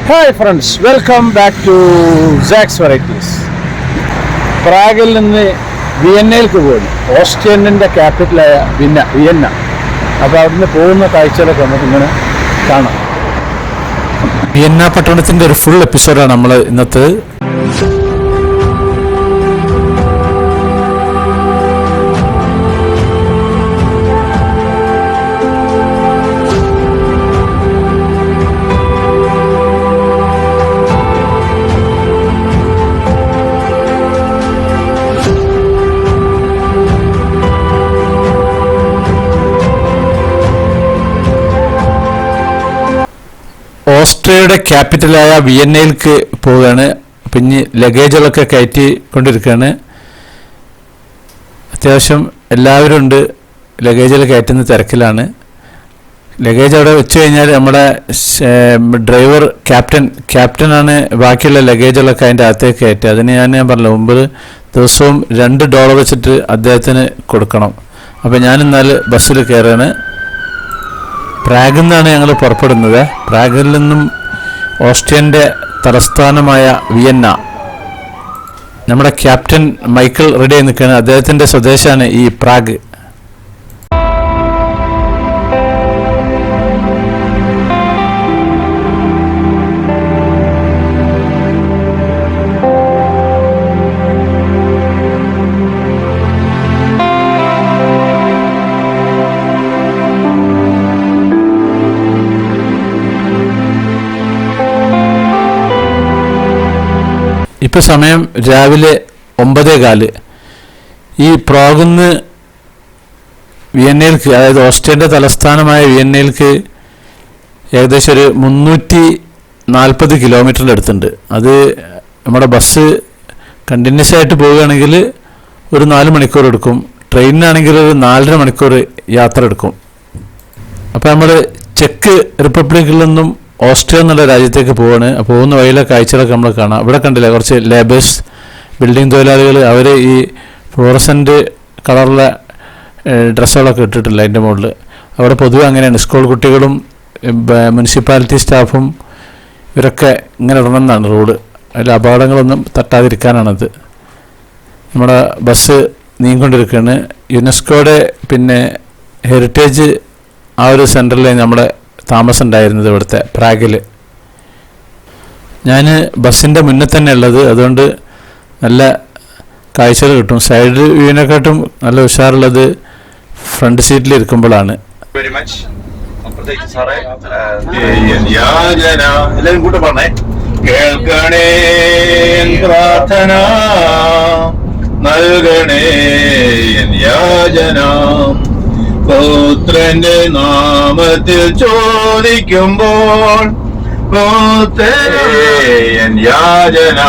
Hi friends, welcome back to സാക്സ് varieties. പ്രാഗിൽ നിന്ന് വിയന്നയിലേക്ക് പോകുന്നു. ഓസ്ട്രിയൻ്റെ ക്യാപിറ്റലായ വിയന്ന. അപ്പോൾ അവിടുന്ന് പോകുന്ന കാഴ്ചകളൊക്കെ നമുക്കിങ്ങനെ കാണാം. വിയന്ന പട്ടണത്തിൻ്റെ ഒരു ഫുൾ എപ്പിസോഡാണ് നമ്മൾ ഇന്നത്തെ. ഓസ്ട്രിയയുടെ ക്യാപിറ്റലായ വിയന്നയിലേക്ക് പോവുകയാണ്. പിന്നെ ലഗേജുകളൊക്കെ കയറ്റി കൊണ്ടിരിക്കുകയാണ്. അത്യാവശ്യം എല്ലാവരും ഉണ്ട്. ലഗേജുകൾ കയറ്റുന്ന തിരക്കിലാണ്. ലഗേജ് അവിടെ വെച്ച് കഴിഞ്ഞാൽ നമ്മുടെ ഡ്രൈവർ ക്യാപ്റ്റനാണ് ബാക്കിയുള്ള ലഗേജുകളൊക്കെ അതിൻ്റെ അകത്തേക്ക് കയറ്റുക. അതിന് ഞാൻ പറഞ്ഞില്ല, മുമ്പ് ദിവസവും $2 വെച്ചിട്ട് അദ്ദേഹത്തിന് കൊടുക്കണം. അപ്പോൾ ഞാൻ എന്നാൽ ബസ്സിൽ കയറുകയാണ്. പ്രാഗിൽ നിന്നാണ് ഞങ്ങൾ പുറപ്പെടുന്നത്. പ്രാഗിൽ നിന്നും ഓസ്ട്രിയൻ്റെ തലസ്ഥാനമായ വിയന്ന. നമ്മുടെ ക്യാപ്റ്റൻ മൈക്കിൾ റെഡി ആയി നിൽക്കുകയാണ്. അദ്ദേഹത്തിൻ്റെ സ്വദേശമാണ് ഈ പ്രാഗ്. ഇപ്പോൾ സമയം രാവിലെ 9:15. ഈ പ്രാഗിൽ നിന്ന് വിയന്നയിലേക്ക്, അതായത് ഓസ്ട്രിയൻ്റെ തലസ്ഥാനമായ വിയന്നയിലേക്ക് ഏകദേശം ഒരു 340 കിലോമീറ്ററിൻ്റെ അടുത്തുണ്ട്. അത് നമ്മുടെ ബസ് കണ്ടിന്യൂസ് ആയിട്ട് പോവുകയാണെങ്കിൽ ഒരു 4 മണിക്കൂർ എടുക്കും. ട്രെയിനിനാണെങ്കിൽ ഒരു 4.5 മണിക്കൂർ യാത്ര എടുക്കും. അപ്പോൾ നമ്മൾ ചെക്ക് റിപ്പബ്ലിക്കിൽ നിന്നും ഓസ്ട്രിയ എന്നുള്ള രാജ്യത്തേക്ക് പോവാണ്. പോകുന്ന വഴിയിലെ കാഴ്ചകളൊക്കെ നമ്മൾ കാണാം. ഇവിടെ കണ്ടില്ല, കുറച്ച് ലേബേഴ്സ്, ബിൽഡിംഗ് തൊഴിലാളികൾ, അവർ ഈ ഫ്ലോറസൻ്റ് കളറിലെ ഡ്രസ്സുകളൊക്കെ ഇട്ടിട്ടില്ല അതിൻ്റെ മുകളിൽ. അവിടെ പൊതുവെ അങ്ങനെയാണ്. സ്കൂൾ കുട്ടികളും മുനിസിപ്പാലിറ്റി സ്റ്റാഫും ഇവരൊക്കെ ഇങ്ങനെ ഇടണമെന്നാണ് റോഡ്. അതിൽ അപകടങ്ങളൊന്നും തട്ടാതിരിക്കാനാണത്. നമ്മുടെ ബസ് നീങ്ങിക്കൊണ്ടിരിക്കുകയാണ്. യുനെസ്കോയുടെ ഹെറിറ്റേജ് ആ ഒരു സെൻറ്ററിൽ നമ്മുടെ താമസം ഉണ്ടായിരുന്നത് ഇവിടുത്തെ പ്രാഗിൽ. ഞാൻ ബസ്സിൻ്റെ മുന്നേ തന്നെ ഉള്ളത്, അതുകൊണ്ട് നല്ല കാഴ്ചകൾ കിട്ടും. സൈഡ് വ്യൂവിനെക്കാട്ടും നല്ല ഉഷാറുള്ളത് ഫ്രണ്ട് സീറ്റിൽ ഇരിക്കുമ്പോഴാണ്. എല്ലാവരും കൂടെ പറഞ്ഞേ. കേൾക്കണേ പ്രാർത്ഥന, നൽകണേ യാചന, പുത്രന്റെ നാമത്തിൽ ചോദിക്കുമ്പോൾ യാചന,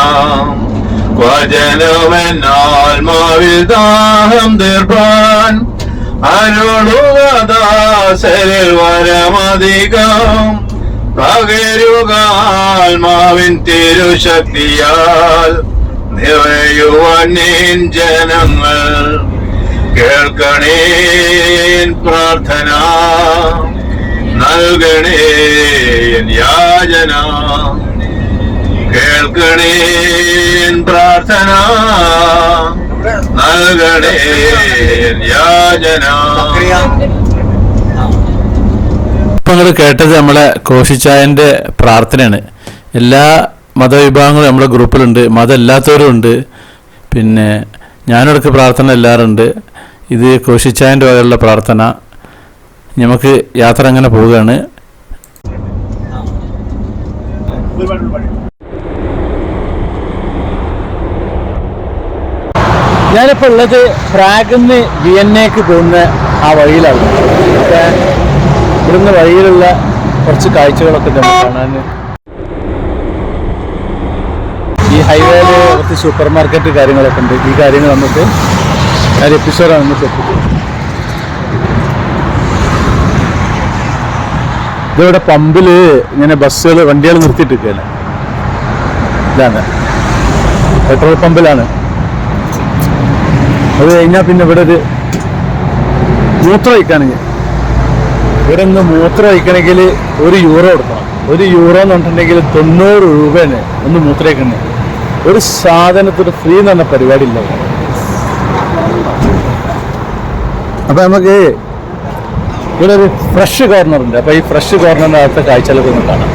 വചനവൻ ആത്മാവിൽ ദാഹം തീർപ്പാൻ, അരുളുക ദാസരിൽ വരമധികം, പകരുക ആത്മാവിൻ തിരുശക്തിയാൽ, നിറയുവാൻ നിൻ ജനങ്ങൾ. കേൾക്കണേ പ്രാർത്ഥന, നൽകണേ യാചന, കേൾക്കണേ പ്രാർത്ഥന, നൽകണേ യാചന. ഇപ്പം നിങ്ങൾ കേട്ടത് നമ്മളെ കോശിച്ചായൻ്റെ പ്രാർത്ഥനയാണ്. എല്ലാ മതവിഭാഗങ്ങളും നമ്മുടെ ഗ്രൂപ്പിലുണ്ട്, മതമില്ലാത്തവരും ഉണ്ട്. ഞാനിടയ്ക്ക് പ്രാർത്ഥന എല്ലാവരുണ്ട്. ഇത് കോശിച്ചായൻ്റെ വകയുള്ള പ്രാർത്ഥന. നമുക്ക് യാത്ര അങ്ങനെ പോവുകയാണ്. ഞാനിപ്പോൾ ഉള്ളത് പ്രാഗിൽ നിന്ന് വിയന്നയ്ക്ക് പോകുന്ന ആ വഴിയിലാണ്. അപ്പോൾ ഇവിടുന്ന് വഴിയിലുള്ള കുറച്ച് കാഴ്ചകളൊക്കെ നമുക്ക് കാണാൻ. ഈ ഹൈവേയിൽ കുറച്ച് സൂപ്പർ മാർക്കറ്റ് കാര്യങ്ങളൊക്കെ ഉണ്ട്. ഈ കാര്യങ്ങൾ നമുക്ക് ഒരു എപ്പിസോഡാണ് നമുക്ക് എത്തിക്കുന്നത്. ഇതിവിടെ പമ്പിൽ ഇങ്ങനെ ബസ്സുകൾ, വണ്ടികൾ നിർത്തിയിട്ടിരിക്കുകയാണ്. ഇതാണ് പെട്രോൾ പമ്പിലാണ്. അത് കഴിഞ്ഞാൽ പിന്നെ ഇവിടെ ഒരു മൂത്രം ഒഴിക്കുകയാണെങ്കിൽ, ഇവിടെ നിന്ന് മൂത്രം ഒഴിക്കണമെങ്കിൽ €1 കൊടുക്കണം. €1 എന്ന് പറഞ്ഞിട്ടുണ്ടെങ്കിൽ 90 രൂപയാണ് ഒന്ന് മൂത്രയ്ക്കുന്നത്. ഒരു സാധനത്തിന് ഫ്രീ എന്ന് പറഞ്ഞ പരിപാടി ഇല്ല. അപ്പം നമുക്ക് ഇവിടെ ഒരു ഫ്രഷ് കോർണർ ഉണ്ട്. അപ്പോൾ ഈ ഫ്രഷ് കോർണറിൻ്റെ അകത്തെ കാഴ്ചകളൊക്കെ ഒന്ന് കാണാം.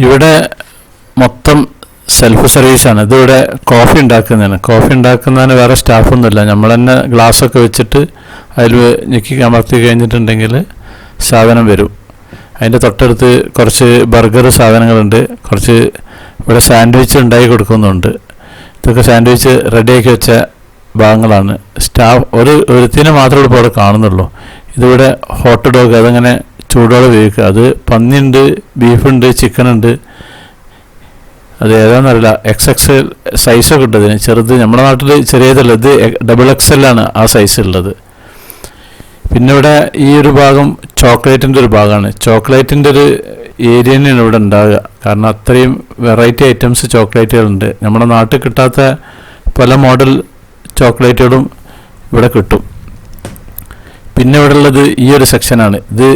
ഇവിടെ മൊത്തം സെൽഫ് സർവീസാണ്. ഇതിവിടെ കോഫി ഉണ്ടാക്കുന്നതിന് വേറെ സ്റ്റാഫൊന്നുമില്ല. നമ്മൾ തന്നെ ഗ്ലാസ്സൊക്കെ വെച്ചിട്ട് അതിൽ ഞെക്കി അമർത്തി കഴിഞ്ഞിട്ടുണ്ടെങ്കിൽ സാധനം വരും. അതിൻ്റെ തൊട്ടടുത്ത് കുറച്ച് ബർഗർ സാധനങ്ങളുണ്ട്. കുറച്ച് ഇവിടെ സാൻഡ്വിച്ച് ഉണ്ടാക്കി കൊടുക്കുന്നുണ്ട്. ഇതൊക്കെ സാൻഡ്വിച്ച് റെഡിയാക്കി വെച്ച ഭാഗങ്ങളാണ്. സ്റ്റാഫ് ഒരുത്തിനെ മാത്രമേ ഇപ്പോൾ ഇവിടെ കാണുന്നുള്ളൂ. ഇതിവിടെ ഹോട്ട് ഡോഗ്, അതങ്ങനെ ചൂടോടെ വേവിക്കുക. അത് പന്നിയുണ്ട്, ബീഫുണ്ട്, ചിക്കനുണ്ട്. അത് ഏതാണെന്നറിയില്ല. XX സൈസൊക്കെ ഉണ്ട് അതിന്. ചെറുത് നമ്മുടെ നാട്ടിൽ ചെറിയതല്ല, ഇത് XXL ആണ് ആ സൈസ് ഉള്ളത്. പിന്നെ ഇവിടെ ഈ ഒരു ഭാഗം ചോക്ലേറ്റിൻ്റെ ഒരു ഭാഗമാണ്. ചോക്ലേറ്റിൻ്റെ ഒരു ഏരിയ തന്നെയാണ് ഇവിടെ ഉണ്ടാവുക. കാരണം അത്രയും വെറൈറ്റി ഐറ്റംസ് ചോക്ലേറ്റുകളുണ്ട്. നമ്മുടെ നാട്ടിൽ കിട്ടാത്ത പല മോഡൽ ചോക്ലേറ്റുകളും ഇവിടെ കിട്ടും. പിന്നെ ഇവിടെ ഉള്ളത് ഈ ഒരു സെക്ഷനാണ്. ഇത്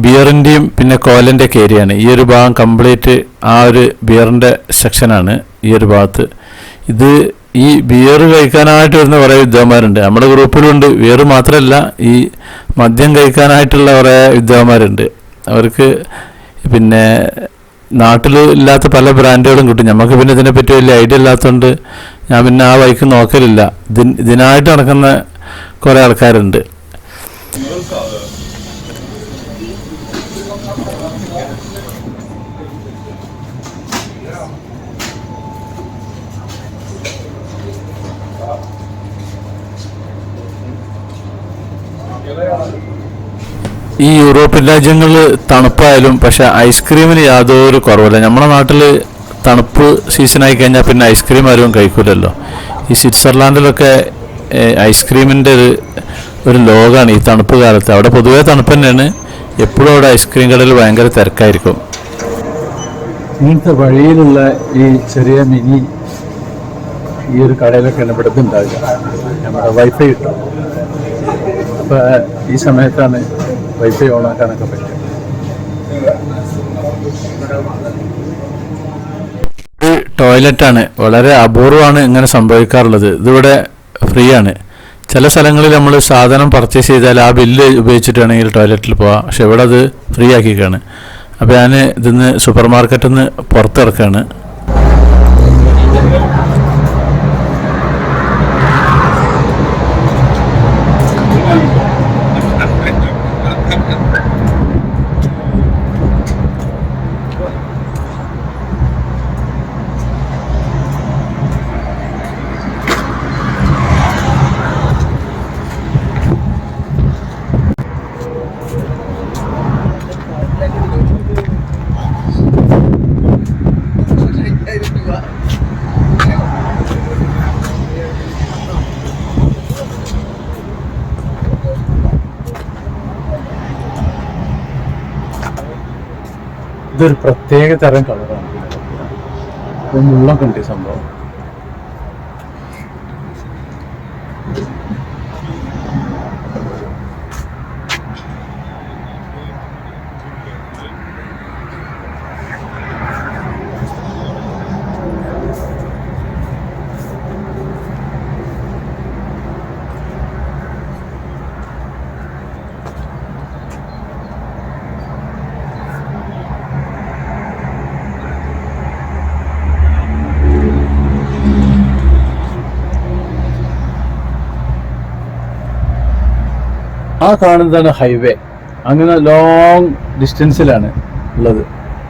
ബിയറിൻ്റെയും പിന്നെ കോലൻ്റെ ഒക്കെ ഏരിയയാണ്. ഈ ഒരു ഭാഗം കംപ്ലീറ്റ് ആ ഒരു ബിയറിൻ്റെ സെക്ഷനാണ് ഈ ഒരു ഭാഗത്ത്. ഇത് ഈ ബിയർ കഴിക്കാനായിട്ട് വരുന്ന കുറേ വിദ്വാന്മാരുണ്ട്. നമ്മുടെ ഗ്രൂപ്പിലുണ്ട്. ബിയർ മാത്രമല്ല, ഈ മദ്യം കഴിക്കാനായിട്ടുള്ള കുറേ വിദ്വാന്മാരുണ്ട്. അവർക്ക് പിന്നെ നാട്ടിൽ ഇല്ലാത്ത പല ബ്രാൻഡുകളും കിട്ടും. നമുക്ക് പിന്നെ ഇതിനെപ്പറ്റി വലിയ ഐഡിയ ഇല്ലാത്തതുകൊണ്ട് ഞാൻ പിന്നെ ആ വഴിക്ക് നോക്കലില്ല. ഇതിനായിട്ട് നടക്കുന്ന കുറേ ആൾക്കാരുണ്ട്. ഈ യൂറോപ്യൻ രാജ്യങ്ങളിൽ തണുപ്പായാലും പക്ഷെ ഐസ്ക്രീമിന് യാതൊരു കുറവില്ല. നമ്മുടെ നാട്ടിൽ തണുപ്പ് സീസണായി കഴിഞ്ഞാൽ പിന്നെ ഐസ്ക്രീം ആരും കഴിക്കില്ലല്ലോ. ഈ സ്വിറ്റ്സർലാൻഡിലൊക്കെ ഐസ്ക്രീമിൻ്റെ ഒരു ലോകമാണ് ഈ തണുപ്പ് കാലത്ത്. അവിടെ പൊതുവേ തണുപ്പ് തന്നെയാണ്. എപ്പോഴും അവിടെ ഐസ്ക്രീം കടയിൽ ഭയങ്കര തിരക്കായിരിക്കും. ഇങ്ങനത്തെ വഴിയിലുള്ള ഈ ചെറിയ മിനി ഈ ഒരു കടയിലൊക്കെയാണ് ഇവിടുത്തെ ഉണ്ടാവുക. നമ്മുടെ വൈഫൈ കിട്ടും. അപ്പോൾ ഈ സമയത്താണ് വൈഫൈ ഓണാക്കാനൊക്കെ പറ്റും. ടോയ്ലറ്റാണ്. വളരെ അപൂർവമാണ് ഇങ്ങനെ സംഭവിക്കാറുള്ളത്. ഇതിവിടെ ഫ്രീ ആണ്. ചില സ്ഥലങ്ങളിൽ നമ്മൾ സാധനം പർച്ചേസ് ചെയ്താൽ ആ ബില്ല് ഉപയോഗിച്ചിട്ടാണെങ്കിൽ ടോയ്ലറ്റിൽ പോവാം. പക്ഷെ ഇവിടെ അത് ഫ്രീ ആക്കിക്കാണ്. അപ്പോൾ ഞാൻ ഇതിന്ന് സൂപ്പർ മാർക്കറ്റിൽ നിന്ന് പുറത്തിറക്കാണ്. ഇതൊരു പ്രത്യേക തരം കളറാണ്. മുള്ളൊക്കെ ഉണ്ട് ഈ സംഭവം. ആ കാണുന്നതാണ് ഹൈവേ. അങ്ങനെ ലോങ് ഡിസ്റ്റൻസിലാണ് ഉള്ളത്.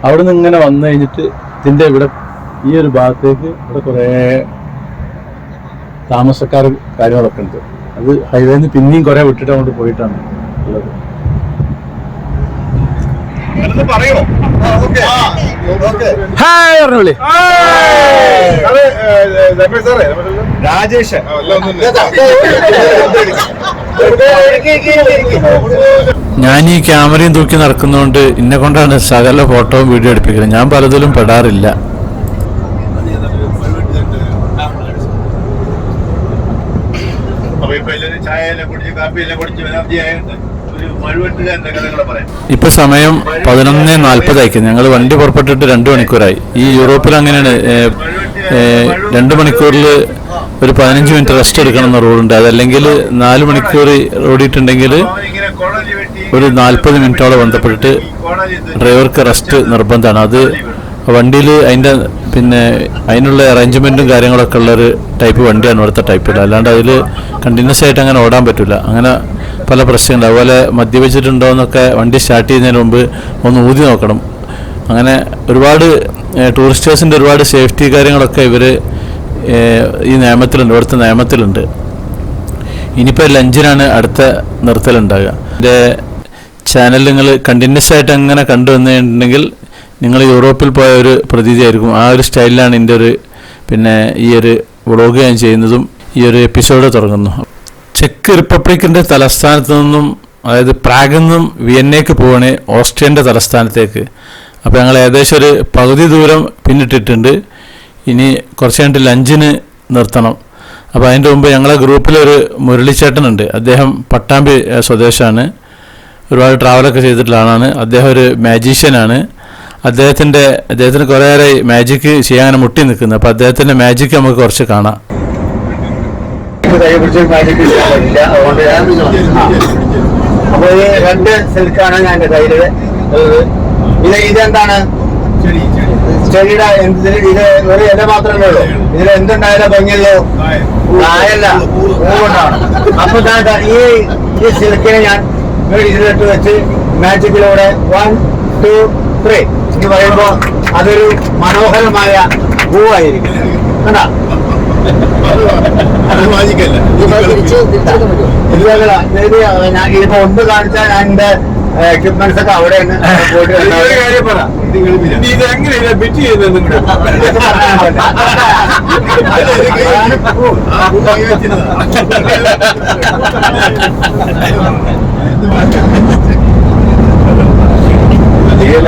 അവിടെ നിന്ന് ഇങ്ങനെ വന്നു കഴിഞ്ഞിട്ട് ഇതിൻ്റെ ഇവിടെ ഈ ഒരു ഭാഗത്തേക്ക് ഇവിടെ കുറേ താമസക്കാർ കാര്യങ്ങളൊക്കെ ഉണ്ട്. അത് ഹൈവേന്ന് പിന്നെയും കുറേ വിട്ടിട്ട് അങ്ങോട്ട് പോയിട്ടാണ് ഉള്ളത്. പറയോ? ഹായ് പറഞ്ഞോളി. രാജേഷ് ഞാൻ ഈ ക്യാമറയും തൂക്കി നടക്കുന്നതുകൊണ്ട് എന്നെ കൊണ്ടാണ് സകല ഫോട്ടോയും വീഡിയോ എടുപ്പിക്കുന്നത്. ഞാൻ പലതിലും പെടാറില്ല. ഇപ്പൊ സമയം 11:40 ഞങ്ങൾ വണ്ടി പുറപ്പെട്ടിട്ട് 2 മണിക്കൂറായി. ഈ യൂറോപ്പിൽ അങ്ങനെയാണ്, 2 മണിക്കൂറിൽ ഒരു 15 മിനിറ്റ് റെസ്റ്റ് എടുക്കണം എന്ന റൂളുണ്ട്. അതല്ലെങ്കിൽ 4 മണിക്കൂർ ഓടിയിട്ടുണ്ടെങ്കിൽ ഒരു 40 മിനിറ്റോളം ബന്ധപ്പെട്ടിട്ട് ഡ്രൈവർക്ക് റെസ്റ്റ് നിർബന്ധമാണ്. അത് വണ്ടിയിൽ അതിനുള്ള അറേഞ്ച്മെൻറ്റും കാര്യങ്ങളൊക്കെ ഉള്ളൊരു ടൈപ്പ് വണ്ടിയാണ് ഇവിടുത്തെ ടൈപ്പിൽ. അല്ലാണ്ട് അതിൽ കണ്ടിന്യൂസ് ആയിട്ട് അങ്ങനെ ഓടാൻ പറ്റില്ല. അങ്ങനെ പല പ്രശ്നങ്ങളുണ്ട്. അതുപോലെ മദ്യപിച്ചിട്ടുണ്ടോ എന്നൊക്കെ വണ്ടി സ്റ്റാർട്ട് ചെയ്യുന്നതിന് മുമ്പ് ഒന്ന് ഊതി നോക്കണം. അങ്ങനെ ഒരുപാട് ടൂറിസ്റ്റേഴ്സിൻ്റെ ഒരുപാട് സേഫ്റ്റി കാര്യങ്ങളൊക്കെ ഇവർ ഈ നിയമത്തിലുണ്ട്, ഇവിടുത്തെ നിയമത്തിലുണ്ട്. ഇനിയിപ്പോൾ ലഞ്ചിനാണ് അടുത്ത നിർത്തലുണ്ടാകുക. എൻ്റെ ചാനൽ നിങ്ങൾ കണ്ടിന്യൂസ് ആയിട്ട് അങ്ങനെ കണ്ടുവന്നിട്ടുണ്ടെങ്കിൽ നിങ്ങൾ യൂറോപ്പിൽ പോയ ഒരു പ്രതീതിയായിരിക്കും. ആ ഒരു സ്റ്റൈലിലാണ് എൻ്റെ ഈ ഒരു വ്ളോഗ് ഞാൻ ചെയ്യുന്നതും ഈ ഒരു എപ്പിസോഡ് തുടങ്ങുന്നു. ചെക്ക് റിപ്പബ്ലിക്കിൻ്റെ തലസ്ഥാനത്ത് നിന്നും, അതായത് പ്രാഗിൽ നിന്നും വിയന്നയ്ക്ക് പോവാണ് ഓസ്ട്രിയൻ്റെ തലസ്ഥാനത്തേക്ക്. അപ്പോൾ ഞങ്ങൾ ഏകദേശം ഒരു പകുതി ദൂരം പിന്നിട്ടിട്ടുണ്ട്. ഇനി കുറച്ച് കഴിഞ്ഞിട്ട് ലഞ്ചിന് നിർത്തണം. അപ്പോൾ അതിൻ്റെ മുമ്പ് ഞങ്ങളെ ഗ്രൂപ്പിലൊരു മുരളിച്ചേട്ടനുണ്ട്. അദ്ദേഹം പട്ടാമ്പി സ്വദേശമാണ്. ഒരുപാട് ട്രാവലൊക്കെ ചെയ്തിട്ടുള്ള ആളാണ്. അദ്ദേഹം ഒരു മാജീഷ്യനാണ്. അദ്ദേഹത്തിന് കുറേ നേരമായി മാജിക്ക് ചെയ്യാൻ മുട്ടി നിൽക്കുന്നത്. അപ്പോൾ അദ്ദേഹത്തിൻ്റെ മാജിക്ക് നമുക്ക് കുറച്ച് കാണാം. അപ്പോൾ ഈ 2 സിൽക്കാണ് ഞാൻ എൻ്റെ കയ്യിൽ. ഇതെന്താണ്? ചെടിയുടെ ഇത് ഒരു ഇല മാത്രമേ ഉള്ളൂ. ഇതിൽ എന്തുണ്ടായാലും ഭംഗിയല്ലോ, കായല്ല, പൂവുണ്ടാണ്. അപ്പൊ ഈ സിൽക്കിനെ ഞാൻ ഇതിലിട്ട് വെച്ച് മാജിക്കിലൂടെ 1, 2, 3 എന്ന് പറയുമ്പോ അതൊരു മനോഹരമായ പൂവായിരിക്കും. കണ്ടാ, ഇതിപ്പോ ഒന്ന് കാണിച്ചാൽ ഞാൻ എന്റെ എക്യുപ്മെന്റ്സ് ഒക്കെ അവിടെയാണ് പോയിട്ട്.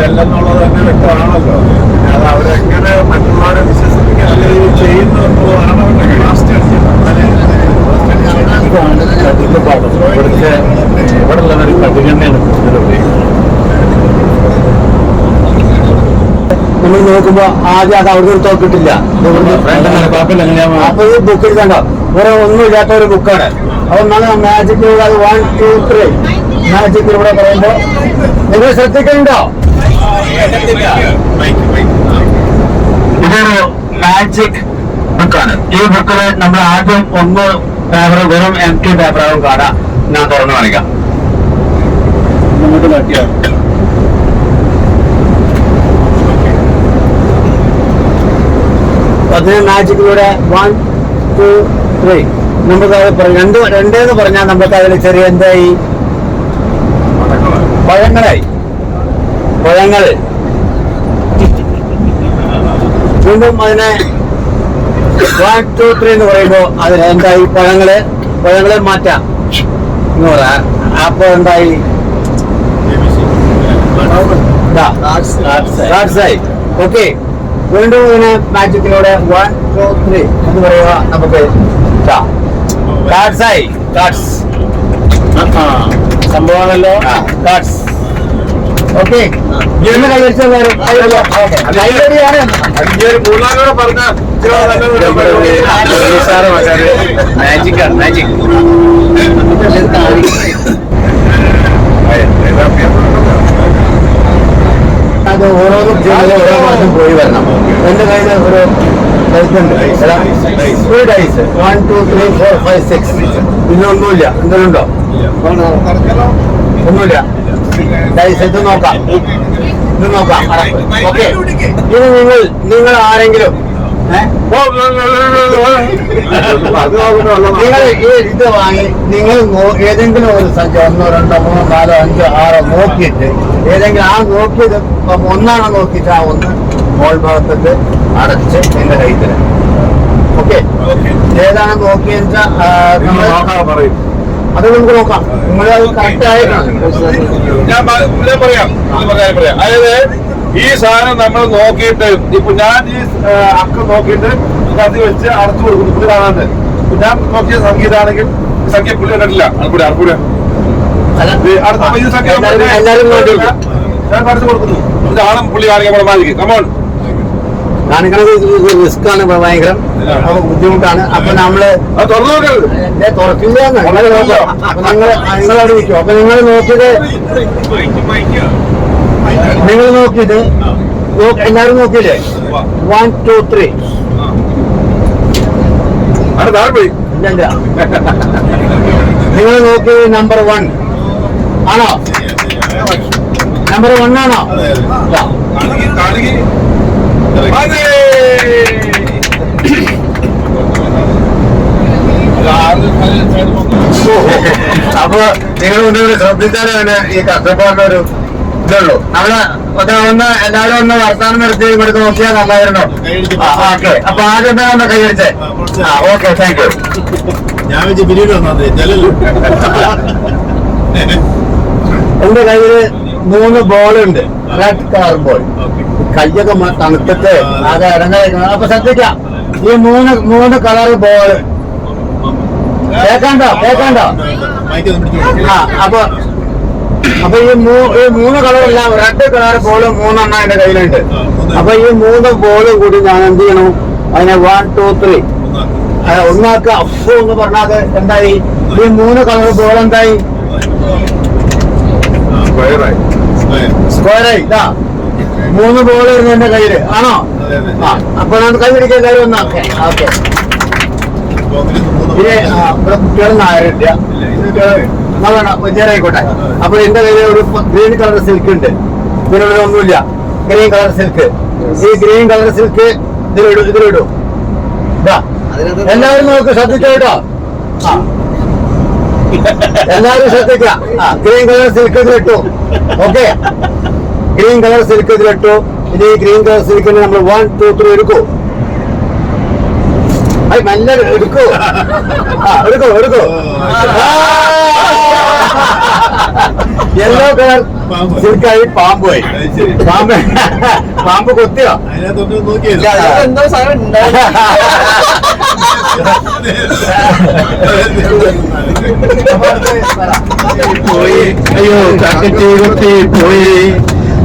അല്ലെന്നുള്ളത് തന്നെ വ്യക്തമാണല്ലോ. അത് അവരെങ്ങനെ മറ്റുള്ളവരെ വിശ്വസിപ്പിക്കാൻ അല്ലെങ്കിൽ ചെയ്യുന്നു എന്നുള്ളതാണ് അവരുടെ ലാസ്റ്റ്. ഇവിടെ ഉള്ളവർ പരിഗണനയാണ് നമ്മൾ നോക്കുമ്പോ ആദ്യം അത് അവിടെ നിർത്തോ കിട്ടില്ല. അപ്പൊ ഈ ബുക്കിൽ കണ്ടോ വേറെ ഒന്നുമില്ലാത്ത ഒരു ബുക്കാണ്. അപ്പൊ നമ്മൾ മാജിക്കിലൂടെ അത് 1, 2, 3 മാജിക്കിലൂടെ പറയുമ്പോ നിങ്ങൾ ശ്രദ്ധിക്കുന്നുണ്ടോ? ഇതൊരു മാജിക് ബുക്കാണ്. ഈ ബുക്കില് നമ്മൾ ആദ്യം 1 പേപ്പർ വെറും empty പേപ്പറാവും കാണാം. ഞാൻ തുറന്നു കാണിക്കാം. അതിന് മാജിക്കിലൂടെ 1, 2, 3 നമുക്ക് രണ്ടെന്ന് പറഞ്ഞാൽ നമുക്ക് അതിൽ ചെറിയ എന്തായി? പഴങ്ങളായി. വീണ്ടും അതിനെ 1, 2, 3 എന്ന് പറയുമ്പോ അതിന് എന്തായി? പഴങ്ങളെ മാറ്റാം എന്ന് പറയാം. അപ്പൊ എന്തായി? ഓക്കെ. വീണ്ടും ഇതിനെ മാജിക്കിലൂടെ 1, 2, 3 എന്ന് പറയുക. നമുക്ക് സംഭവമാണല്ലോ. ഓക്കെ. അത് ഓരോന്നും ഓരോ മാസം പോയി വരണം. എന്റെ കയ്യിൽ ഒരു ഡൈസ് 1, 2, 3, 4, 5, 6 ഇന്നൊന്നുമില്ല. എന്തെങ്കിലുണ്ടോ? ഒന്നുമില്ല. ഡൈസ് ഇത് നോക്കാം. ഓക്കെ. ഇത് നിങ്ങൾ ആരെങ്കിലും നിങ്ങൾ ഇത് വാങ്ങി നിങ്ങൾ ഏതെങ്കിലും ഒരു സംഖ്യ 1, 2, 3, 4, 5, 6 നോക്കിയിട്ട് ഏതെങ്കിലും ആ നോക്കിയത് ഒന്നാണോ നോക്കിയിട്ട് ആ ഒന്ന് മോൾ ഭാഗത്തേക്ക് അടച്ച് എന്റെ കയ്യിൽ തരാം. ഓക്കെ, ഏതാണ് നോക്കിയെന്ന് വെച്ചാൽ പറയും. അത് നമുക്ക് നോക്കാം. നിങ്ങൾ അത് കറക്റ്റ് ആയിട്ടാണ്. ഞാൻ പറയാം. അതായത് ഈ സാധനം നമ്മൾ നോക്കിയിട്ട് ഇപ്പൊ ഞാൻ ഈ അക്ക നോക്കിയിട്ട് കത്തി വെച്ച് അടച്ചു കൊടുക്കുന്നു. പുള്ളി കാണാണ്ട് ഞാൻ നോക്കിയ സംഗീതാണെങ്കിൽ സംഖ്യ പുള്ളി കണ്ടില്ല. അടുക്കൂടെ അടുത്ത സംഖ്യ ഞാൻ പഠിച്ചു കൊടുക്കുന്നു. ഇതാണ് പുള്ളി കാണിക്കാൻ മാജിക്ക്. കമോൺ, കാണിക്കണത് റിസ്ക് ആണ്, ഭയങ്കരം ബുദ്ധിമുട്ടാണ്. അപ്പൊ നമ്മള് തുറന്നു നോക്കരുത്. തുറക്കില്ല. നിങ്ങളവിടെ നിൽക്കും. അപ്പൊ നിങ്ങൾ നോക്കിയത് എല്ലാരും നോക്കിയില്ലേ? 1, 2, 3. അവിടെ താഴെ പോയി. നിങ്ങൾ നോക്കിയത് നമ്പർ 1 ആണോ? നമ്പർ 1 ആണോ? അപ്പൊ നിങ്ങൾ മുന്നോട്ട് ശ്രദ്ധിച്ചാലാണ് ഈ കഷ്ടപ്പാടിന്റെ ഒരു ഇതുള്ളൂ. നമ്മള് ഒന്ന് എല്ലാവരും ഒന്ന് വർത്താനം നിർത്തി ഇവിടുത്തെ നോക്കിയാൽ നന്നായിരുന്നു. ഓക്കെ, അപ്പൊ ആദ്യം തന്നെ ഒന്ന് കൈയടിച്ചേ. Okay, thank you. ഞാൻ വെച്ച് പിന്നീട് എന്റെ കയ്യില് 3 ബോളുണ്ട്, റെഡ് കളർ ബോൾ. കയ്യൊക്കെ തണുത്തിട്ട് ആകെ ഇടങ്ങായിരിക്കണം. അപ്പൊ ശ്രദ്ധിക്കാം, ഈ 3 കളർ ബോള് കേൾക്കണ്ടോ? അപ്പൊ ഈ 3 കളറെല്ലാം റെഡ് കളർ ബോള് 3 എന്റെ കയ്യിലുണ്ട്. അപ്പൊ ഈ 3 ബോള് കൂടി ഞാൻ എന്ത് ചെയ്യണം? അതിനെ 1, 2, 3 ഒന്നാക്കുക. അപ്പൊ എന്ന് പറഞ്ഞാൽ എന്തായി? ഈ 3 കളർ ബോൾ എന്തായി? സ്ക്വയറായി. ഇതാ 3 ബോൾ വരുന്നു എന്റെ കയ്യില്, ആണോ? അപ്പൊ ഞാൻ കൈ പിടിക്കാൻ കാര്യം ഒന്നാക്കെ. ഓക്കെ, ഇവിടെ കുട്ടികളൊന്നും ആയിട്ടില്ല, ആയിക്കോട്ടെ. അപ്പൊ എന്റെ കയ്യിൽ ഒരു ഗ്രീൻ കളർ സിൽക്ക് ഉണ്ട്. ഇതിനുള്ള ഒന്നുമില്ല, ഗ്രീൻ കളർ സിൽക്ക്. ഈ ഗ്രീൻ കളർ സിൽക്ക് ഇതിലിടും. ഇതാ എല്ലാവരും നോക്ക്, ശ്രദ്ധിച്ചോ കേട്ടോ. എല്ലാവരും ശ്രദ്ധിക്കാം. ഗ്രീൻ കളർ സിൽക്ക് ഇതിലിട്ടു. ഓക്കെ, ഗ്രീൻ കളർ സിൽക്ക് ഇതിലിട്ടു. ഇത് ഈ ഗ്രീൻ കളർ സിൽക്കിന് നമ്മൾ 1, 2, 3 എടുക്കൂ. നല്ല എടുക്കൂ. എടുക്കൂ. യെല്ലോ കളർ സിൽക്കായി പാമ്പ് കൊത്തിയോ? എന്തോ സാധനം പോയി, അയ്യോ കക്കറ്റി കുത്തി പോയി,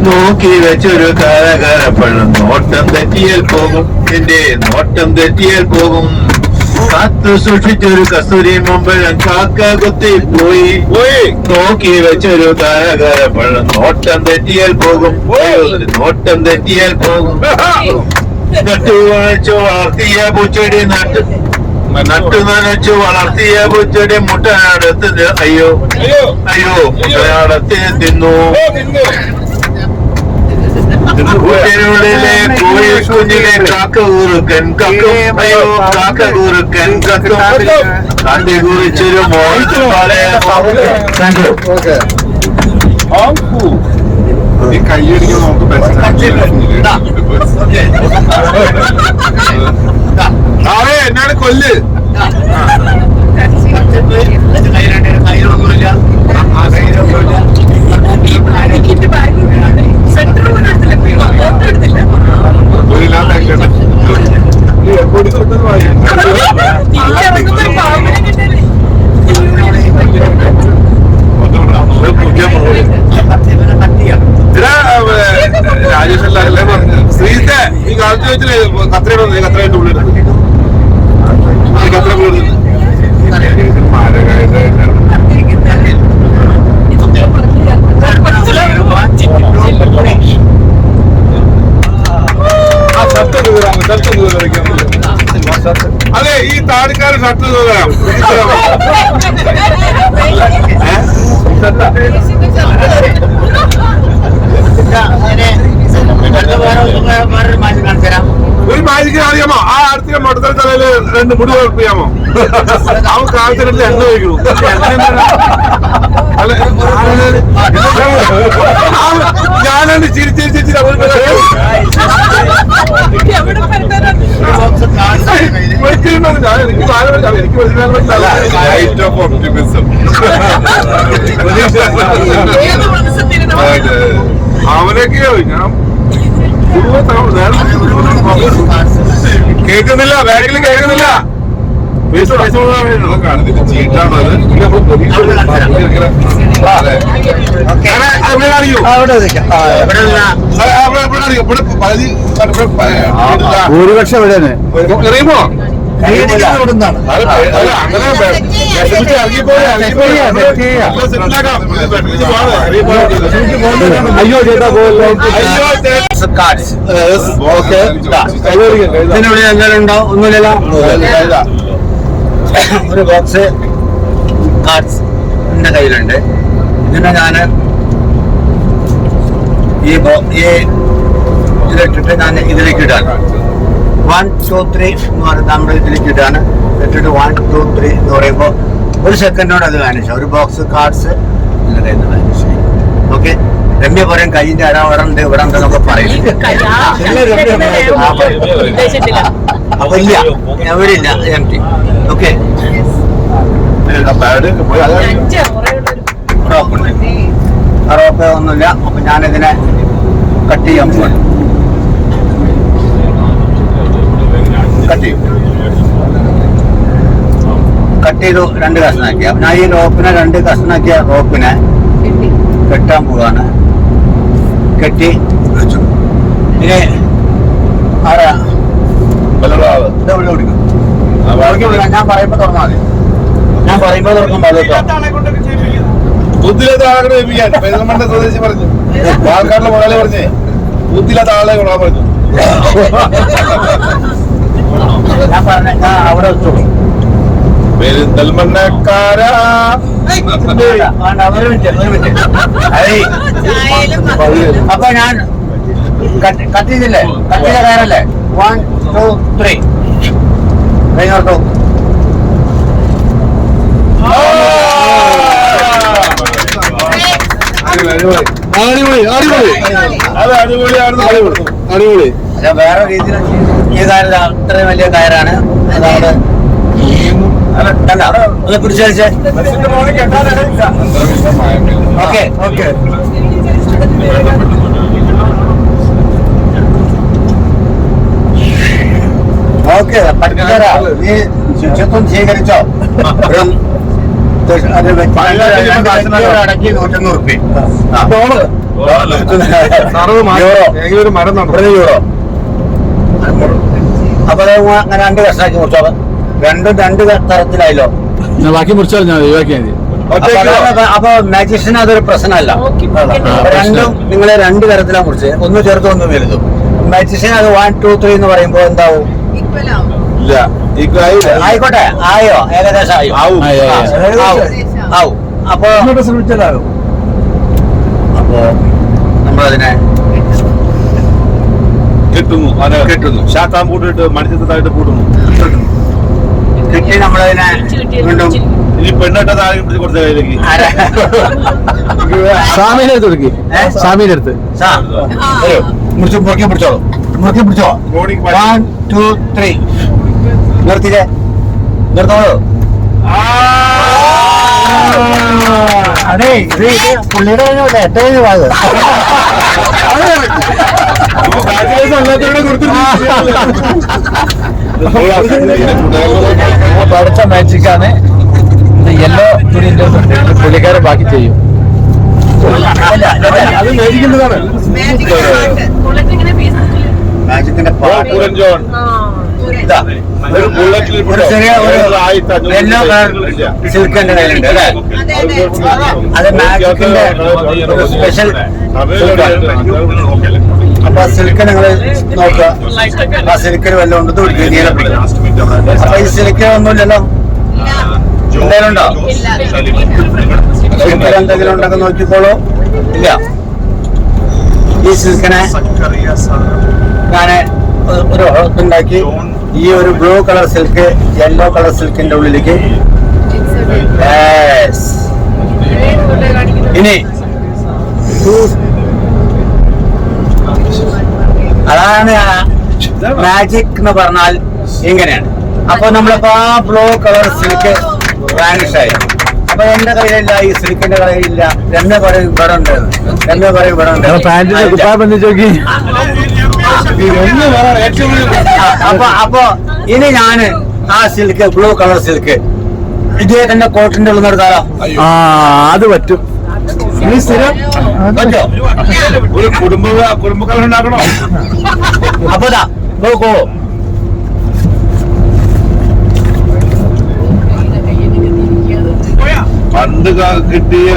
നോക്കി വെച്ചൊരു കരകരപ്പഴം നോട്ടം തെറ്റിയാൽ പോകും, എന്റെ നോട്ടം തെറ്റിയാൽ പോകും. കാത്തു സൂക്ഷിച്ചൊരു കസ്തൂരി മുമ്പഴം കാക്ക കുത്തി പോയി, നോക്കി വെച്ചൊരു കരകരപ്പഴം നോട്ടം തെറ്റിയാൽ പോകും, നോട്ടം തെറ്റിയാൽ പോകും. നട്ടു നനച്ചു വളർത്തിയ പൂച്ചെടി നട്ടു നനച്ചു വളർത്തിയ പൂച്ചെടി മുട്ടനാടത്ത് അയ്യോ മുട്ടനാടത്ത് തിന്നു. കൂട്ടിനുള്ളിലെ കുഞ്ഞിലെ കാക്കൂറുക്കൻ കക്കും, അയ്യോ കാക്കൂറുക്കൻ കക്കും. കണ്ടി കുറിച്ചൊരു മോൾ കൈയടിക്കാൻ നമുക്ക് എന്നാണ് കൊല്ല്. രാജേഷ് അല്ലേ പറഞ്ഞു ശ്രീത്തെ ഈ കാലത്ത് വെച്ചില്ലേ കത്രയുടെ കത്രയുടെ ഉള്ളിൽ കത്ര അതെ ഈ താടിക്കാരൻ ഷർട്ട് തരാം. ഒരു മാജിക്ക് അറിയാമോ? ആ രണ്ട് മുടി കുഴപ്പിക്കാമോ? അവൻ കാലത്തിനടുത്ത് എണ്ണ വയ്ക്കണു. അല്ല ഞാനാണ് ചിരിച്ചിരിച്ചിരി അവനൊക്കെയോ ഞാൻ കേൾക്കുന്നില്ല, ബാക്കിൽ കേൾക്കുന്നില്ല. ഭൂരിപക്ഷം എവിടെയാണ്? അറിയുമോ? അയ്യോ ചേട്ടാ പോയല്ലോ. ഇതിനുള്ളിൽ എന്തെങ്കിലും ഉണ്ടോ? ഒന്നുമില്ലല്ലോ. ഒരു ബോക്സ് കാർഡ്സ് എന്റെ കയ്യിലുണ്ട്. ഇതിനെ ഞാൻ ഇതിലിട്ടിട്ട് ഞാൻ ഇതിലേക്ക് ഇടാണ്. 1 2 3 എന്ന് പറഞ്ഞാൽ നമ്മൾ ഇതിലേക്ക് ഇടാണ്. ഇട്ടിട്ട് 1 2 3 എന്ന് പറയുമ്പോൾ ഒരു സെക്കൻഡോട് അത് വാനിഷ്. ഒരു ബോക്സ് കാർഡ്സ് എന്റെ കയ്യിൽ നിന്ന് വാനിഷ്. ഓക്കെ, രമ്യ പറയും കയ്യിന്റെ ഇവിടെ ഉണ്ട് എന്നൊക്കെ പറയും. അപ്പൊ ഇല്ല, എവിടെ ഇല്ല, എംടി. ഓക്കെ, റോപ്പ് ഒന്നുമില്ല. അപ്പൊ ഞാനിതിനെ കട്ട് ചെയ്യാൻ പോവാണ്. കട്ട് ചെയ്തു, 2 കഷ്ണാക്കിയ. ഞാൻ ഈ റോപ്പിനെ 2 കഷ്ണാക്കിയ റോപ്പിനെ കെട്ടാൻ പോവാണ്. കെട്ടി ഇനി ആരാ ഞാൻ പറയുമ്പോ തുറന്നാൽ മതി. ഞാൻ പറയുമ്പോ തുറക്കുമ്പോ ബുദ്ധിയില്ലാത്ത ആളെ ഏൽപ്പിക്കാൻ പെരുന്തൽമണ്ണ സ്വദേശി പറഞ്ഞു. പാലക്കാടിലെ മുതലാളി പറഞ്ഞേ ബുദ്ധിയില്ലാത്ത ആളെ കൊള്ളാൻ പറഞ്ഞു. ഞാൻ പറഞ്ഞ ഞാൻ അവിടെ വെച്ചോളൂ. പെരുന്തൽമണ്ണക്കാരാ അപ്പൊ ഞാൻ കട്ട് ചെയ്തില്ലേ? കട്ട് ചെയ്ത കയറല്ലേ? 1 2 3 കഴിഞ്ഞോട്ടോ. അടിപൊളി. വേറെ രീതിയിൽ ഈ കയറില്ല, അത്രയും വലിയ കയറാണ്. അതാണ് ഒന്ന് പിടിച്ചു വെച്ചേ. Okay okay. ഓക്കെ, പഠിക്കാരാ നീ ശുചിത്വം സ്വീകരിച്ചോ? അടക്കി 150 റുപ്യ. യൂറോ. അപ്പൊ അങ്ങനെ 2 കഷ്ണാക്കി മുറിച്ചോ. രണ്ടും 2 തരത്തിലായല്ലോ. ബാക്കി മുറിച്ചാൽ ഞാൻ ഒഴിവാക്കിയാൽ മതി. അപ്പൊ മാജിഷ്യന് അതൊരു പ്രശ്നമല്ല. രണ്ടും നിങ്ങളെ 2 തരത്തിലാണ് മുറിച്ച്. ഒന്ന് ചെറുതും ഒന്ന് വലുതും. മാജിഷ്യൻ അത് 1 2 3 എന്ന് പറയുമ്പോ എന്താവും? ആയിക്കോട്ടെ, ആയോ? ഏകദേശം ആയോ? ആവും. അപ്പൊ ശ്രമിച്ചാലാകും. അപ്പോ നമ്മളതിനെ കെട്ടുന്നു. ശാത്താൻ പൂട്ടിട്ട് മനുഷ്യത്തായിട്ട് പൂട്ടുന്നു. കെട്ടി നമ്മളതിനെ വീണ്ടും ഇനി പെണ്ണിട്ട താഴെ പിടിച്ച് കൊടുത്ത കയ്യിലേക്ക് സാമീന്റെ അടുത്ത് കൊടുക്കി. സാമീന്റെ അടുത്ത് മുറിച്ച് മുറുക്കി പിടിച്ചോളൂ. മുറുക്കി പിടിച്ചോ. 1 2 3 നിർത്തില്ലേ? നിർത്തോളൂ. അതെ, ഇത് പുള്ളിയുടെ ഏറ്റവും ഭാഗം പഠിച്ച മാജിക്കാണ്. യെല്ലോ തുണിന്റെ പുള്ളിക്കാരൻ ബാക്കി ചെയ്യും. അത് മേടിക്കുന്നതാണ്. മാജിക്കിന്റെ പാട്ട് ഒരു ബുള്ളറ്റിൽ ഒരു ചെറിയ ഒരു യെല്ലോ കളർ സിൽക്ക് എന്റെ കയ്യിലുണ്ട് അല്ലേ? അത് മാജിക്കിന്റെ ഒരു സ്പെഷ്യൽ. അപ്പൊ സിൽക്ക് നിങ്ങൾ നോക്കുക. ആ സിൽക്കിന് വല്ലതും ഉണ്ട് പിടിക്കുക. നീലപ്പിടിക്കുക. അപ്പൊ ഈ സിൽക്കിന് ഒന്നുമില്ലല്ലോ. എന്തെങ്കിലും ഉണ്ടോ? സിൽക്കിൽ എന്തെങ്കിലും ഉണ്ടെങ്കിൽ നോക്കിക്കോളൂ. ഇല്ല. ഈ സിൽക്കിനെ ഞാൻ ഒരു ഉണ്ടാക്കി ഈ ഒരു blue colour silk yellow colour സിൽക്കിന്റെ ഉള്ളിലേക്ക് ഇനി അതാണ് മാജിക് എന്ന് പറഞ്ഞാൽ ഇങ്ങനെയാണ്. അപ്പൊ നമ്മളിപ്പോ ആ ബ്ലൂ കളർ സിൽക്ക് വാനിഷായി. അപ്പൊ എന്റെ കയ്യിലില്ല, ഈ സിൽക്കിന്റെ കയ്യിലില്ല. രമ പറയും ഇവിടെ ഉണ്ട്, രമ പറയും ഇവിടെ ഉണ്ട്. പാന്റിന്റെ കുപ്പായ ബന്ധിച്ച് നോക്കി. അപ്പൊ ഇനി ഞാന് ആ സിൽക്ക് ബ്ലൂ കളർ സിൽക്ക് ഇതേ തന്നെ കോട്ടിന്റെ ഉള്ളിൽ നടത്താലോ? ആ അത് പറ്റും. ഇനി സ്ഥിരം പറ്റോ? ഒരു കുടുംബക്കാരൻ ഉണ്ടാക്കണോ? അപ്പൊ നോക്കോ, പണ്ട് കിട്ടിയ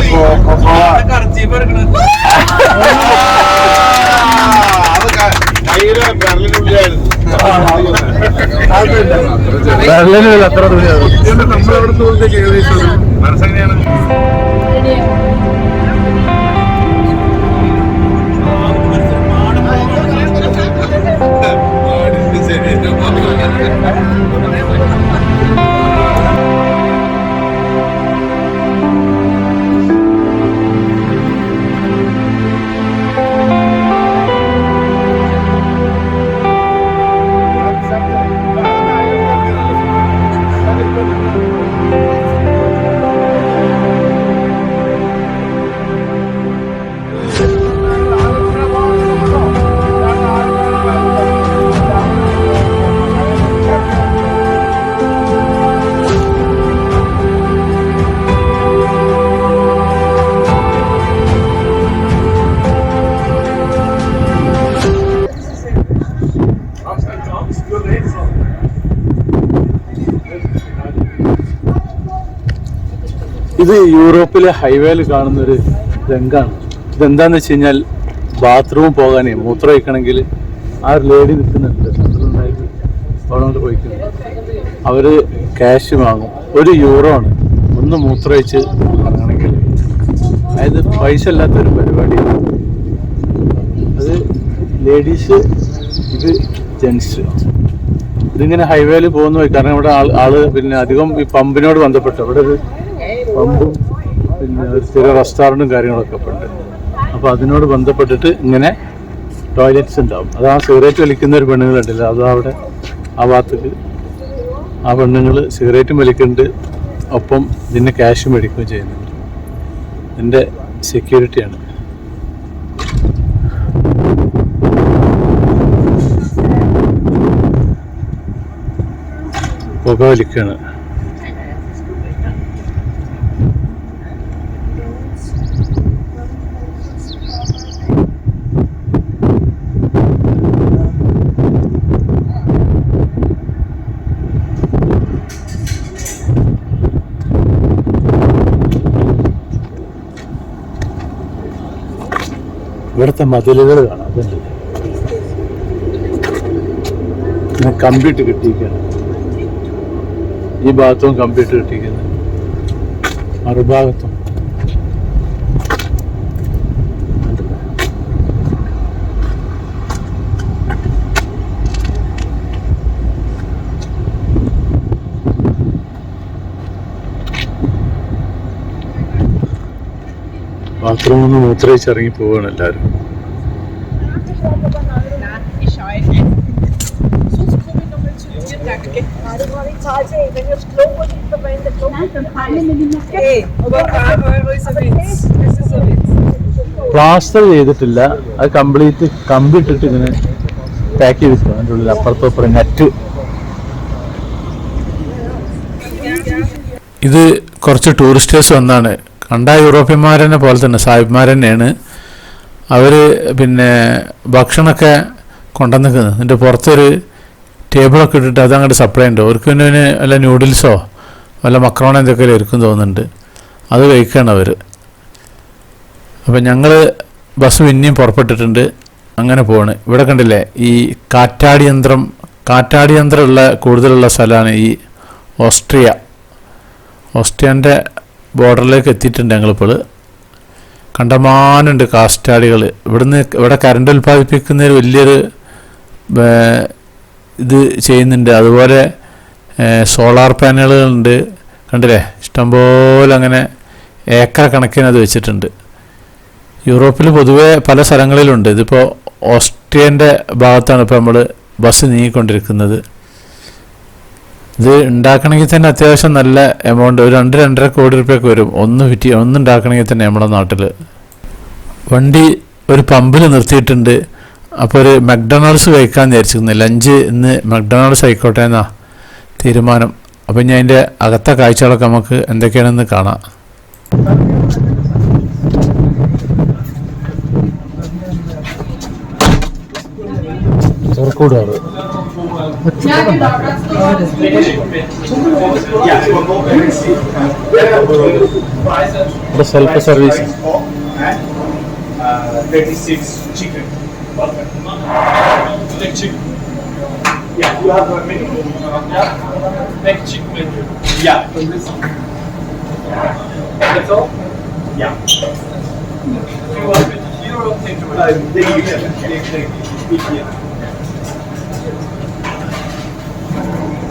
ബെർലിനിൽ എത്ര തുണിയാണ്? മനസ്സെങ്ങനെയാണ്? ഇത് യൂറോപ്പിലെ ഹൈവേയിൽ കാണുന്നൊരു രംഗാണ്. ഇതെന്താന്ന് വെച്ച് കഴിഞ്ഞാൽ ബാത്റൂം പോകാനേ മൂത്രം ഒഴിക്കണമെങ്കിൽ ആ ഒരു ലേഡി നിൽക്കുന്നുണ്ട്, സെൻട്രലുണ്ടായിട്ട് അവിടെ പോയിക്കുന്നത്. അവർ ക്യാഷ് വാങ്ങും. €1 ആണ് ഒന്ന് മൂത്രമൊഴിച്ച് ഇറങ്ങണമെങ്കിൽ. അതായത് പൈസ ഇല്ലാത്തൊരു പരിപാടിയാണ് അത്. ലേഡീസ്, ഇത് ജെൻസ്. ഇതിങ്ങനെ ഹൈവേയിൽ പോകുന്ന പോയി. കാരണം ഇവിടെ ആള് പിന്നെ അധികം ഈ പമ്പിനോട് ബന്ധപ്പെട്ട് ഇവിടെ ഒരു പമ്പും പിന്നെ ഒരു സ്ഥിര റെസ്റ്റോറൻറ്റും കാര്യങ്ങളൊക്കെ ഉണ്ട്. അപ്പോൾ അതിനോട് ബന്ധപ്പെട്ടിട്ട് ഇങ്ങനെ ടോയ്ലറ്റ്സ് ഉണ്ടാവും. അത് ആ സിഗരറ്റ് വലിക്കുന്ന ഒരു പെണ്ണുങ്ങളുണ്ടല്ലോ, അത് അവിടെ ആ ഭാഗത്തേക്ക് ആ പെണ്ണുങ്ങൾ സിഗരറ്റും വലിക്കുന്നുണ്ട്, ഒപ്പം ഇതിന് ക്യാഷ് മേടിക്കുകയും ചെയ്യുന്നുണ്ട്. ഇതിൻ്റെ സെക്യൂരിറ്റിയാണ്. പുക വലിക്കുകയാണ്. ഇവിടുത്തെ മതിലുകൾ കാണാം. അതുണ്ട് ഇങ്ങനെ കമ്പ്യൂട്ടർ കിട്ടിയിരിക്കുകയാണ്. ഈ ഭാഗത്തും കമ്പ്യൂട്ടർ കിട്ടിയിരിക്കുന്നത്, മറുഭാഗത്തും. ബാത്റൂമിൽ നിന്ന് മൂത്രയിച്ചിറങ്ങി പോവുകയാണ് എല്ലാവരും. പ്ലാസ്റ്റർ ചെയ്തിട്ടില്ല, അത് കംപ്ലീറ്റ് കമ്പിട്ടിട്ട് ഇങ്ങനെ പാക്ക് ചെയ്തിട്ടു. അതിൻ്റെ ഉള്ളിൽ അപ്പുറത്തപ്പുറം നെറ്റ്. ഇത് കുറച്ച് ടൂറിസ്റ്റേഴ്സ് വന്നാണ്. കണ്ട യൂറോപ്യന്മാരെന്നെ പോലെ തന്നെ സാഹിബ്മാർ തന്നെയാണ്. അവർ പിന്നെ ഭക്ഷണമൊക്കെ കൊണ്ടുവന്നിരിക്കുന്നത്. അതിൻ്റെ പുറത്തൊരു ടേബിളൊക്കെ ഇട്ടിട്ട് അതങ്ങോട്ട് സപ്ലൈ ഉണ്ട്. അവർക്ക് പിന്നെ വല്ല ന്യൂഡിൽസോ വല്ല മക്രോണോ എന്തൊക്കെ ഇരിക്കും തോന്നുന്നുണ്ട്. അത് കഴിക്കുകയാണ് അവർ. അപ്പം ഞങ്ങൾ ബസ് പിന്നെയും പുറപ്പെട്ടിട്ടുണ്ട്. അങ്ങനെ പോവാണ്. ഇവിടെ കണ്ടില്ലേ ഈ കാറ്റാടി യന്ത്രമുള്ള കൂടുതലുള്ള സ്ഥലമാണ് ഈ ഓസ്ട്രിയ. ഓസ്ട്രിയൻ്റെ ബോർഡറിലേക്ക് എത്തിയിട്ടുണ്ട് ഞങ്ങളിപ്പോൾ. കണ്ടമാനുണ്ട് കാറ്റാടികൾ. ഇവിടെ കറണ്ട് ഉൽപ്പാദിപ്പിക്കുന്ന വലിയൊരു ഇത് ചെയ്യുന്നുണ്ട്. അതുപോലെ സോളാർ പാനലുകളുണ്ട്, കണ്ടില്ലേ, ഇഷ്ടംപോലെ അങ്ങനെ ഏക്കർ കണക്കിന് അത് വെച്ചിട്ടുണ്ട്. യൂറോപ്പിൽ പൊതുവെ പല സ്ഥലങ്ങളിലുണ്ട്. ഇതിപ്പോൾ ഓസ്ട്രിയൻ്റെ ഭാഗത്താണ് ഇപ്പോൾ നമ്മൾ ബസ് നീങ്ങിക്കൊണ്ടിരിക്കുന്നത്. ഇത് ഉണ്ടാക്കണമെങ്കിൽ തന്നെ അത്യാവശ്യം നല്ല എമൗണ്ട്, ഒരു 2-2.5 കോടി രൂപയൊക്കെ വരും ഒന്ന് ഉണ്ടാക്കണമെങ്കിൽ തന്നെ നമ്മുടെ നാട്ടിൽ. വണ്ടി ഒരു പമ്പിൽ നിർത്തിയിട്ടുണ്ട്. അപ്പോൾ ഒരു മക്ഡൊണാൾഡ്സ് കഴിക്കാൻ വിചാരിച്ചിരുന്നു. ലഞ്ച് ഇന്ന് മക്ഡൊണാൾഡ്സ് ആയിക്കോട്ടെ എന്നാ തീരുമാനം. അപ്പം ഞാൻ അതിൻ്റെ അകത്തെ കാഴ്ചകളൊക്കെ നമുക്ക് എന്തൊക്കെയാണെന്ന് കാണാം. Self service 36 chicken. Leg chicken. Yeah, you have a menu. Yeah. Leg chicken menu. Yeah. That's all? Yeah. Do you want it here or take it away? Take here.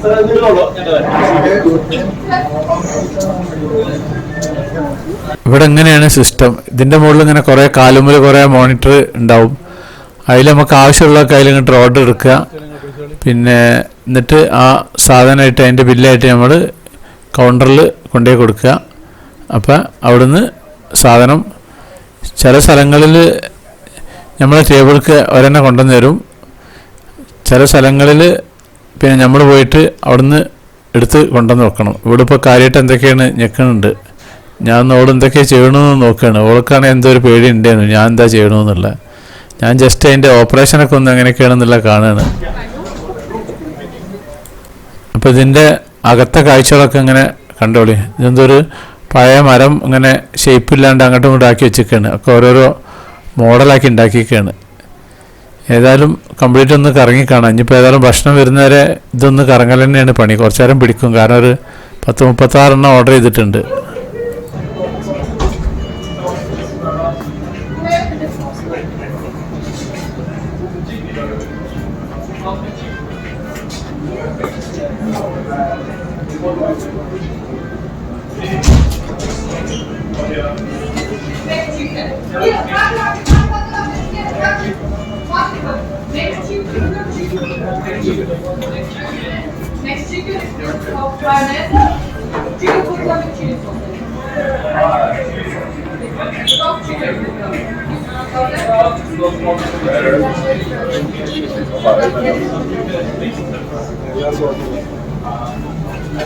Sir, ഇവിടെ എങ്ങനെയാണ് സിസ്റ്റം? ഇതിൻ്റെ മുകളിൽ ഇങ്ങനെ കുറേ കാലുമ്പിൽ കുറേ monitor ഉണ്ടാവും. അതിൽ നമുക്ക് ആവശ്യമുള്ളതൊക്കെ അതിൽ ഇങ്ങോട്ട് ഓർഡർ എടുക്കുക. പിന്നെ എന്നിട്ട് ആ സാധനമായിട്ട് അതിൻ്റെ ബില്ലായിട്ട് നമ്മൾ കൗണ്ടറിൽ കൊണ്ടുപോയി കൊടുക്കുക. അപ്പം അവിടുന്ന് സാധനം ചില സ്ഥലങ്ങളിൽ നമ്മളെ ടേബിൾക്ക് ഒരെണ്ണം കൊണ്ടുവന്ന് തരും. ചില സ്ഥലങ്ങളിൽ പിന്നെ നമ്മൾ പോയിട്ട് അവിടുന്ന് എടുത്ത് കൊണ്ടുവന്ന് വെക്കണം. ഇവിടെ ഇപ്പോൾ കാര്യമായിട്ട് എന്തൊക്കെയാണ് ഞെക്കുന്നുണ്ട്. ഞാൻ ഓൾ എന്തൊക്കെയാണ് ചെയ്യണമെന്ന് നോക്കുകയാണ്. ഓൾക്കാണെങ്കിൽ എന്തോ ഒരു പേടി ഉണ്ടായിരുന്നു ഞാൻ എന്താ ചെയ്യണമെന്നുള്ള. ഞാൻ ജസ്റ്റ് അതിൻ്റെ ഓപ്പറേഷനൊക്കെ ഒന്ന് എങ്ങനെയൊക്കെയാണെന്നുള്ള കാണുകയാണ്. അപ്പോൾ ഇതിൻ്റെ അകത്തെ കാഴ്ചകളൊക്കെ ഇങ്ങനെ കണ്ടോളി. ഇതെന്തോ ഒരു പഴയ മരം ഇങ്ങനെ ഷേപ്പില്ലാണ്ട് അങ്ങോട്ടും ഇങ്ങോട്ടും ആക്കി വെച്ചിരിക്കുകയാണ്. ഒക്കെ ഓരോരോ മോഡലാക്കി ഉണ്ടാക്കിയിരിക്കുകയാണ്. ഏതായാലും കംപ്ലീറ്റ് ഒന്ന് കറങ്ങിക്കാണാം. ഇനിയിപ്പോൾ ഏതായാലും ഭക്ഷണം വരുന്നവരെ ഇതൊന്ന് കറങ്ങൽ തന്നെയാണ് പണി. കുറച്ച് നേരം പിടിക്കും, കാരണം ഒരു 10-36 ഓർഡർ ചെയ്തിട്ടുണ്ട്. Next chicken is of mayonnaise. Chicken pizza with chili sauce. Soft chicken.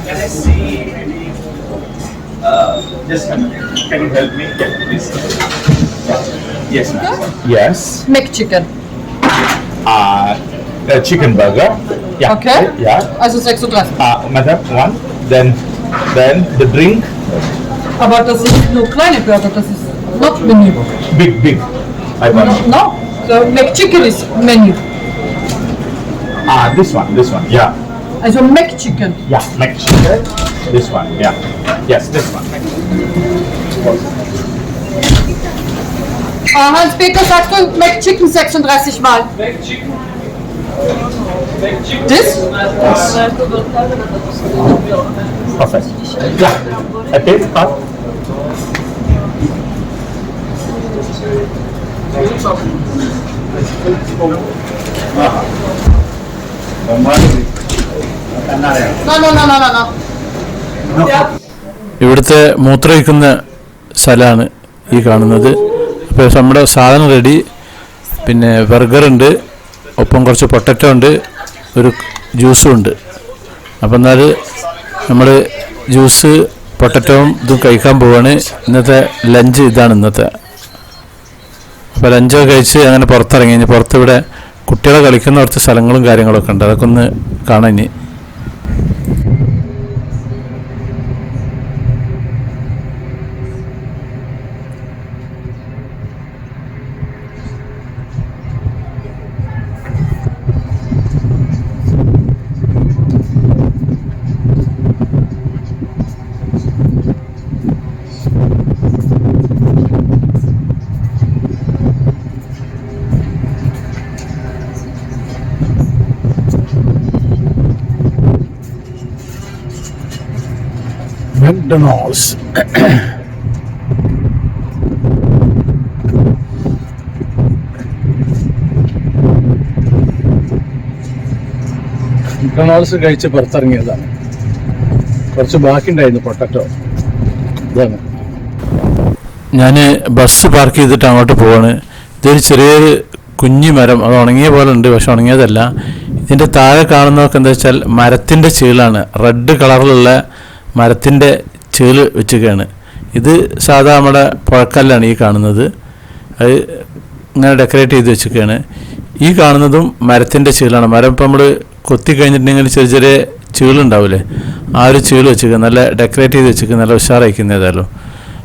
Can I see maybe? Just a minute. Can you help me? Yeah, please. Yes, ma'am. Yes. McChicken. A chicken burger. Yeah. Okay. Yeah. Also 36. Madam, one. Then the drink. Aber das ist nur kleine Burger, das ist not Menü. Big. I want. No, the McChicken is Menü. This one. Yeah. Also McChicken. Yeah. Next chicken. This one. Yeah. Yes, this one. Hans-Peter, sagst du McChicken 36 Mal? McChicken. Das? Perfect. Yeah. A taste part. No. ഇവിടുത്തെ മൂത്രമൊഴിക്കുന്ന സ്ഥലമാണ് ഈ കാണുന്നത്. അപ്പോൾ നമ്മുടെ സാധനം ready. പിന്നെ ബർഗറുണ്ട്, ഒപ്പം കുറച്ച് പൊട്ടറ്റോ ഉണ്ട്, ഒരു ജ്യൂസും ഉണ്ട്. അപ്പം എന്നാൽ നമ്മൾ ജ്യൂസ് പൊട്ടറ്റോവും ഇതും കഴിക്കാൻ പോവാണ്. ഇന്നത്തെ ലഞ്ച് ഇതാണ് ഇന്നത്തെ. അപ്പോൾ ലഞ്ചൊക്കെ കഴിച്ച് അങ്ങനെ പുറത്തിറങ്ങി. ഇനി പുറത്തിവിടെ കുട്ടികളെ കളിക്കുന്ന കുറച്ച് സ്ഥലങ്ങളും കാര്യങ്ങളൊക്കെ ഉണ്ട്, അതൊക്കെ ഒന്ന് കാണാൻ. ഇനി McDonald's. McDonald's കഴിച്ച് പുറത്തിറങ്ങിയതാണ്. കുറച്ച് ബാക്കിയുണ്ടായിരുന്നു പൊട്ടറ്റോ. ഇതാണ്. ഞാൻ ബസ് പാർക്ക് ചെയ്തിട്ട് അങ്ങോട്ട് പോവാണ്. ഇതൊരു ചെറിയൊരു കുഞ്ഞു മരം, അത് ഉണങ്ങിയ പോലെ ഉണ്ട്, പക്ഷെ ഉണങ്ങിയതല്ല. ഇതിൻ്റെ താഴെ കാണുന്നതൊക്കെ എന്താ വെച്ചാൽ മരത്തിൻ്റെ ചീളാണ്. റെഡ് കളറിലുള്ള മരത്തിൻ്റെ ചീള് വെച്ചിരിക്കുകയാണ്. ഇത് സാധാ നമ്മുടെ പുഴക്കല്ലാണ് ഈ കാണുന്നത്. അത് ഇങ്ങനെ ഡെക്കറേറ്റ് ചെയ്ത് വെച്ചിരിക്കുകയാണ്. ഈ കാണുന്നതും മരത്തിൻ്റെ ചീളാണ്. മരം ഇപ്പം നമ്മൾ കൊത്തി കഴിഞ്ഞിട്ടുണ്ടെങ്കിൽ ചെറിയ ചെറിയ ചീളുണ്ടാവില്ലേ, ആ ഒരു ചീള് വെച്ചിരിക്കുക. നല്ല ഡെക്കറേറ്റ് ചെയ്ത് വെച്ചിരിക്കുക, നല്ല ഉഷാറായിരിക്കുന്ന ഏതായാലും.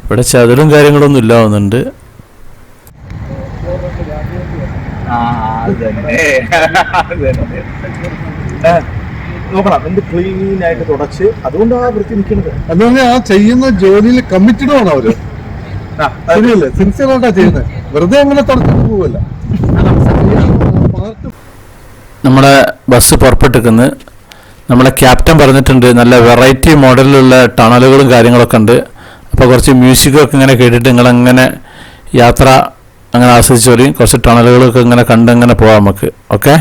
ഇവിടെ ചതലും കാര്യങ്ങളൊന്നും ഇല്ലാവുന്നുണ്ട്. നോക്കണം എന്ത് ക്ലീൻ ആയിട്ട് തുടച്ച്, അതുകൊണ്ടാണ് വൃത്തി നിൽക്കുന്നത്. അതുകൊണ്ട് ആ ചെയ്യുന്ന ജോലിയിൽ കമ്മിറ്റഡ് ആണ് അവര്. ശരിയല്ലേ, സിൻസിയർ ആയിട്ടാ ചെയ്യുന്നത്. വെറുതെ അങ്ങനെ തുടച്ചിട്ട് പോവല്ല. നമ്മുടെ ബസ് പുറപ്പെട്ടിരിക്കുന്നത്. നമ്മളെ ക്യാപ്റ്റൻ പറഞ്ഞിട്ടുണ്ട് നല്ല വെറൈറ്റി മോഡലിലുള്ള ടണലുകളും കാര്യങ്ങളൊക്കെ ഉണ്ട്. അപ്പോൾ കുറച്ച് മ്യൂസിക്കൊക്കെ ഇങ്ങനെ കേട്ടിട്ട് നിങ്ങളങ്ങനെ യാത്ര അങ്ങനെ ആസ്വദിച്ച് വരും. കുറച്ച് ടണലുകളൊക്കെ ഇങ്ങനെ കണ്ടങ്ങനെ പോവാം നമുക്ക്. ഓക്കെ.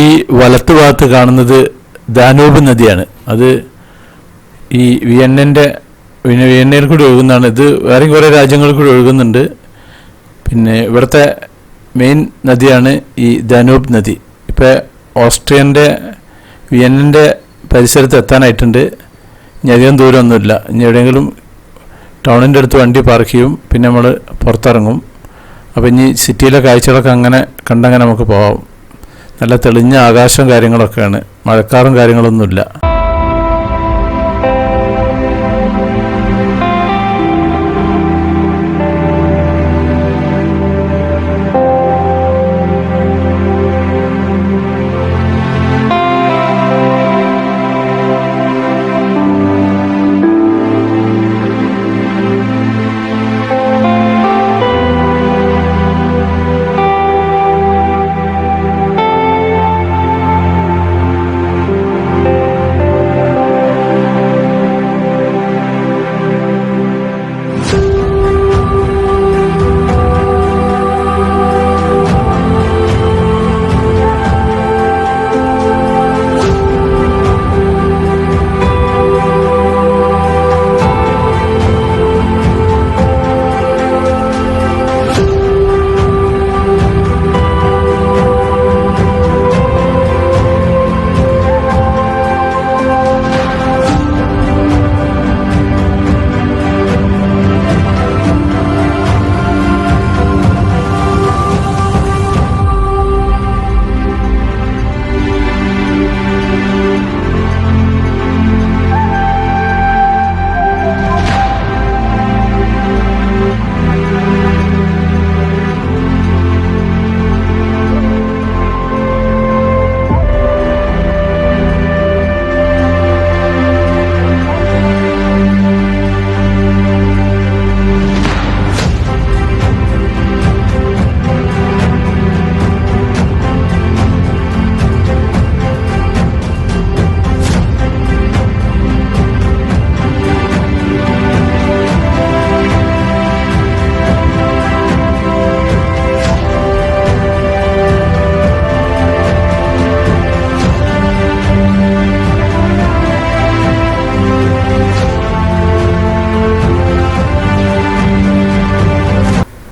ഈ വലത്ത് ഭാഗത്ത് കാണുന്നത് ദാനൂബ് നദിയാണ്. അത് ഈ വിയന്നയിൽ കൂടി ഒഴുകുന്നതാണ്. ഇത് വേറെയും കുറേ രാജ്യങ്ങളിൽ കൂടി ഒഴുകുന്നുണ്ട്. പിന്നെ ഇവിടുത്തെ മെയിൻ നദിയാണ് ഈ ദാനൂബ് നദി. ഇപ്പോൾ ഓസ്ട്രിയൻ്റെ വിയന്നൻ്റെ പരിസരത്ത് എത്താനായിട്ടുണ്ട്. ഇനി അധികം ദൂരമൊന്നുമില്ല. ഇനി എവിടെയെങ്കിലും ടൗണിൻ്റെ അടുത്ത് വണ്ടി പാർക്ക് ചെയ്യും, പിന്നെ നമ്മൾ പുറത്തിറങ്ങും. അപ്പോൾ ഇനി സിറ്റിയിലെ കാഴ്ചകളൊക്കെ അങ്ങനെ കണ്ടങ്ങനെ നമുക്ക് പോകാം. നല്ല തെളിഞ്ഞ ആകാശവും കാര്യങ്ങളൊക്കെയാണ്, മഴക്കാറും കാര്യങ്ങളൊന്നുമില്ല.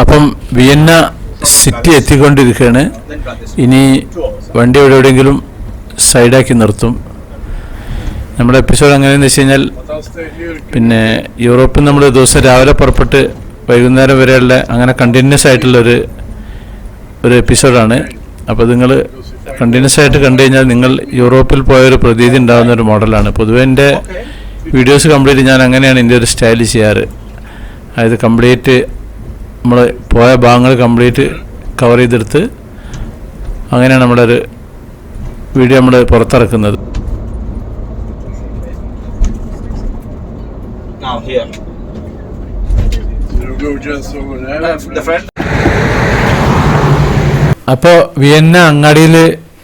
അപ്പം വിയന്ന സിറ്റി എത്തിക്കൊണ്ടിരിക്കുകയാണ്. ഇനി വണ്ടി എവിടെയെങ്കിലും സൈഡാക്കി നിർത്തും. നമ്മുടെ എപ്പിസോഡ് എങ്ങനെയെന്ന് വെച്ച് കഴിഞ്ഞാൽ, പിന്നെ യൂറോപ്പിൽ നമ്മൾ ദിവസം രാവിലെ പുറപ്പെട്ട് വൈകുന്നേരം വരെയുള്ള അങ്ങനെ കണ്ടിന്യൂസ് ആയിട്ടുള്ളൊരു എപ്പിസോഡാണ്. അപ്പോൾ നിങ്ങൾ കണ്ടിന്യൂസ് ആയിട്ട് കണ്ടു കഴിഞ്ഞാൽ നിങ്ങൾ യൂറോപ്പിൽ പോയൊരു പ്രതീതി ഉണ്ടാകുന്ന ഒരു മോഡലാണ്. പൊതുവെ എൻ്റെ വീഡിയോസ് കംപ്ലീറ്റ് ഞാൻ അങ്ങനെയാണ് എൻ്റെ ഒരു സ്റ്റൈൽ ചെയ്യാറ്. അതായത് കംപ്ലീറ്റ് നമ്മൾ പോയ ഭാഗങ്ങൾ കംപ്ലീറ്റ് കവർ ചെയ്തെടുത്ത് അങ്ങനെയാണ് നമ്മുടെ ഒരു വീഡിയോ നമ്മൾ പുറത്തിറക്കുന്നത്. അപ്പോൾ വിയന്ന അങ്ങാടിയിൽ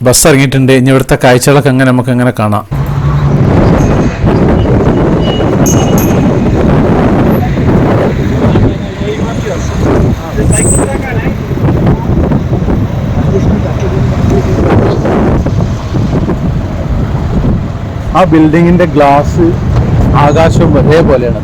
ബസ് ഇറങ്ങിയിട്ടുണ്ട്. ഇനി ഇവിടുത്തെ കാഴ്ചകളൊക്കെ അങ്ങനെ നമുക്കങ്ങനെ കാണാം. ആ ബിൽഡിങ്ങിന്റെ ഗ്ലാസ് ആകാശവും ഒരേപോലെയാണ്.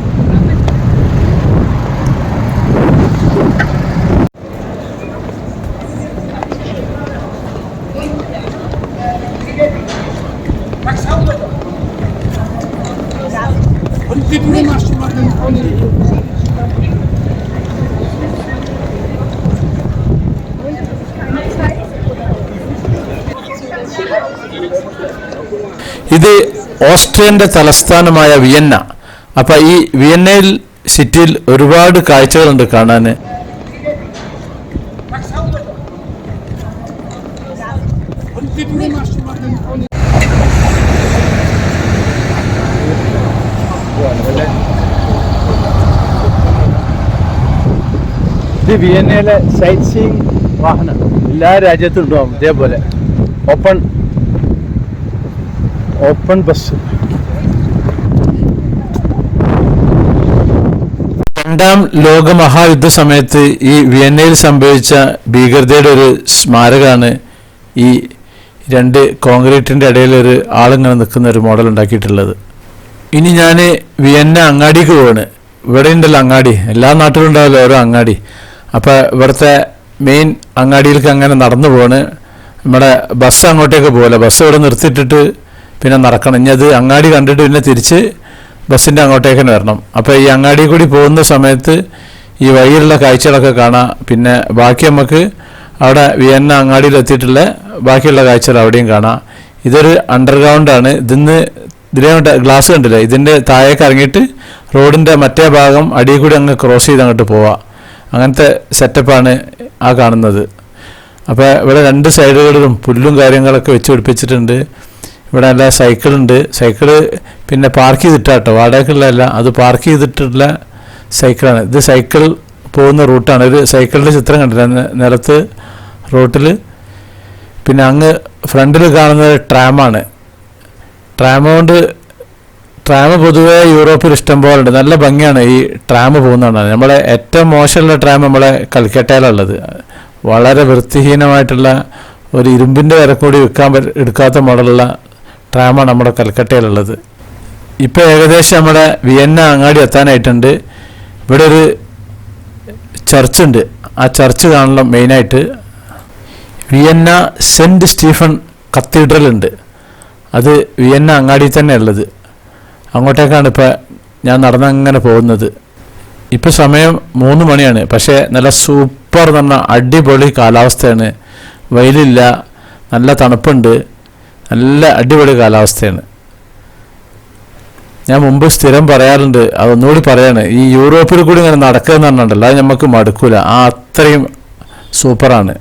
ഇത് ഓസ്ട്രിയന്റെ തലസ്ഥാനമായ വിയന്ന. അപ്പം ഈ വിയന്നയിൽ സിറ്റിയിൽ ഒരുപാട് കാഴ്ചകളുണ്ട് കാണാൻ. ഇത് വിയന്നയിലെ സൈറ്റ് സീയിങ് വാഹനം എല്ലാ രാജ്യത്തും ഉണ്ടാവും ഇതേപോലെ ഓപ്പൺ ബസ്. രണ്ടാം ലോക മഹായുദ്ധ സമയത്ത് ഈ വിയന്നയിൽ സംഭവിച്ച ഭീകരതയുടെ ഒരു സ്മാരകമാണ് ഈ രണ്ട് കോൺക്രീറ്റിൻ്റെ ഇടയിൽ ഒരു ആളിങ്ങനെ നിൽക്കുന്ന ഒരു മോഡൽ ഉണ്ടാക്കിയിട്ടുള്ളത്. ഇനി ഞാൻ വിയന്ന അങ്ങാടിക്ക് പോവാണ്. ഇവിടെ ഉണ്ടല്ലോ അങ്ങാടി, എല്ലാ നാട്ടിലും ഉണ്ടാവല്ലോ ഓരോ അങ്ങാടി. അപ്പോൾ ഇവിടുത്തെ മെയിൻ അങ്ങാടിയിലേക്ക് അങ്ങനെ നടന്നു പോവാണ്. നമ്മുടെ ബസ് അങ്ങോട്ടേക്ക് പോകില്ല, ബസ് ഇവിടെ നിർത്തിയിട്ടിട്ട് പിന്നെ നടക്കണം. ഇനി അത് അങ്ങാടി കണ്ടിട്ട് പിന്നെ തിരിച്ച് ബസ്സിൻ്റെ അങ്ങോട്ടേക്ക് തന്നെ വരണം. അപ്പോൾ ഈ അങ്ങാടി കൂടി പോകുന്ന സമയത്ത് ഈ വഴിയിലുള്ള കാഴ്ചകളൊക്കെ കാണാം. പിന്നെ ബാക്കി നമുക്ക് അവിടെ വിയന്ന അങ്ങാടിയിലെത്തിയിട്ടുള്ള ബാക്കിയുള്ള കാഴ്ചകൾ അവിടെയും കാണാം. ഇതൊരു അണ്ടർഗ്രൗണ്ടാണ്. ഇതിലെ ഗ്ലാസ് കണ്ടില്ലേ, ഇതിൻ്റെ താഴേക്ക് ഇറങ്ങിയിട്ട് റോഡിൻ്റെ മറ്റേ ഭാഗം അടിയിൽ കൂടി അങ്ങ് ക്രോസ് ചെയ്ത് അങ്ങോട്ട് പോവാം. അങ്ങനത്തെ സെറ്റപ്പാണ് ആ കാണുന്നത്. അപ്പോൾ ഇവിടെ 2 സൈഡുകളിലും പുല്ലും കാര്യങ്ങളൊക്കെ വെച്ച് പിടിപ്പിച്ചിട്ടുണ്ട്. ഇവിടെ നല്ല സൈക്കിളുണ്ട്. സൈക്കിള് പിന്നെ പാർക്ക് ചെയ്തിട്ടാട്ടോ, വാടകയ്ക്കുള്ളതല്ല, അത് പാർക്ക് ചെയ്തിട്ടുള്ള സൈക്കിളാണ്. ഇത് സൈക്കിൾ പോകുന്ന റൂട്ടാണ്. ഒരു സൈക്കിളിൻ്റെ ചിത്രം കണ്ടില്ല നിലത്ത് റോട്ടിൽ. പിന്നെ അങ്ങ് ഫ്രണ്ടിൽ കാണുന്നത് ട്രാമാണ്. ട്രാം പൊതുവേ യൂറോപ്പിൽ ഇഷ്ടം പോലെ ഉണ്ട്. നല്ല ഭംഗിയാണ് ഈ ട്രാം പോകുന്നതാണ്. നമ്മളെ ഏറ്റവും മോശമുള്ള ട്രാം നമ്മളെ കൽക്കട്ടയിലുള്ളത്. വളരെ വൃത്തിഹീനമായിട്ടുള്ള ഒരു ഇരുമ്പിൻ്റെ വരെ കൂടി എടുക്കാത്ത മോഡലുള്ള ട്രാമാണ് നമ്മുടെ കൽക്കട്ടയിലുള്ളത്. ഇപ്പോൾ ഏകദേശം നമ്മുടെ വിയന്ന അങ്ങാടി എത്താനായിട്ടുണ്ട്. ഇവിടെ ഒരു ചർച്ചുണ്ട്. ആ ചർച്ച് കാണണം മെയിനായിട്ട്. വിയന്ന സെൻറ്റ് സ്റ്റീഫൻ കത്തീഡ്രൽ ഉണ്ട്. അത് വിയന്ന അങ്ങാടിയിൽ തന്നെ ഉള്ളത്. അങ്ങോട്ടേക്കാണ് ഇപ്പോൾ ഞാൻ നടന്നങ്ങനെ പോകുന്നത്. ഇപ്പോൾ സമയം 3 മണിയാണ്. പക്ഷേ നല്ല സൂപ്പർ എന്ന് പറഞ്ഞാൽ അടിപൊളി കാലാവസ്ഥയാണ്. വെയിലില്ല, നല്ല തണുപ്പുണ്ട്, നല്ല അടിപൊളി കാലാവസ്ഥയാണ്. ഞാൻ മുമ്പ് സ്ഥിരം പറയാറുണ്ട്, അതൊന്നുകൂടി പറയാണ്, ഈ യൂറോപ്പിൽ കൂടി ഇങ്ങനെ നടക്കുക എന്ന് പറഞ്ഞിട്ടുണ്ടല്ലോ, അത് നമുക്ക് മടുക്കൂല. അത്രയും സൂപ്പറാണ്.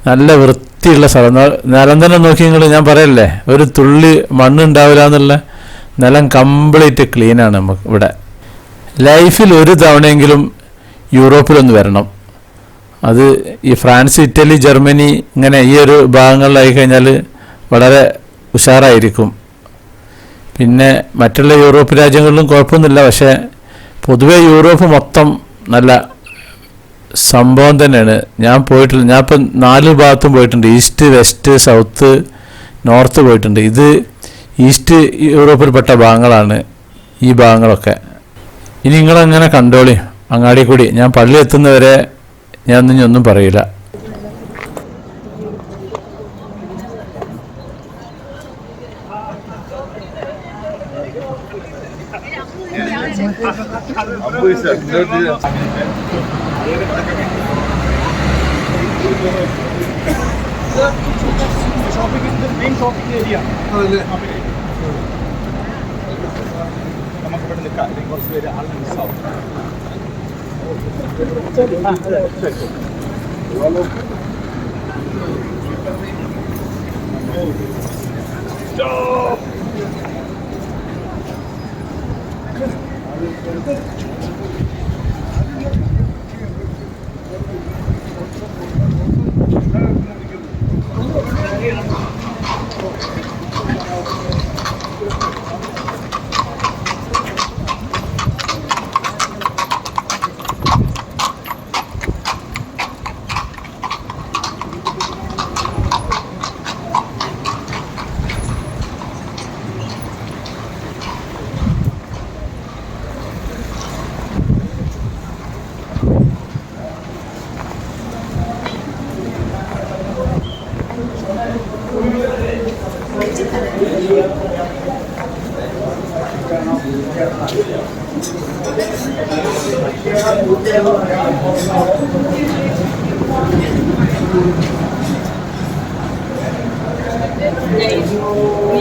നല്ല വൃത്തിയുള്ള സ്ഥലം. നിലം തന്നെ നോക്കി നിങ്ങൾ, ഞാൻ പറയല്ലേ, ഒരു തുള്ളി മണ്ണുണ്ടാവില്ല എന്നുള്ള നിലം കംപ്ലീറ്റ് ക്ലീനാണ് നമുക്ക് ഇവിടെ. ലൈഫിൽ ഒരു തവണയെങ്കിലും യൂറോപ്പിലൊന്ന് വരണം. അത് ഈ ഫ്രാൻസ്, ഇറ്റലി, ജർമ്മനി ഇങ്ങനെ ഈ ഒരു ഭാഗങ്ങളിലായി കഴിഞ്ഞാൽ വളരെ ഉഷാറായിരിക്കും. പിന്നെ മറ്റുള്ള യൂറോപ്പ് രാജ്യങ്ങളിലും കുഴപ്പമൊന്നുമില്ല. പക്ഷേ പൊതുവേ യൂറോപ്പ് മൊത്തം നല്ല സംഭവം തന്നെയാണ്. ഞാൻ പോയിട്ടില്ല. ഞാനിപ്പം 4 ഭാഗത്തും പോയിട്ടുണ്ട്. ഈസ്റ്റ്, വെസ്റ്റ്, സൗത്ത്, നോർത്ത് പോയിട്ടുണ്ട്. ഇത് ഈസ്റ്റ് യൂറോപ്പിൽപ്പെട്ട ഭാഗങ്ങളാണ് ഈ ഭാഗങ്ങളൊക്കെ. ഇനി നിങ്ങളങ്ങനെ കണ്ടോളി അങ്ങാടി കൂടി. ഞാൻ പള്ളി എത്തുന്നവരെ ഞാൻ ഒന്നും പറയില്ല. നമുക്കിവിടെ നിൽക്കാം. കുറച്ച് പേര് ആളുകൾ മിസ്സാവും.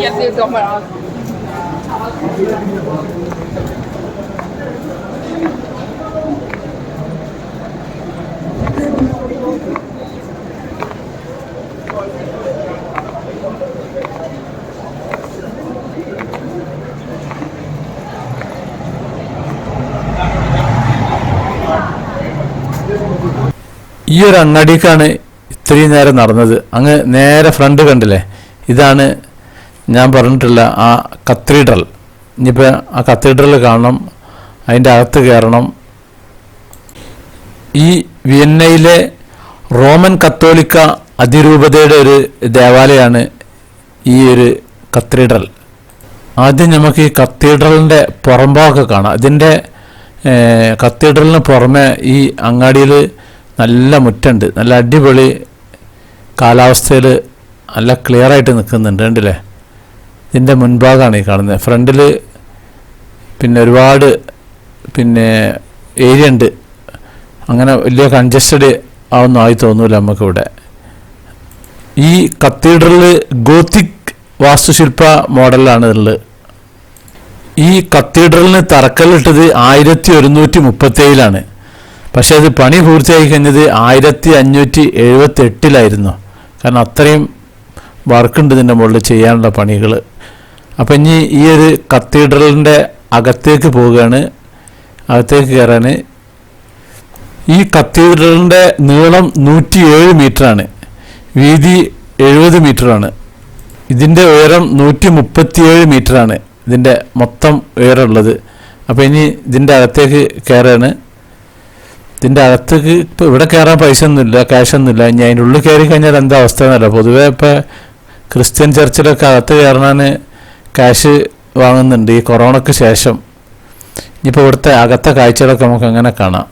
Jag ser dem bara. ഈ ഒരു അങ്ങാടിക്കാണ് ഇത്രയും നേരം നടന്നത്. അങ്ങ് നേരെ ഫ്രണ്ട് കണ്ടില്ലേ, ഇതാണ് ഞാൻ പറഞ്ഞിട്ടുള്ള ആ കത്തീഡ്രൽ. ഇനിയിപ്പോൾ ആ കത്തീഡ്രൽ കാണണം, അതിൻ്റെ അകത്ത് കയറണം. ഈ വിയന്നയിലെ റോമൻ കത്തോലിക്ക അതിരൂപതയുടെ ഒരു ദേവാലയമാണ് ഈ ഒരു കത്തീഡ്രൽ. ആദ്യം നമുക്ക് ഈ കത്തീഡ്രലിൻ്റെ പുറംഭാഗമൊക്കെ കാണാം. ഇതിൻ്റെ കത്തീഡ്രലിന് പുറമെ ഈ അങ്ങാടിയിൽ നല്ല മുറ്റുണ്ട്. നല്ല അടിപൊളി കാലാവസ്ഥയിൽ നല്ല ക്ലിയറായിട്ട് നിൽക്കുന്നുണ്ട്. കണ്ടില്ലേ, ഇതിൻ്റെ മുൻഭാഗമാണ് ഈ കാണുന്നത്. ഫ്രണ്ടിൽ പിന്നെ ഒരുപാട് പിന്നെ ഏരിയ ഉണ്ട്. അങ്ങനെ വലിയ കൺജസ്റ്റഡ് ആവുന്ന ആയി തോന്നൂല നമുക്കിവിടെ. ഈ കത്തീഡ്രൽ ഗോത്തിക് വാസ്തുശില്പ മോഡലിലാണ് ഉള്ളത്. ഈ കത്തീഡ്രലിന് തറക്കല്ലിട്ടത് 1137 പക്ഷേ അത് പണി പൂർത്തിയായി കഴിഞ്ഞത് 1578 കാരണം അത്രയും വർക്കുണ്ട് ഇതിൻ്റെ മുകളിൽ ചെയ്യാനുള്ള പണികൾ. അപ്പം ഇനി ഈ ഒരു കത്തീഡ്രലിൻ്റെ അകത്തേക്ക് പോവുകയാണ്. അകത്തേക്ക് കയറാൻ ഈ കത്തീഡ്രലിൻ്റെ നീളം 107 മീറ്ററാണ്, വീതി 70 മീറ്ററാണ്. ഇതിൻ്റെ ഉയരം 137 മീറ്ററാണ് ഇതിൻ്റെ മൊത്തം ഉയരമുള്ളത്. അപ്പോൾ ഇനി ഇതിൻ്റെ അകത്തേക്ക് കയറാണ്. ഇതിൻ്റെ അകത്തേക്ക് ഇപ്പോൾ ഇവിടെ കയറാൻ പൈസ ഒന്നുമില്ല, ക്യാഷൊന്നുമില്ല. ഇനി അതിൻ്റെ ഉള്ളിൽ കയറി കഴിഞ്ഞാൽ എന്താ അവസ്ഥ എന്നല്ല. പൊതുവേ ഇപ്പോൾ ക്രിസ്ത്യൻ ചർച്ചിലൊക്കെ അകത്ത് കയറാൻ ക്യാഷ് വാങ്ങുന്നുണ്ട് ഈ കൊറോണയ്ക്ക് ശേഷം. ഇനിയിപ്പോൾ ഇവിടുത്തെ അകത്തെ കാഴ്ചകളൊക്കെ നമുക്ക് അങ്ങനെ കാണാം.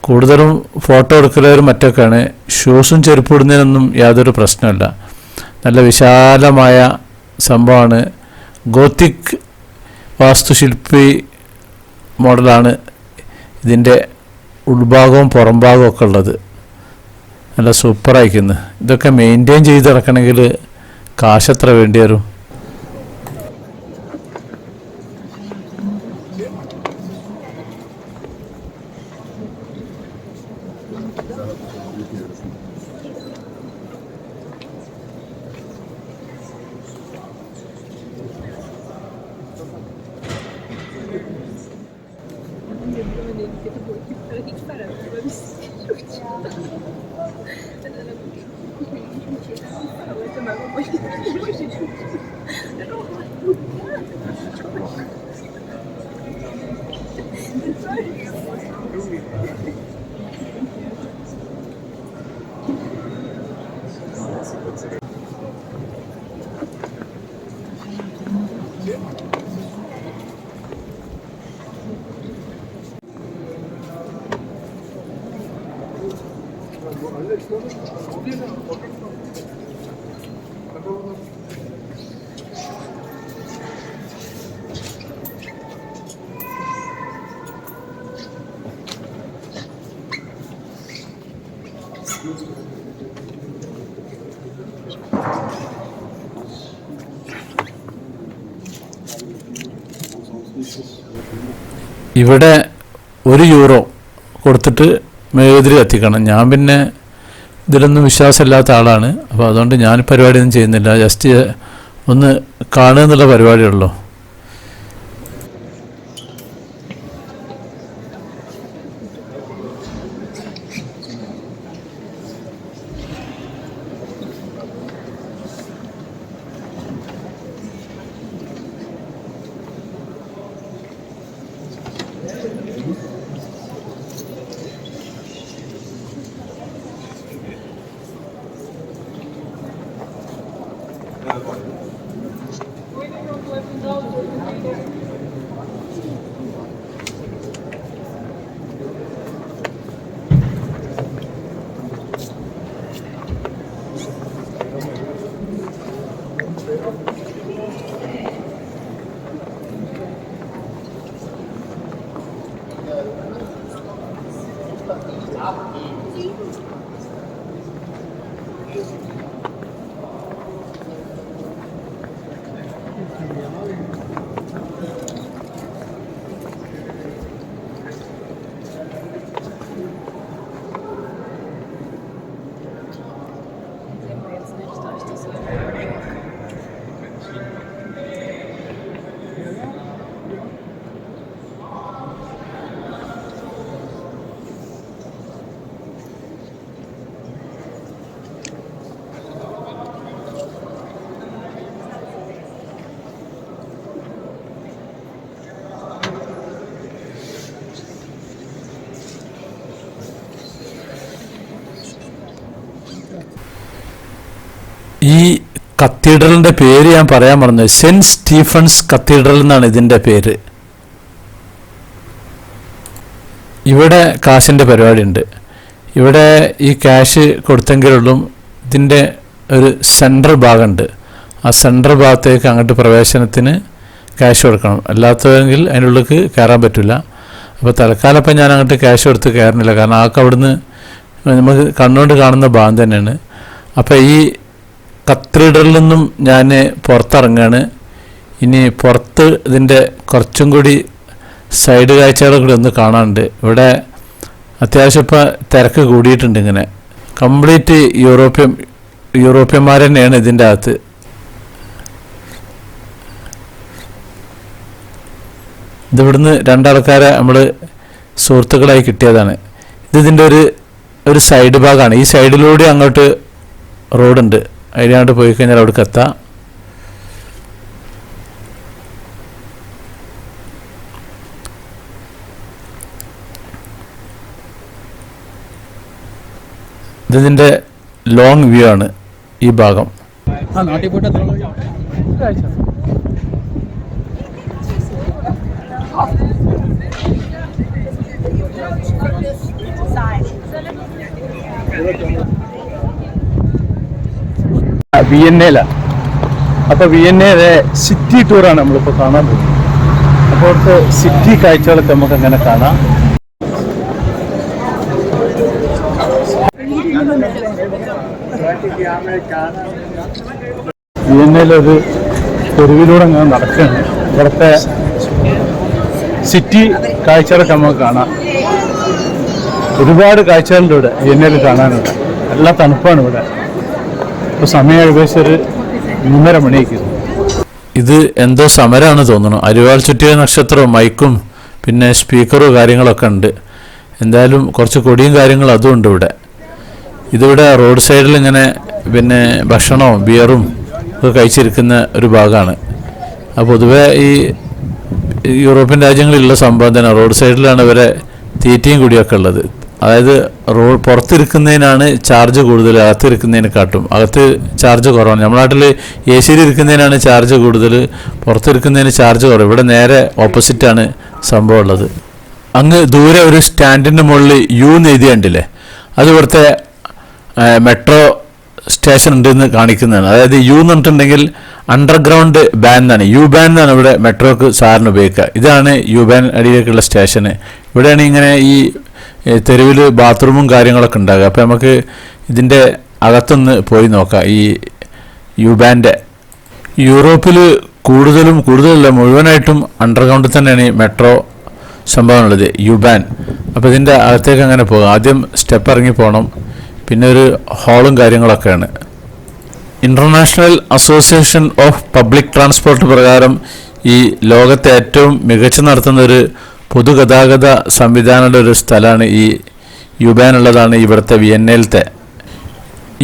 കൂടുതലും ഫോട്ടോ എടുക്കലവരും മറ്റൊക്കെയാണ്. ഷൂസും ചെരുപ്പ് ഇടുന്നതിനൊന്നും യാതൊരു പ്രശ്നമില്ല. നല്ല വിശാലമായ സംഭവമാണ്. ഗോത്തിക് വാസ്തുശില്പി മോഡലാണ് ഇതിൻ്റെ ഉൾഭാഗവും പുറം ഭാഗവും ഒക്കെ ഉള്ളത്. നല്ല സൂപ്പറായിരിക്കുന്നു. ഇതൊക്കെ മെയിൻറ്റെയിൻ ചെയ്ത് നടക്കണമെങ്കിൽ കാശെത്ര വേണ്ടി വരും? ഇവിടെ €1 കൊടുത്തിട്ട് മെഴുകുതിരി കത്തിക്കണം. ഞാൻ പിന്നെ ഇതിലൊന്നും വിശ്വാസമില്ലാത്ത ആളാണ്. അപ്പോൾ അതുകൊണ്ട് ഞാൻ പരിപാടിയൊന്നും ചെയ്യുന്നില്ല. ജസ്റ്റ് ഒന്ന് കാണുക എന്നുള്ള പരിപാടിയുള്ളൂ. ഈ കത്തീഡ്രലിൻ്റെ പേര് ഞാൻ പറയാൻ മറന്നു. സെൻറ്റ് സ്റ്റീഫൻസ് കത്തീഡ്രൽ എന്നാണ് ഇതിൻ്റെ പേര്. ഇവിടെ കാശിൻ്റെ പരിപാടിയുണ്ട്. ഇവിടെ ഈ ക്യാഷ് കൊടുത്തെങ്കിലുള്ളൂ ഇതിൻ്റെ ഒരു സെൻട്രൽ ഭാഗമുണ്ട്. ആ സെൻട്രൽ ഭാഗത്തേക്ക് അങ്ങോട്ട് പ്രവേശനത്തിന് ക്യാഷ് കൊടുക്കണം, അല്ലാത്തതെങ്കിൽ അതിനുള്ളിലേക്ക് കയറാൻ പറ്റില്ല. അപ്പോൾ തൽക്കാലം ഇപ്പം ഞാൻ അങ്ങോട്ട് ക്യാഷ് കൊടുത്ത് കയറുന്നില്ല, കാരണം ആൾക്ക് അവിടുന്ന് നമുക്ക് കണ്ണുകൊണ്ട് കാണുന്ന ഭാഗം തന്നെയാണ്. അപ്പോൾ ഈ കത്തീഡ്രലിൽ നിന്നും ഞാൻ പുറത്തിറങ്ങുകയാണ്. ഇനി പുറത്ത് ഇതിൻ്റെ കുറച്ചും കൂടി സൈഡ് കാഴ്ചകളും കൂടി ഒന്ന് കാണാനുണ്ട്. ഇവിടെ അത്യാവശ്യം ഇപ്പോൾ തിരക്ക് കൂടിയിട്ടുണ്ട്. ഇങ്ങനെ കംപ്ലീറ്റ് യൂറോപ്യന്മാർ തന്നെയാണ് ഇതിൻ്റെ അകത്ത്. ഇതിവിടുന്ന് രണ്ടാൾക്കാരെ നമ്മൾ സുഹൃത്തുക്കളായി കിട്ടിയതാണ്. ഇതിൻ്റെ ഒരു സൈഡ് ഭാഗമാണ്. ഈ സൈഡിലൂടെ അങ്ങോട്ട് റോഡുണ്ട്, അതിലങ്ങോട്ട് പോയി കഴിഞ്ഞാൽ അവിടേക്ക് എത്താം. ഇതിൻ്റെ ലോങ് വ്യൂ ആണ് ഈ ഭാഗം. വിയന്നയിലാണ്. അപ്പോൾ വിയന്നയിലെ സിറ്റി ടൂറാണ് നമ്മളിപ്പോൾ കാണാൻ പോകുന്നത്. അപ്പോൾ അവിടുത്തെ സിറ്റി കാഴ്ചകളൊക്കെ നമുക്ക് അങ്ങനെ കാണാം. വിയന്നയിലൊരു തെരുവിലൂടെ അങ്ങനെ നടക്കുകയാണ്. ഇവിടുത്തെ സിറ്റി കാഴ്ചകളൊക്കെ നമുക്ക് കാണാം. ഒരുപാട് കാഴ്ചകളുണ്ട് ഇവിടെ വിയന്നയിൽ കാണാനുണ്ട്. നല്ല തണുപ്പാണ് ഇവിടെ. ഇപ്പോൾ സമയം ഏകദേശം ഒരു 3:30 മണിയൊക്കെ. ഇത് എന്തോ സമരമാണ് തോന്നുന്നു. അരിവാൾ ചുറ്റിയ നക്ഷത്രവും മൈക്കും പിന്നെ സ്പീക്കറും കാര്യങ്ങളൊക്കെ ഉണ്ട്. എന്തായാലും കുറച്ച് കൊടിയും കാര്യങ്ങളും അതും ഉണ്ട് ഇവിടെ. ഇതിവിടെ റോഡ് സൈഡിൽ ഇങ്ങനെ പിന്നെ ഭക്ഷണവും ബിയറും ഒക്കെ കഴിച്ചിരിക്കുന്ന ഒരു ഭാഗമാണ്. അപ്പോൾ പൊതുവെ ഈ യൂറോപ്യൻ രാജ്യങ്ങളിലുള്ള സംഭവം തന്നെ റോഡ് സൈഡിലാണ് ഇവരെ തീറ്റയും കുടിയൊക്കെ ഉള്ളത്. അതായത് പുറത്തിരിക്കുന്നതിനാണ് ചാർജ് കൂടുതൽ, അകത്തിരിക്കുന്നതിനെക്കാട്ടും. അകത്ത് ചാർജ് കുറവാണ്. നമ്മുടെ നാട്ടിൽ എ സിയിൽ ഇരിക്കുന്നതിനാണ് ചാർജ് കൂടുതൽ, പുറത്തിരിക്കുന്നതിന് ചാർജ് കുറവ്. ഇവിടെ നേരെ ഓപ്പോസിറ്റാണ് സംഭവം ഉള്ളത്. അങ്ങ് ദൂരെ ഒരു സ്റ്റാൻഡിൻ്റെ മുകളിൽ യു എഴുതി കണ്ടില്ലേ, അത് ഇവിടുത്തെ മെട്രോ സ്റ്റേഷൻ ഉണ്ടെന്ന് കാണിക്കുന്നതാണ്. അതായത് യു എന്ന് പറഞ്ഞിട്ടുണ്ടെങ്കിൽ അണ്ടർഗ്രൗണ്ട് ബാൻ എന്നാണ്. യു ബാൻ എന്നാണ് ഇവിടെ മെട്രോക്ക് സാറിന് ഉപയോഗിക്കുക. ഇതാണ് യു ബാൻ അടിയിലേക്കുള്ള സ്റ്റേഷന്. ഇവിടെയാണ് ഇങ്ങനെ ഈ തെരുവിൽ ബാത്റൂമും കാര്യങ്ങളൊക്കെ ഉണ്ടാകുക. അപ്പോൾ നമുക്ക് ഇതിൻ്റെ അകത്തൊന്ന് പോയി നോക്കാം. ഈ യു ബാൻ്റെ യൂറോപ്പിൽ കൂടുതലല്ല മുഴുവനായിട്ടും അണ്ടർഗ്രൗണ്ടിൽ തന്നെയാണ് ഈ മെട്രോ സംഭവമുള്ളത്, യു ബാൻ. അപ്പോൾ ഇതിൻ്റെ അകത്തേക്ക് അങ്ങനെ പോകും. ആദ്യം സ്റ്റെപ്പ് ഇറങ്ങി പോകണം, പിന്നെ ഒരു ഹാളും കാര്യങ്ങളൊക്കെയാണ്. International association of public transport പ്രകാരം ഈ ലോകത്തെ ഏറ്റവും മികച്ച നടത്തുന്ന ഒരു പൊതുഗതാഗത സംവിധാനമുള്ള ഒരു സ്ഥലമാണ് ഈ യുബാൻ ഉള്ളതാണ് ഇവിടുത്തെ വിയന്നയിലത്തെ.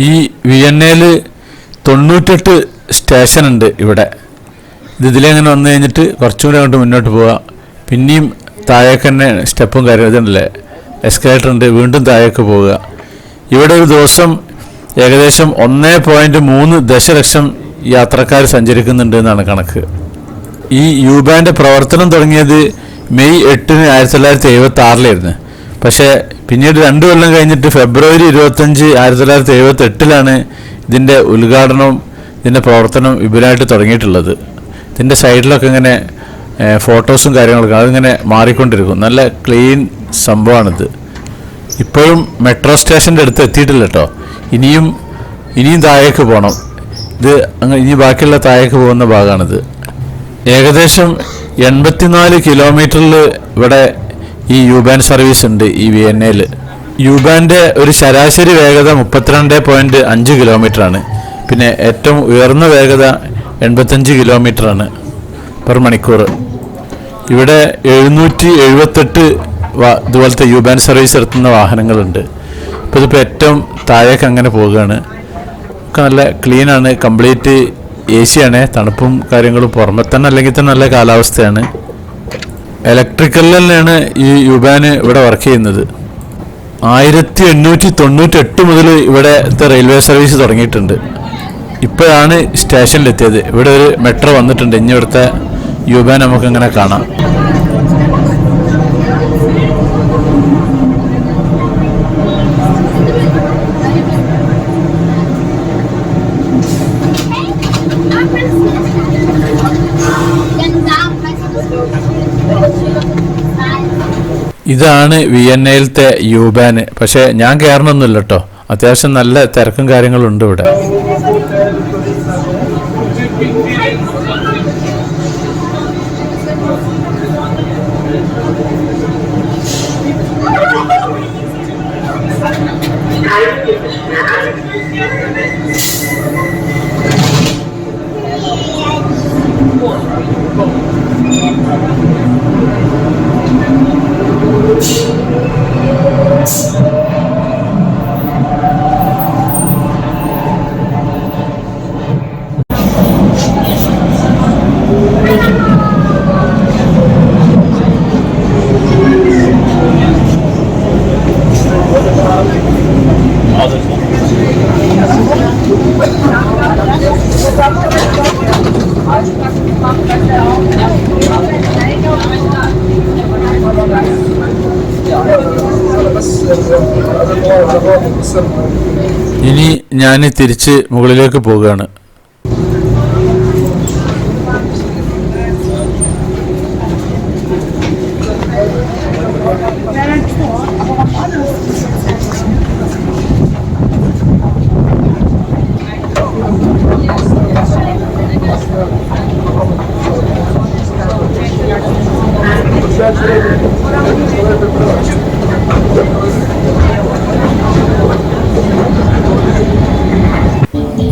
ഈ വിയന്നയിൽ 98 സ്റ്റേഷൻ ഉണ്ട് ഇവിടെ. ഇതിലെങ്ങനെ വന്നു കഴിഞ്ഞിട്ട് കുറച്ചും കൂടി അങ്ങോട്ട് മുന്നോട്ട് പോവുക. പിന്നെയും താഴേക്ക് തന്നെ സ്റ്റെപ്പും കാര്യം ഇതുണ്ടല്ലേ, എസ്കലേറ്റർ ഉണ്ട്, വീണ്ടും താഴേക്ക് പോവുക. ഇവിടെ ഒരു ദിവസം ഏകദേശം 1.3 ദശലക്ഷം യാത്രക്കാർ സഞ്ചരിക്കുന്നുണ്ട് എന്നാണ് കണക്ക്. ഈ യുബാൻ്റെ പ്രവർത്തനം തുടങ്ങിയത് മെയ് 8 1976 പക്ഷേ പിന്നീട് 2 കൊല്ലം കഴിഞ്ഞിട്ട് ഫെബ്രുവരി 25 1978 ഇതിൻ്റെ ഉദ്ഘാടനവും ഇതിൻ്റെ പ്രവർത്തനം വിപുലമായിട്ട് തുടങ്ങിയിട്ടുള്ളത്. ഇതിൻ്റെ സൈഡിലൊക്കെ ഇങ്ങനെ ഫോട്ടോസും കാര്യങ്ങളൊക്കെ അതിങ്ങനെ മാറിക്കൊണ്ടിരിക്കും. നല്ല ക്ലീൻ സംഭവമാണിത്. ഇപ്പോഴും മെട്രോ സ്റ്റേഷൻ്റെ അടുത്ത് എത്തിയിട്ടില്ല കേട്ടോ. ഇനിയും താഴേക്ക് പോകണം. ഇത് ഇനി ബാക്കിയുള്ള താഴേക്ക് പോകുന്ന ഭാഗമാണിത്. ഏകദേശം 84 കിലോമീറ്ററിൽ ഇവിടെ ഈ യുബാൻ സർവീസ് ഉണ്ട് ഈ വിയന്നയിൽ. യുബാൻ്റെ ഒരു ശരാശരി വേഗത 32.5 കിലോമീറ്ററാണ്. പിന്നെ ഏറ്റവും ഉയർന്ന വേഗത 85 കിലോമീറ്ററാണ് പെർ മണിക്കൂർ. ഇവിടെ 778 ഇതുപോലത്തെ യുബാൻ സർവീസ് നടത്തുന്ന വാഹനങ്ങളുണ്ട്. ഇപ്പോൾ ഇതിപ്പോൾ ഏറ്റവും താഴേക്ക് അങ്ങനെ പോവുകയാണ്. ഒക്കെ നല്ല ക്ലീനാണ്, കംപ്ലീറ്റ് AC ആണ്. തണുപ്പും കാര്യങ്ങളും പുറമെ തന്നെ അല്ലെങ്കിൽ തന്നെ നല്ല കാലാവസ്ഥയാണ്. ഇലക്ട്രിക്കലിൽ തന്നെയാണ് ഈ യുബാൻ ഇവിടെ വർക്ക് ചെയ്യുന്നത്. 1898 മുതൽ ഇവിടുത്തെ റെയിൽവേ സർവീസ് തുടങ്ങിയിട്ടുണ്ട്. ഇപ്പോഴാണ് സ്റ്റേഷനിലെത്തിയത്. ഇവിടെ ഒരു മെട്രോ വന്നിട്ടുണ്ട്. ഇനി ഇവിടുത്തെ യുബാൻ നമുക്കങ്ങനെ കാണാം. ഇതാണ് വിയന്നയിലത്തെ യൂബാന്. പക്ഷേ ഞാൻ കയറണമൊന്നുമില്ല കേട്ടോ, അത്യാവശ്യം നല്ല തിരക്കും കാര്യങ്ങളും ഉണ്ട് ഇവിടെ. ഇനി ഞാൻ തിരിച്ച് മുകളിലേക്ക് പോവുകയാണ്.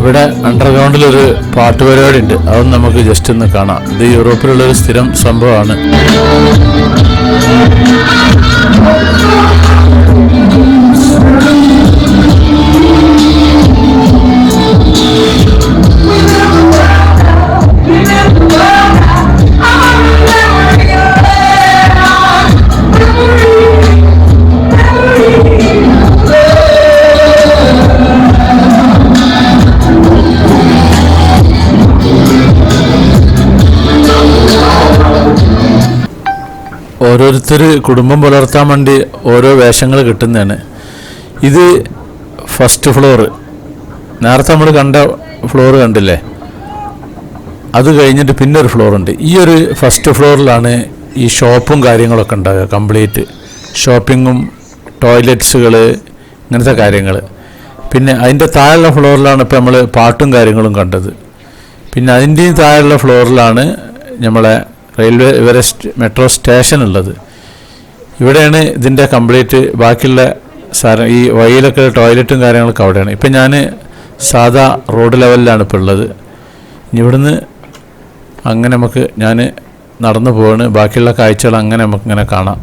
ഇവിടെ അണ്ടർഗ്രൗണ്ടിലൊരു പാട്ട് പരിപാടി ഉണ്ട്, അതൊന്നും നമുക്ക് ജസ്റ്റ് ഒന്ന് കാണാം. ഇത് യൂറോപ്പിലുള്ളൊരു സ്ഥിരം സംഭവമാണ്. ഓരോരുത്തർ കുടുംബം പുലർത്താൻ വേണ്ടി ഓരോ വേഷങ്ങൾ കിട്ടുന്നതാണ്. ഇത് ഫസ്റ്റ് ഫ്ലോർ, നേരത്തെ നമ്മൾ കണ്ട ഫ്ലോർ കണ്ടില്ലേ, അത് കഴിഞ്ഞിട്ട് പിന്നെ ഒരു ഫ്ലോറുണ്ട്. ഈ ഒരു ഫസ്റ്റ് ഫ്ലോറിലാണ് ഈ ഷോപ്പും കാര്യങ്ങളൊക്കെ ഉണ്ടാകുക, കംപ്ലീറ്റ് ഷോപ്പിങ്ങും ടോയ്ലറ്റ്സുകൾ ഇങ്ങനത്തെ കാര്യങ്ങൾ. പിന്നെ അതിൻ്റെ താഴെയുള്ള ഫ്ലോറിലാണ് ഇപ്പോൾ നമ്മൾ പാട്ടും കാര്യങ്ങളും കണ്ടത്. പിന്നെ അതിൻ്റെയും താഴെയുള്ള ഫ്ലോറിലാണ് നമ്മളെ റെയിൽവേ എവറസ്റ്റ് മെട്രോ സ്റ്റേഷൻ ഉള്ളത്. ഇവിടെയാണ് ഇതിൻ്റെ കംപ്ലീറ്റ് ബാക്കിയുള്ള ഈ വഴിയിലൊക്കെ ടോയ്ലറ്റും കാര്യങ്ങളൊക്കെ അവിടെയാണ്. ഇപ്പം ഞാൻ സാധാ റോഡ് ലെവലിലാണ് ഇപ്പോൾ ഉള്ളത്. ഇനി ഇവിടുന്ന് അങ്ങനെ ഞാൻ നടന്നു പോവാണ്. ബാക്കിയുള്ള കാഴ്ചകൾ അങ്ങനെ നമുക്കിങ്ങനെ കാണാം.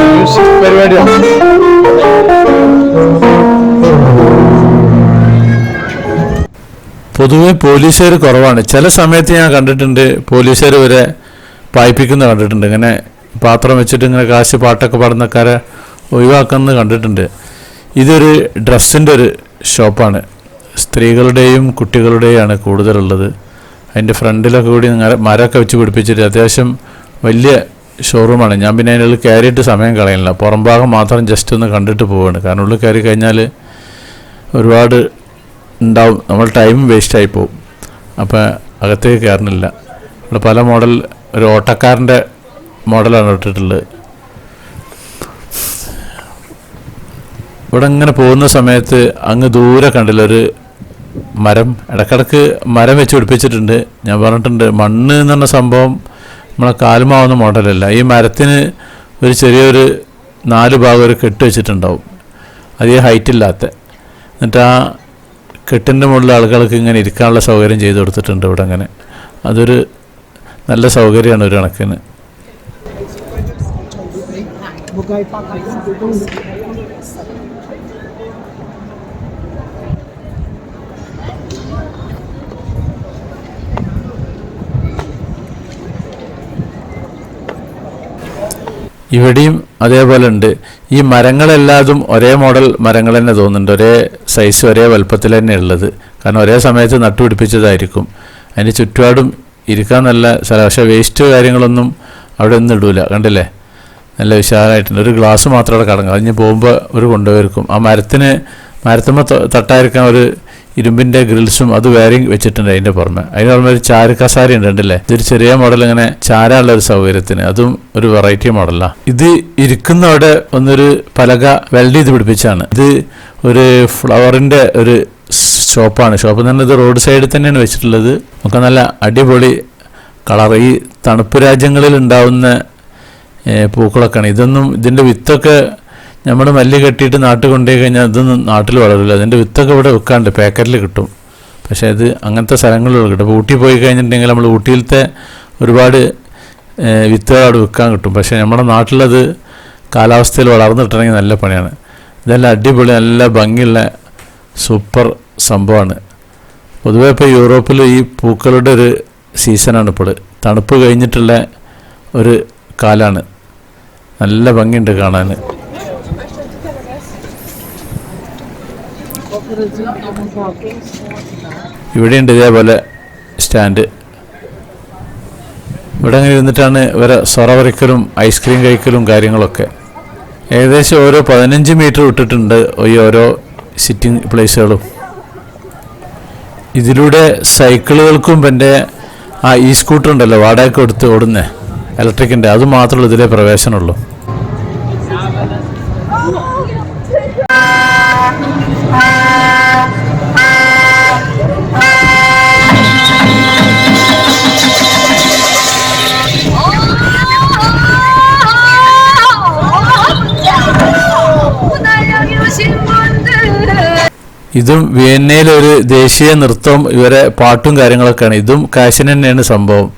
മ്യൂസിക് പരിപാടിയാണ്. പൊതുവെ പോലീസുകാർ കുറവാണ്. ചില സമയത്ത് ഞാൻ കണ്ടിട്ടുണ്ട് പോലീസുകാർ വരെ പായിപ്പിക്കുന്നത് കണ്ടിട്ടുണ്ട്. ഇങ്ങനെ പാത്രം വെച്ചിട്ട് ഇങ്ങനെ കാശ് പാട്ടൊക്കെ പാടുന്നക്കാരെ ഒഴിവാക്കുന്നത് കണ്ടിട്ടുണ്ട്. ഇതൊരു ഡ്രസ്സിൻ്റെ ഒരു ഷോപ്പാണ്. സ്ത്രീകളുടെയും കുട്ടികളുടെയാണ് കൂടുതലുള്ളത്. അതിൻ്റെ ഫ്രണ്ടിലൊക്കെ കൂടി മരമൊക്കെ വെച്ച് പിടിപ്പിച്ചിട്ട് അത്യാവശ്യം വലിയ ഷോറൂമാണ്. ഞാൻ പിന്നെ അതിനുള്ളിൽ കയറിയിട്ട് സമയം കളയുന്നില്ല, പുറം ഭാഗം മാത്രം ജസ്റ്റ് ഒന്ന് കണ്ടിട്ട് പോവുകയാണ്. കാരണം ഉള്ളിൽ കയറി കഴിഞ്ഞാൽ ഒരുപാട് ഉണ്ടാവും, നമ്മൾ ടൈം വേസ്റ്റായി പോകും. അപ്പോൾ അകത്തേക്ക് കയറുന്നില്ല. ഇവിടെ പല മോഡൽ, ഒരു ഓട്ടക്കാരൻ്റെ മോഡലാണ് ഇട്ടിട്ടുള്ളത്. ഇവിടെ ഇങ്ങനെ പോകുന്ന സമയത്ത് അങ്ങ് ദൂരെ കണ്ടില്ല ഒരു മരം, ഇടക്കിടക്ക് മരം വെച്ച് പിടിപ്പിച്ചിട്ടുണ്ട്. ഞാൻ പറഞ്ഞിട്ടുണ്ട്, മണ്ണ് എന്ന് പറഞ്ഞ സംഭവം നമ്മളെ കാലുമാവുന്ന മോഡലല്ല. ഈ മരത്തിന് ഒരു ചെറിയൊരു 4 ഭാഗം ഒരു കെട്ട് വെച്ചിട്ടുണ്ടാവും, അധികം ഹൈറ്റില്ലാത്ത. എന്നിട്ട് ആ കെട്ടിൻ്റെ മുകളിൽ ആളുകൾക്ക് ഇങ്ങനെ ഇരിക്കാനുള്ള സൗകര്യം ചെയ്ത് കൊടുത്തിട്ടുണ്ട് ഇവിടെ. അങ്ങനെ അതൊരു നല്ല സൗകര്യമാണ് ഒരു കണക്കിന്. ഇവിടെയും അതേപോലെ ഉണ്ട്. ഈ മരങ്ങളെല്ലാതും ഒരേ മോഡൽ മരങ്ങൾ തന്നെ തോന്നുന്നുണ്ട്, ഒരേ സൈസ് ഒരേ വലുപ്പത്തിൽ തന്നെ ഉള്ളത്. കാരണം ഒരേ സമയത്ത് നട്ടുപിടിപ്പിച്ചതായിരിക്കും. അതിന് ചുറ്റുപാടും ഇരിക്കാൻ നല്ല സ്ഥലം. പക്ഷേ വേസ്റ്റ് കാര്യങ്ങളൊന്നും അവിടെ ഒന്നും ഇടൂല. കണ്ടില്ലേ, നല്ല വിശാലമായിട്ടുണ്ട്. ഒരു ഗ്ലാസ് മാത്രം അവിടെ കടങ്ങും. അതിന് പോകുമ്പോൾ ഒരു കൊണ്ടുപോയിരിക്കും. ആ മരത്തുമ്പോൾ തട്ടായിരിക്കാൻ ഒരു ഇരുമ്പിൻ്റെ ഗ്രിൽസും അത് വേറെയും വെച്ചിട്ടുണ്ട് അതിൻ്റെ പുറമെ. അതിന് പുറമെ ഒരു ചാരുകസാരി ഉണ്ട്, ഉണ്ടല്ലേ. ഇതൊരു ചെറിയ മോഡൽ ഇങ്ങനെ ചാരാനുള്ള ഒരു സൗകര്യത്തിന്, അതും ഒരു വെറൈറ്റി മോഡലാണ്. ഇത് ഇരിക്കുന്നവിടെ ഒന്നൊരു പലക വെൽഡ് ചെയ്ത് പിടിപ്പിച്ചാണ്. ഇത് ഒരു ഫ്ലവറിൻ്റെ ഒരു ഷോപ്പാണ്. ഷോപ്പ് എന്ന് പറഞ്ഞാൽ ഇത് റോഡ് സൈഡിൽ തന്നെയാണ് വെച്ചിട്ടുള്ളത്. നമുക്ക് നല്ല അടിപൊളി കളർ. ഈ തണുപ്പ് രാജ്യങ്ങളിൽ ഉണ്ടാവുന്ന പൂക്കളൊക്കെയാണ്. ഇതിൻ്റെ വിത്തൊക്കെ നമ്മൾ മല്ലി കെട്ടിയിട്ട് നാട്ടിൽ കൊണ്ടുപോയി കഴിഞ്ഞാൽ ഇതൊന്നും നാട്ടിൽ വളരില്ല. അതിൻ്റെ വിത്തൊക്കെ ഇവിടെ വെക്കാണ്ട് പാക്കറ്റിൽ കിട്ടും. പക്ഷേ ഇത് അങ്ങനത്തെ സ്ഥലങ്ങളിൽ കിട്ടും. ഇപ്പോൾ ഊട്ടി പോയി കഴിഞ്ഞിട്ടുണ്ടെങ്കിൽ നമ്മൾ ഊട്ടിയിലത്തെ ഒരുപാട് വിത്തുകൾ അവിടെ വിൽക്കാൻ കിട്ടും. പക്ഷേ നമ്മുടെ നാട്ടിലത് കാലാവസ്ഥയിൽ വളർന്നു കിട്ടണമെങ്കിൽ നല്ല പണിയാണ്. ഇതെല്ലാം അടിപൊളി നല്ല ഭംഗിയുള്ള സൂപ്പർ സംഭവമാണ്. പൊതുവെ ഇപ്പോൾ യൂറോപ്പിൽ ഈ പൂക്കളുടെ ഒരു സീസണാണ് ഇപ്പോൾ. തണുപ്പ് കഴിഞ്ഞിട്ടുള്ള ഒരു കാലമാണ്. നല്ല ഭംഗിയുണ്ട് കാണാൻ. ഇവിടെയുണ്ട് ഇതേപോലെ സ്റ്റാൻഡ്. ഇവിടെ അങ്ങനെ ഇരുന്നിട്ടാണ് ഇവരെ സൊറ വരയ്ക്കലും ഐസ്ക്രീം കഴിക്കലും കാര്യങ്ങളൊക്കെ. ഏകദേശം ഓരോ 15 മീറ്റർ വിട്ടിട്ടുണ്ട് ഈ ഓരോ സിറ്റിംഗ് പ്ലേസുകളും. ഇതിലൂടെ സൈക്കിളുകൾക്കും പിന്നെ ആ ഈ സ്കൂട്ടർ ഉണ്ടല്ലോ വാടകയ്ക്ക് കൊടുത്ത് ഓടുന്നേ ഇലക്ട്രിക്കിൻ്റെ, അത് മാത്രമേ ഇതിലെ പ്രവേശനമുള്ളൂ. ഇതും വിയന്നയിലെ ഒരു ദേശീയ നൃത്തവും ഇവരെ പാട്ടും കാര്യങ്ങളൊക്കെയാണ്. ഇതും കാശിന് തന്നെയാണ് സംഭവം.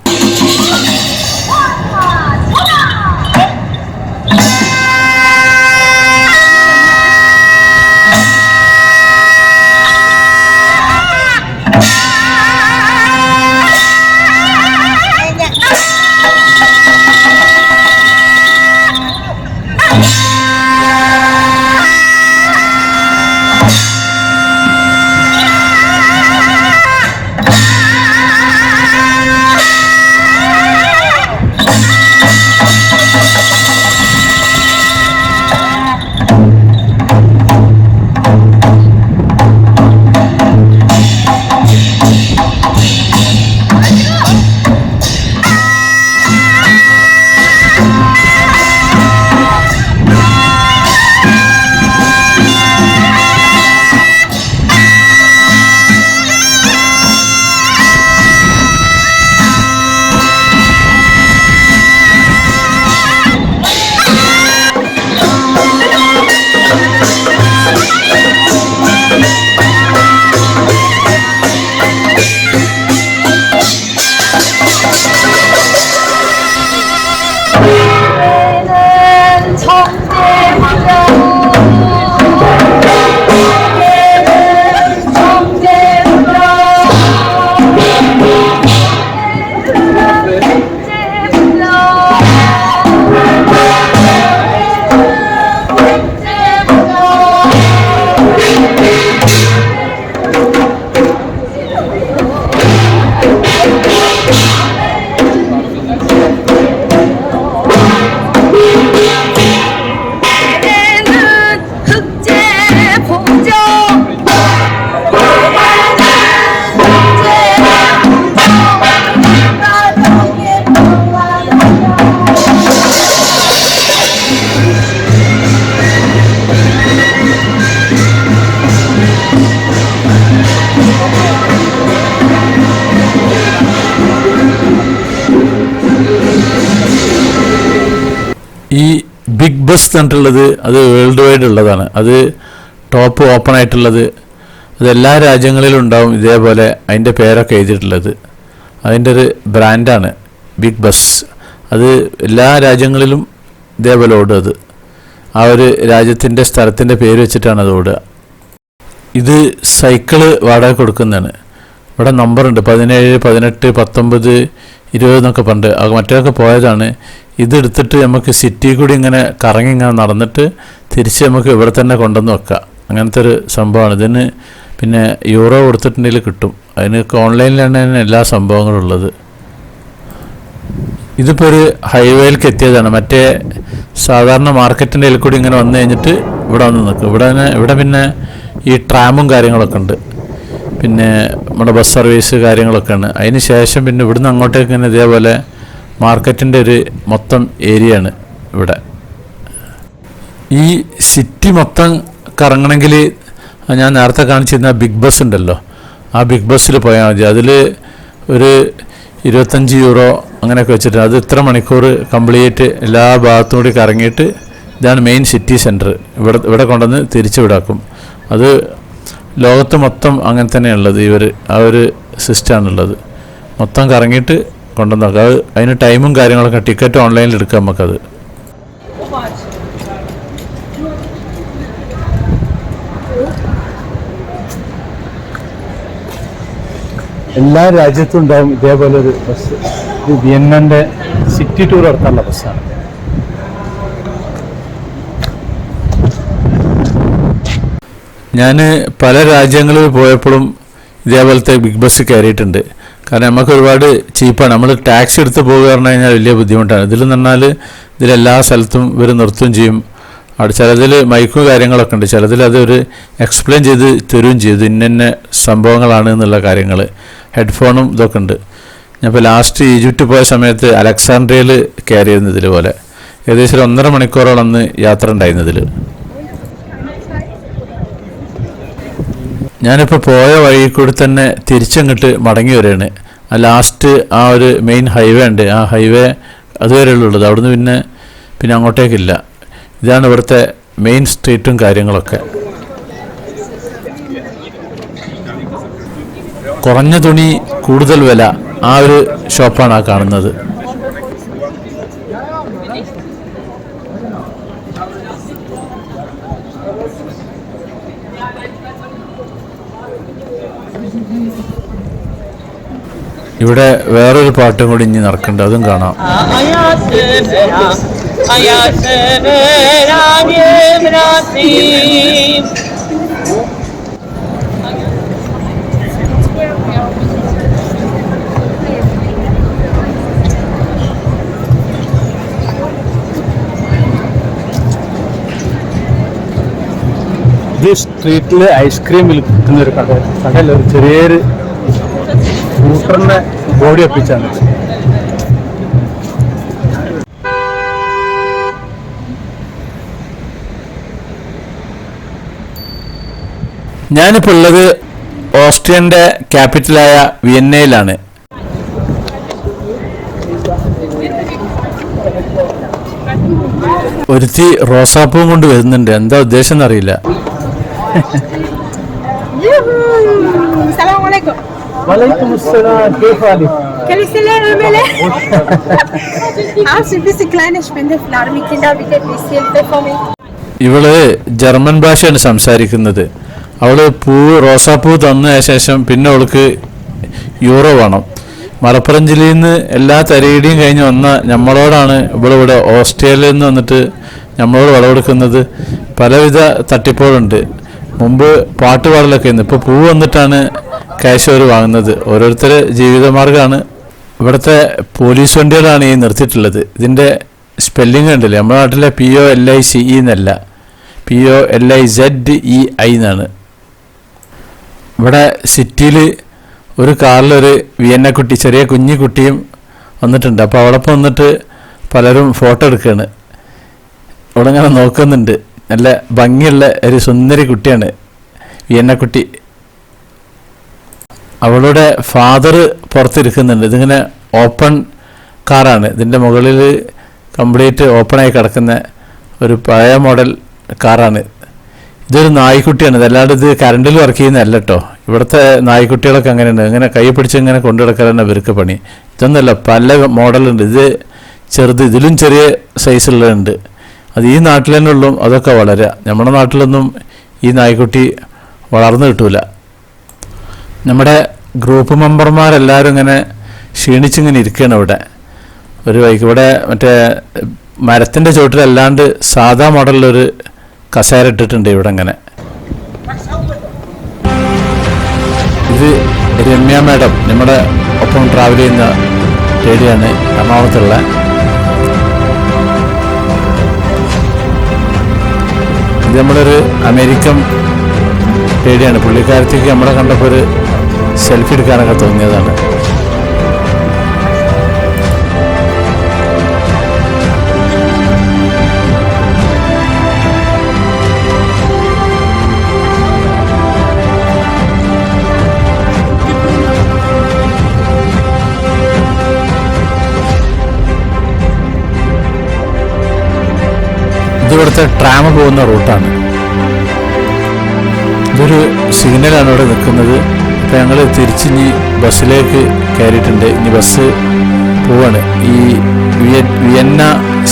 ഈ ബിഗ് ബസ് എന്നിട്ടുള്ളത് അത് വേൾഡ് വൈഡ് ഉള്ളതാണ്. അത് ടോപ്പ് ഓപ്പൺ ആയിട്ടുള്ളത്. അത് എല്ലാ രാജ്യങ്ങളിലും ഉണ്ടാവും ഇതേപോലെ അതിൻ്റെ പേരൊക്കെ എഴുതിയിട്ടുള്ളത്. അതിൻ്റെ ഒരു ബ്രാൻഡാണ് ബിഗ് ബസ്. അത് എല്ലാ രാജ്യങ്ങളിലും ഇതേപോലെ ഓടുക. അത് ആ ഒരു രാജ്യത്തിൻ്റെ സ്ഥലത്തിൻ്റെ പേര് വെച്ചിട്ടാണ് അത് ഓടുക. ഇത് സൈക്കിള് വാടക കൊടുക്കുന്നതാണ്. ഇവിടെ നമ്പറുണ്ട് 17, 18, 19, 20 എന്നൊക്കെ പണ്ട് മറ്റൊക്കെ പോയതാണ്. ഇതെടുത്തിട്ട് നമുക്ക് സിറ്റി കൂടി ഇങ്ങനെ കറങ്ങി ഇങ്ങനെ നടന്നിട്ട് തിരിച്ച് നമുക്ക് ഇവിടെ തന്നെ കൊണ്ടുവന്ന് വെക്കാം. അങ്ങനത്തെ ഒരു സംഭവമാണ്. ഇതിന് പിന്നെ യൂറോ കൊടുത്തിട്ടുണ്ടെങ്കിൽ കിട്ടും. അതിനൊക്കെ ഓൺലൈനിലാണ് എല്ലാ സംഭവങ്ങളും ഉള്ളത്. ഇതിപ്പോൾ ഒരു ഹൈവേയിലേക്ക് എത്തിയതാണ്. മറ്റേ സാധാരണ മാർക്കറ്റിൻ്റെ ഇതിൽ കൂടി ഇങ്ങനെ വന്നു കഴിഞ്ഞിട്ട് ഇവിടെ വന്ന് നിൽക്കും. ഇവിടെ പിന്നെ ഈ ട്രാമും കാര്യങ്ങളൊക്കെ ഉണ്ട്. പിന്നെ നമ്മുടെ ബസ് സർവീസ് കാര്യങ്ങളൊക്കെയാണ്. അതിന് ശേഷം പിന്നെ ഇവിടുന്ന് അങ്ങോട്ടേക്ക് ഇങ്ങനെ ഇതേപോലെ മാർക്കറ്റിൻ്റെ ഒരു മൊത്തം ഏരിയയാണ് ഇവിടെ. ഈ സിറ്റി മൊത്തം കറങ്ങണമെങ്കിൽ ഞാൻ നേരത്തെ കാണിച്ചിരുന്ന ബിഗ് ബസ് ഉണ്ടല്ലോ, ആ ബിഗ് ബസ്സിൽ പോയാൽ മതി. അതിൽ ഒരു 25 യൂറോ അങ്ങനെയൊക്കെ വെച്ചിട്ട് അത് ഇത്ര മണിക്കൂർ കംപ്ലീറ്റ് എല്ലാ ഭാഗത്തും കൂടി കറങ്ങിയിട്ട് ഇതാണ് മെയിൻ സിറ്റി സെൻറ്റർ. ഇവിടെ കൊണ്ടുവന്ന് തിരിച്ചു വിടാക്കും. അത് ലോകത്ത് മൊത്തം അങ്ങനെ തന്നെയുള്ളത്. ആ ഒരു സിസ്റ്റമാണുള്ളത്. മൊത്തം കറങ്ങിയിട്ട് കൊണ്ടുവന്നാക്കുക. അതിന് ടൈമും കാര്യങ്ങളൊക്കെ ടിക്കറ്റ് ഓൺലൈനിൽ എടുക്കാം നമുക്കത്. എല്ലാ രാജ്യത്തും ഉണ്ടാവും ഇതേപോലെ ഒരു ബസ്. ഇത് വിയന്നൻ്റെ സിറ്റി ടൂർ നടത്താനുള്ള ബസ്സാണ്. ഞാൻ പല രാജ്യങ്ങളിൽ പോയപ്പോഴും ഇതേപോലത്തെ ബിഗ് ബസ് കയറിയിട്ടുണ്ട്. കാരണം നമുക്ക് ഒരുപാട് ചീപ്പാണ്. നമ്മൾ ടാക്സി എടുത്ത് പോകുക പറഞ്ഞു കഴിഞ്ഞാൽ വലിയ ബുദ്ധിമുട്ടാണ്. ഇതിലെന്ന് പറഞ്ഞാൽ ഇതിലെല്ലാ സ്ഥലത്തും ഇവർ നിർത്തുകയും ചെയ്യും. അവിടെ ചിലതിൽ മൈക്കും കാര്യങ്ങളൊക്കെ ഉണ്ട്. ചിലതിൽ അതൊരു എക്സ്പ്ലെയിൻ ചെയ്ത് തരുകയും ചെയ്തു, ഇന്ന സംഭവങ്ങളാണ് എന്നുള്ള കാര്യങ്ങൾ. ഹെഡ്ഫോണും ഇതൊക്കെ ഉണ്ട്. ഞാനിപ്പോൾ ലാസ്റ്റ് ഈജിപ്റ്റ് പോയ സമയത്ത് അലക്സാണ്ട്രിയയിൽ കയറിയിരുന്നു ഇതുപോലെ. ഏകദേശം 1.5 മണിക്കൂറോളം അന്ന് യാത്ര ഉണ്ടായിരുന്നതിൽ. ഞാനിപ്പോൾ പോയ വഴി കൂടി തന്നെ തിരിച്ചങ്ങോട്ട് മടങ്ങി വരികയാണ്. ആ ലാസ്റ്റ് ആ ഒരു മെയിൻ ഹൈവേ ഉണ്ട്, ആ ഹൈവേ അതുവരെയുള്ളത്. അവിടുന്ന് പിന്നെ അങ്ങോട്ടേക്കില്ല. ഇതാണ് ഇവിടുത്തെ മെയിൻ സ്ട്രീറ്റും കാര്യങ്ങളൊക്കെ. കുറഞ്ഞ തുണി കൂടുതൽ വില, ആ ഒരു ഷോപ്പാണ് ആ കാണുന്നത്. ഇവിടെ വേറൊരു പാട്ടും കൂടി ഇനി നടക്കുന്നുണ്ട്, അതും കാണാം. ഇത് സ്ട്രീറ്റിൽ ഐസ്ക്രീം വിൽക്കുന്ന ഒരു കടയിൽ ഒരു ചെറിയൊരു സ്കൂട്ടറിനെ ബോഡി ഒപ്പിച്ചാണ്. ഞാനിപ്പോൾ ഉള്ളത് ഓസ്ട്രിയൻ്റെ ക്യാപിറ്റലായ വിയന്നയിലാണ്. ഒരുത്തി റോസാപ്പൂവും കൊണ്ട് വരുന്നുണ്ട്. എന്താ ഉദ്ദേശം എന്നറിയില്ല. വലൈക്കും അസ്സലാം. كيف حالك؟ Kann ich Sie lernen, Mele? Hast du ein bisschen kleine Spende für arme Kinder, bitte ein bisschen für mich? ഇവള് ജർമ്മൻ ഭാഷയാണ് സംസാരിക്കുന്നത്. അവള് റോസാപ്പൂ തന്ന ശേഷം പിന്നെ അവൾക്ക് യൂറോ വേണം. മലപ്പുറം ജില്ലയിൽ നിന്ന് എല്ലാ തരികിടിയും കഴിഞ്ഞ് വന്ന നമ്മളോടാണ് ഇവിടെ ഓസ്ട്രേലിയയിൽ നിന്ന് വന്നിട്ട് നമ്മളോട് വിളവെടുക്കുന്നത്. പലവിധ തട്ടിപ്പുകളുണ്ട്. മുമ്പ് പാട്ട് പാടലൊക്കെ ആയിരുന്നു. ഇപ്പോൾ പൂ വന്നിട്ടാണ് ക്യാഷ് അവർ വാങ്ങുന്നത്. ഓരോരുത്തരുടെ ജീവിതമാർഗ്ഗമാണ്. ഇവിടുത്തെ പോലീസ് വണ്ടികളാണ് ഈ നിർത്തിയിട്ടുള്ളത്. ഇതിൻ്റെ സ്പെല്ലിംഗ് ഉണ്ടല്ലേ, നമ്മുടെ നാട്ടിലെ POLICE എന്നല്ല, POLIZEI എന്നാണ്. ഇവിടെ സിറ്റിയിൽ ഒരു കാറിലൊരു വിയന്നക്കുട്ടി, ചെറിയ കുഞ്ഞു കുട്ടിയും വന്നിട്ടുണ്ട്. അപ്പോൾ അവളൊപ്പം വന്നിട്ട് പലരും ഫോട്ടോ എടുക്കുകയാണ്. അവിടെ ഇങ്ങനെ നോക്കുന്നുണ്ട്. നല്ല ഭംഗിയുള്ള ഒരു സുന്ദരി കുട്ടിയാണ് വിയന്നക്കുട്ടി. അവളുടെ ഫാദർ പുറത്തിരിക്കുന്നുണ്ട്. ഇതിങ്ങനെ ഓപ്പൺ കാറാണ്. ഇതിൻ്റെ മുകളിൽ കംപ്ലീറ്റ് ഓപ്പണായി കിടക്കുന്ന ഒരു പഴയ മോഡൽ കാറാണ്. ഇതൊരു നായ്ക്കുട്ടിയാണ്. ഇതല്ലാണ്ട് ഇത് കറണ്ടിൽ വർക്ക് ചെയ്യുന്നതല്ല കേട്ടോ. ഇവിടുത്തെ നായ്ക്കുട്ടികളൊക്കെ അങ്ങനെയുണ്ട്. ഇങ്ങനെ കൈ പിടിച്ച് ഇങ്ങനെ കൊണ്ടു കിടക്കാനാണ് ഇവർക്ക് പണി. ഇതൊന്നുമല്ല, പല മോഡലുണ്ട്. ഇത് ചെറുത്, ഇതിലും ചെറിയ സൈസുള്ളതുണ്ട്. അത് ഈ നാട്ടിൽ തന്നെ ഉള്ളൂ അതൊക്കെ വളരുക. നമ്മുടെ നാട്ടിലൊന്നും ഈ നായ്ക്കുട്ടി വളർന്നു കിട്ടൂല. നമ്മുടെ ഗ്രൂപ്പ് മെമ്പർമാരെല്ലാവരും ഇങ്ങനെ ക്ഷീണിച്ചിങ്ങനെ ഇരിക്കുകയാണ് ഇവിടെ ഒരു വൈക്ക്. ഇവിടെ മറ്റേ മരത്തിൻ്റെ ചുവട്ടിലല്ലാണ്ട് സാധാ മോഡലിലൊരു കസേര ഇട്ടിട്ടുണ്ട് ഇവിടെ. ഇങ്ങനെ ഇത് രമ്യ മാഡം നമ്മുടെ ഒപ്പം ട്രാവൽ ചെയ്യുന്ന ലേഡിയാണ്, എറണാകുളത്തുള്ള. ഇത് നമ്മളൊരു അമേരിക്കൻ ലേഡിയാണ്. പുള്ളിക്കാരത്തേക്ക് നമ്മളെ കണ്ടപ്പോൾ ഒരു സെൽഫി എടുക്കാനൊക്കെ തോന്നിയതാണ്. ഇവിടുത്തെ ട്രാം പോകുന്ന റൂട്ടാണ്. ഇതൊരു സിഗ്നലാണ് ഇവിടെ നിൽക്കുന്നത്. അപ്പോൾ ഞങ്ങൾ തിരിച്ചിനി ബസ്സിലേക്ക് കയറിയിട്ടുണ്ട്. ഇനി ബസ് പോവാണ്. ഈ വിയന്ന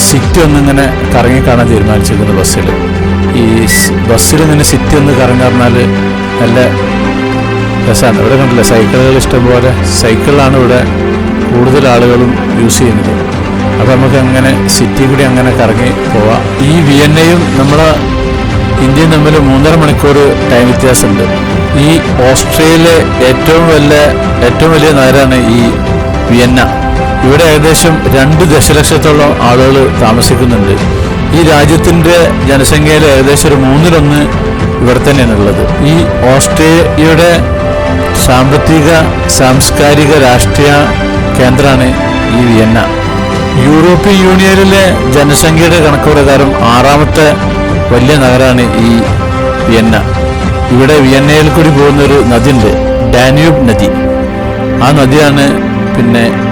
സിറ്റി ഒന്നിങ്ങനെ കറങ്ങി കാണാൻ തീരുമാനിച്ചിരിക്കുന്നു ബസ്സിൽ. ഈ ബസ്സിൽ ഇങ്ങനെ സിറ്റി ഒന്ന് കറങ്ങി പറഞ്ഞാൽ നല്ല രസമാണ്. ഇവിടെ കണ്ടില്ല സൈക്കിളുകൾ ഇഷ്ടംപോലെ സൈക്കിളാണ് ഇവിടെ കൂടുതൽ ആളുകളും യൂസ് ചെയ്യുന്നത്. അപ്പോൾ നമുക്ക് അങ്ങനെ സിറ്റി കൂടി അങ്ങനെ കറങ്ങി പോവാം. ഈ വിയന്നയും നമ്മളെ ഇന്ത്യയും തമ്മിൽ 3.5 മണിക്കൂർ ടൈം വ്യത്യാസമുണ്ട്. ഈ ഓസ്ട്രേലിയയിലെ ഏറ്റവും വലിയ നഗരമാണ് ഈ വിയന്ന. ഇവിടെ ഏകദേശം 2 ദശലക്ഷത്തോളം ആളുകൾ താമസിക്കുന്നുണ്ട്. ഈ രാജ്യത്തിൻ്റെ ജനസംഖ്യയിൽ ഏകദേശം ഒരു 1/3 ഇവിടെ തന്നെയാണ് ഉള്ളത്. ഈ ഓസ്ട്രേലിയയുടെ സാമ്പത്തിക, സാംസ്കാരിക, രാഷ്ട്രീയ കേന്ദ്രമാണ് ഈ വിയന്ന. യൂറോപ്യൻ യൂണിയനിലെ ജനസംഖ്യയുടെ കണക്ക് പ്രകാരം 6ാമത്തെ വലിയ നഗരമാണ് ഈ വിയന്ന. ഇവിടെ വിയന്നയിൽ കൂടി പോകുന്നൊരു നദിയുണ്ട്, ഡാന്യൂബ് നദി. ആ നദിയാണ്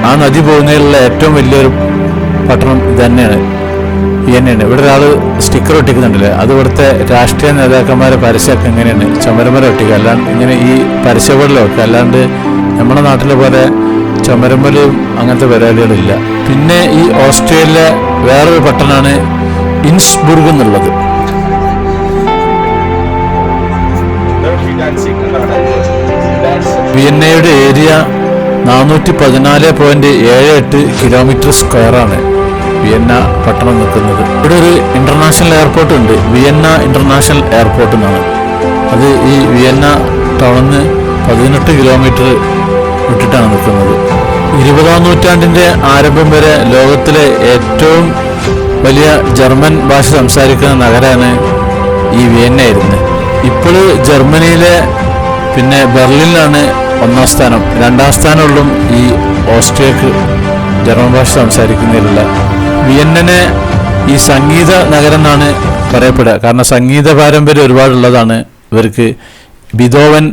ആ നദി പോകുന്നതിലുള്ള ഏറ്റവും വലിയൊരു പട്ടണം തന്നെയാണ് വിയന്നയാണ്. ഇവിടെ ഒരാൾ സ്റ്റിക്കർ ഒട്ടിക്കുന്നുണ്ടല്ലേ, അത് ഇവിടുത്തെ രാഷ്ട്രീയ നേതാക്കന്മാരെ പരസ്യമൊക്കെ എങ്ങനെയാണ് ചുമരമര ഒട്ടിക്കുക, അല്ലാണ്ട് ഇങ്ങനെ ഈ പരസ്യബോർഡിലൊക്കെ, അല്ലാണ്ട് നമ്മുടെ നാട്ടിലെ പോലെ ചുമരമ്പലും അങ്ങനത്തെ പരിപാടികളില്ല. പിന്നെ ഈ ഓസ്ട്രേലിയ വേറൊരു പട്ടണമാണ് ഇൻസ്ബുർഗ് എന്നുള്ളത്. വിയന്നയുടെ ഏരിയ 414.78 കിലോമീറ്റർ സ്ക്വയറാണ് വിയന്ന പട്ടണം നിൽക്കുന്നത്. ഇവിടെ ഒരു ഇന്റർനാഷണൽ എയർപോർട്ട് ഉണ്ട്, വിയന്ന ഇന്റർനാഷണൽ എയർപോർട്ട് എന്നാണ്. അത് ഈ വിയന്ന ടൗണിൽ നിന്ന് 18 കിലോമീറ്റർ വിട്ടിട്ടാണ് നിൽക്കുന്നത്. 20ാം നൂറ്റാണ്ടിൻ്റെ ആരംഭം വരെ ലോകത്തിലെ ഏറ്റവും വലിയ ജർമ്മൻ ഭാഷ സംസാരിക്കുന്ന നഗരമാണ് ഈ വിയന്നയായിരുന്നു. ഇപ്പോൾ ജർമ്മനിയിലെ ബെർലിനിലാണ് 1ാം സ്ഥാനം. 2ാം സ്ഥാനമുള്ളും ഈ ഓസ്ട്രിയക്ക് ജർമ്മൻ ഭാഷ സംസാരിക്കുന്നതിലുള്ള. വിയന്നനെ ഈ സംഗീത നഗരം എന്നാണ് പറയപ്പെടുക. കാരണം സംഗീത പാരമ്പര്യം ഒരുപാടുള്ളതാണ് ഇവർക്ക്. ബിതോവൻ,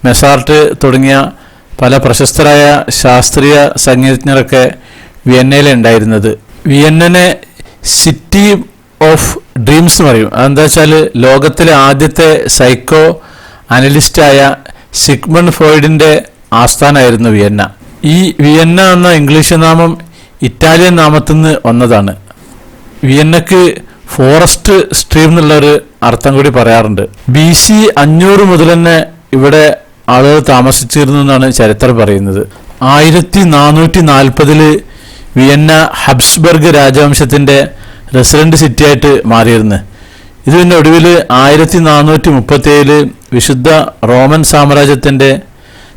മെസാർട്ട് തുടങ്ങിയ പല പ്രശസ്തരായ ശാസ്ത്രീയ സംഗീതജ്ഞരൊക്കെ വിയന്നയിലെ ഉണ്ടായിരുന്നത്. വിയന്നനെ സിറ്റി ഓഫ് ഡ്രീംസ് എന്ന് പറയും. അതെന്താ വെച്ചാൽ ലോകത്തിലെ ആദ്യത്തെ സൈക്കോ അനലിസ്റ്റായ സിഗ്മണ്ട് ഫ്രോയിഡിൻ്റെ ആസ്ഥാനമായിരുന്നു വിയന്ന. ഈ വിയന്ന എന്ന ഇംഗ്ലീഷ് നാമം ഇറ്റാലിയൻ നാമത്തിൽ നിന്ന് വന്നതാണ്. വിയന്നക്ക് ഫോറസ്റ്റ് സ്ട്രീം എന്നുള്ളൊരു അർത്ഥം കൂടി പറയാറുണ്ട്. BC 500 മുതൽ തന്നെ ഇവിടെ ആളുകൾ താമസിച്ചിരുന്നു എന്നാണ് ചരിത്രം പറയുന്നത്. 1440 വിയന്ന ഹബ്സ്ബർഗ് രാജവംശത്തിൻ്റെ റെസിഡന്റ് സിറ്റിയായിട്ട് മാറിയിരുന്നു. ഇത് പിന്നെ ഒടുവിൽ 1437 വിശുദ്ധ റോമൻ സാമ്രാജ്യത്തിൻ്റെ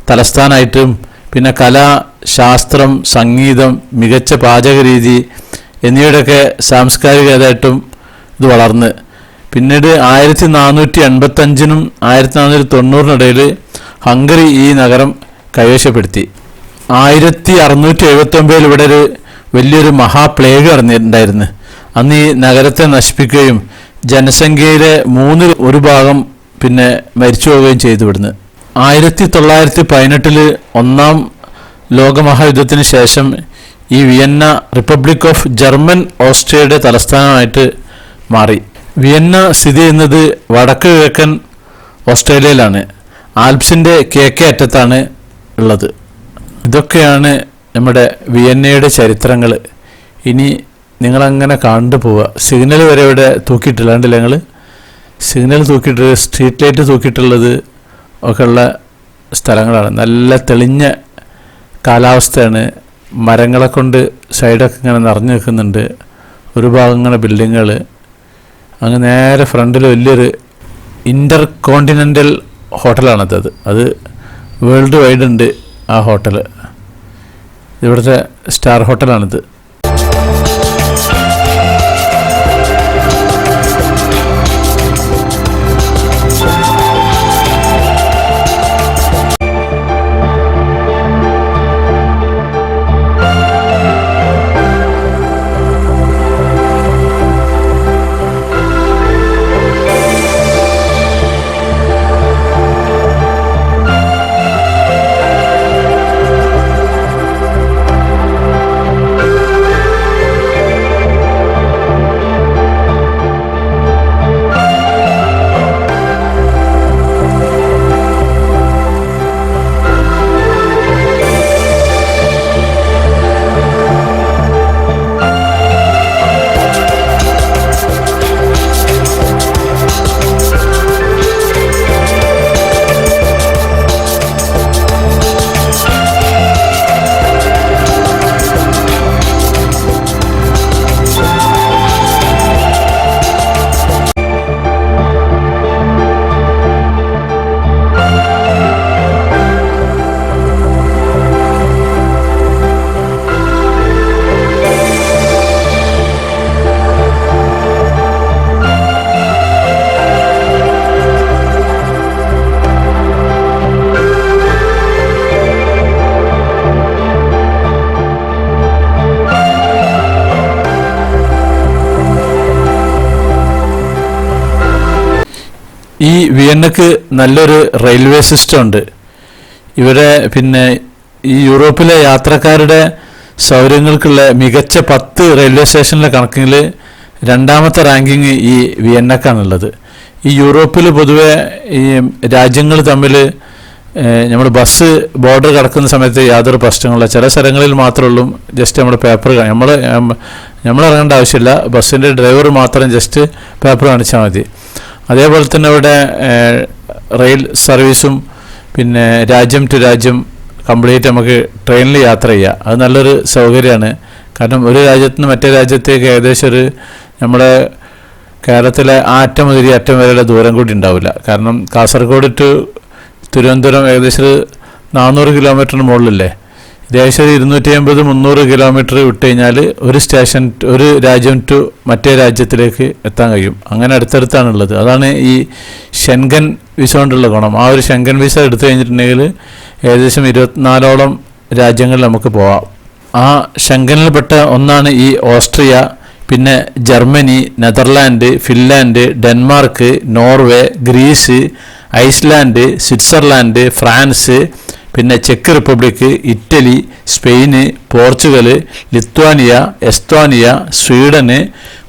തലസ്ഥാനമായിട്ടും പിന്നെ കല, ശാസ്ത്രം, സംഗീതം, മികച്ച പാചക രീതി എന്നിവയുടെയൊക്കെ സാംസ്കാരികതയായിട്ടും ഇത് വളർന്ന് പിന്നീട് 1485 1490 ഹംഗറി ഈ നഗരം കൈവശപ്പെടുത്തി. 1679 ഇവിടെ ഒരു വലിയൊരു മഹാപ്ലേഗ് നടന്നിട്ടുണ്ടായിരുന്നു. അന്ന് ഈ നഗരത്തെ നശിപ്പിക്കുകയും ജനസംഖ്യയിലെ 1/3 മരിച്ചു പോവുകയും ചെയ്തു. ഇവിടുന്ന് 1918 1ാം ലോകമഹായുദ്ധത്തിന് ശേഷം ഈ വിയന്ന റിപ്പബ്ലിക് ഓഫ് ജർമ്മൻ ഓസ്ട്രിയയുടെ തലസ്ഥാനമായിട്ട് മാറി. വിയന്ന സ്ഥിതി ചെയ്യുന്നത് വടക്ക് കിഴക്കൻ ഓസ്ട്രേലിയയിലാണ്. ആൽപ്സിൻ്റെ കിഴക്കേ അറ്റത്താണ് ഉള്ളത്. ഇതൊക്കെയാണ് നമ്മുടെ വിയന്നയുടെ ചരിത്രങ്ങൾ. ഇനി നിങ്ങളങ്ങനെ കണ്ടു പോവുക. സിഗ്നൽ വരെ ഇവിടെ തൂക്കിയിട്ടില്ല, കണ്ടില്ല ഞങ്ങൾ സിഗ്നൽ തൂക്കിയിട്ട് സ്ട്രീറ്റ് ലൈറ്റ് തൂക്കിയിട്ടുള്ളത് ഒക്കെ ഉള്ള സ്ഥലങ്ങളാണ്. നല്ല തെളിഞ്ഞ കാലാവസ്ഥയാണ് മരങ്ങളെ കൊണ്ട് സൈഡൊക്കെ ഇങ്ങനെ നിറഞ്ഞു നിൽക്കുന്നുണ്ട്. ഒരു ഭാഗം ഇങ്ങനെ ബിൽഡിങ്ങുകൾ. അങ്ങ് നേരെ ഫ്രണ്ടിൽ വലിയൊരു ഇൻ്റർ കോണ്ടിനെൻ്റൽ ഹോട്ടലാണത്. അത് വേൾഡ് വൈഡ് ഉണ്ട് ആ ഹോട്ടൽ. ഇവിടുത്തെ സ്റ്റാർ ഹോട്ടലാണിത്. ഈ വിയന്നക്ക് നല്ലൊരു റെയിൽവേ സിസ്റ്റം ഉണ്ട്. ഇവിടെ പിന്നെ ഈ യൂറോപ്പിലെ യാത്രക്കാരുടെ സൗകര്യങ്ങൾക്കുള്ള മികച്ച 10 റെയിൽവേ സ്റ്റേഷനിലെ കണക്കിൽ രണ്ടാമത്തെ റാങ്കിങ് ഈ വിയന്നക്കാണുള്ളത്. ഈ യൂറോപ്പിൽ പൊതുവെ ഈ രാജ്യങ്ങൾ തമ്മിൽ നമ്മൾ ബസ് ബോർഡർ കടക്കുന്ന സമയത്ത് യാതൊരു പ്രശ്നങ്ങളില്ല. ചില സ്ഥലങ്ങളിൽ മാത്രമേ ഉള്ളൂ ജസ്റ്റ് നമ്മുടെ പേപ്പർ നമ്മൾ ഇറങ്ങേണ്ട ആവശ്യമില്ല. ബസ്സിൻ്റെ ഡ്രൈവർ മാത്രം ജസ്റ്റ് പേപ്പർ കാണിച്ചാൽ മതി. അതേപോലെ തന്നെ ഇവിടെ റെയിൽ സർവീസും പിന്നെ രാജ്യം ടു രാജ്യം കംപ്ലീറ്റ് നമുക്ക് ട്രെയിനിൽ യാത്ര ചെയ്യാം. അത് നല്ലൊരു സൗകര്യമാണ്. കാരണം ഒരു രാജ്യത്ത് നിന്ന് മറ്റേ രാജ്യത്തേക്ക് ഏകദേശം ഒരു നമ്മുടെ കേരളത്തിലെ ആ അറ്റം മുതൽ ഈ അറ്റം വരെയുള്ള ദൂരം കൂടി ഉണ്ടാവില്ല. കാരണം കാസർഗോഡ് ടു തിരുവനന്തപുരം ഏകദേശം 400 കിലോമീറ്ററിന് മുകളിലല്ലേ. ഏകദേശം 250-300 കിലോമീറ്റർ വിട്ട് കഴിഞ്ഞാൽ ഒരു രാജ്യം ടു മറ്റേ രാജ്യത്തിലേക്ക് എത്താൻ കഴിയും. അങ്ങനെ അടുത്തടുത്താണുള്ളത്. അതാണ് ഈ ഷെൻഗൻ വിസ കൊണ്ടുള്ള ഗുണം. ആ ഒരു ഷെൻഗൻ വിസ എടുത്തു കഴിഞ്ഞിട്ടുണ്ടെങ്കിൽ ഏകദേശം 24ഓളം രാജ്യങ്ങളിൽ നമുക്ക് പോവാം. ആ ഷെൻഗനിൽപ്പെട്ട ഒന്നാണ് ഈ ഓസ്ട്രിയ, പിന്നെ Germany, Netherland, Finland, Denmark, Norway, Greece, Iceland, Switzerland, France, പിന്നെ ചെക്ക് Republic, Italy, Spain, Portugal, Lithuania, Estonia, Sweden,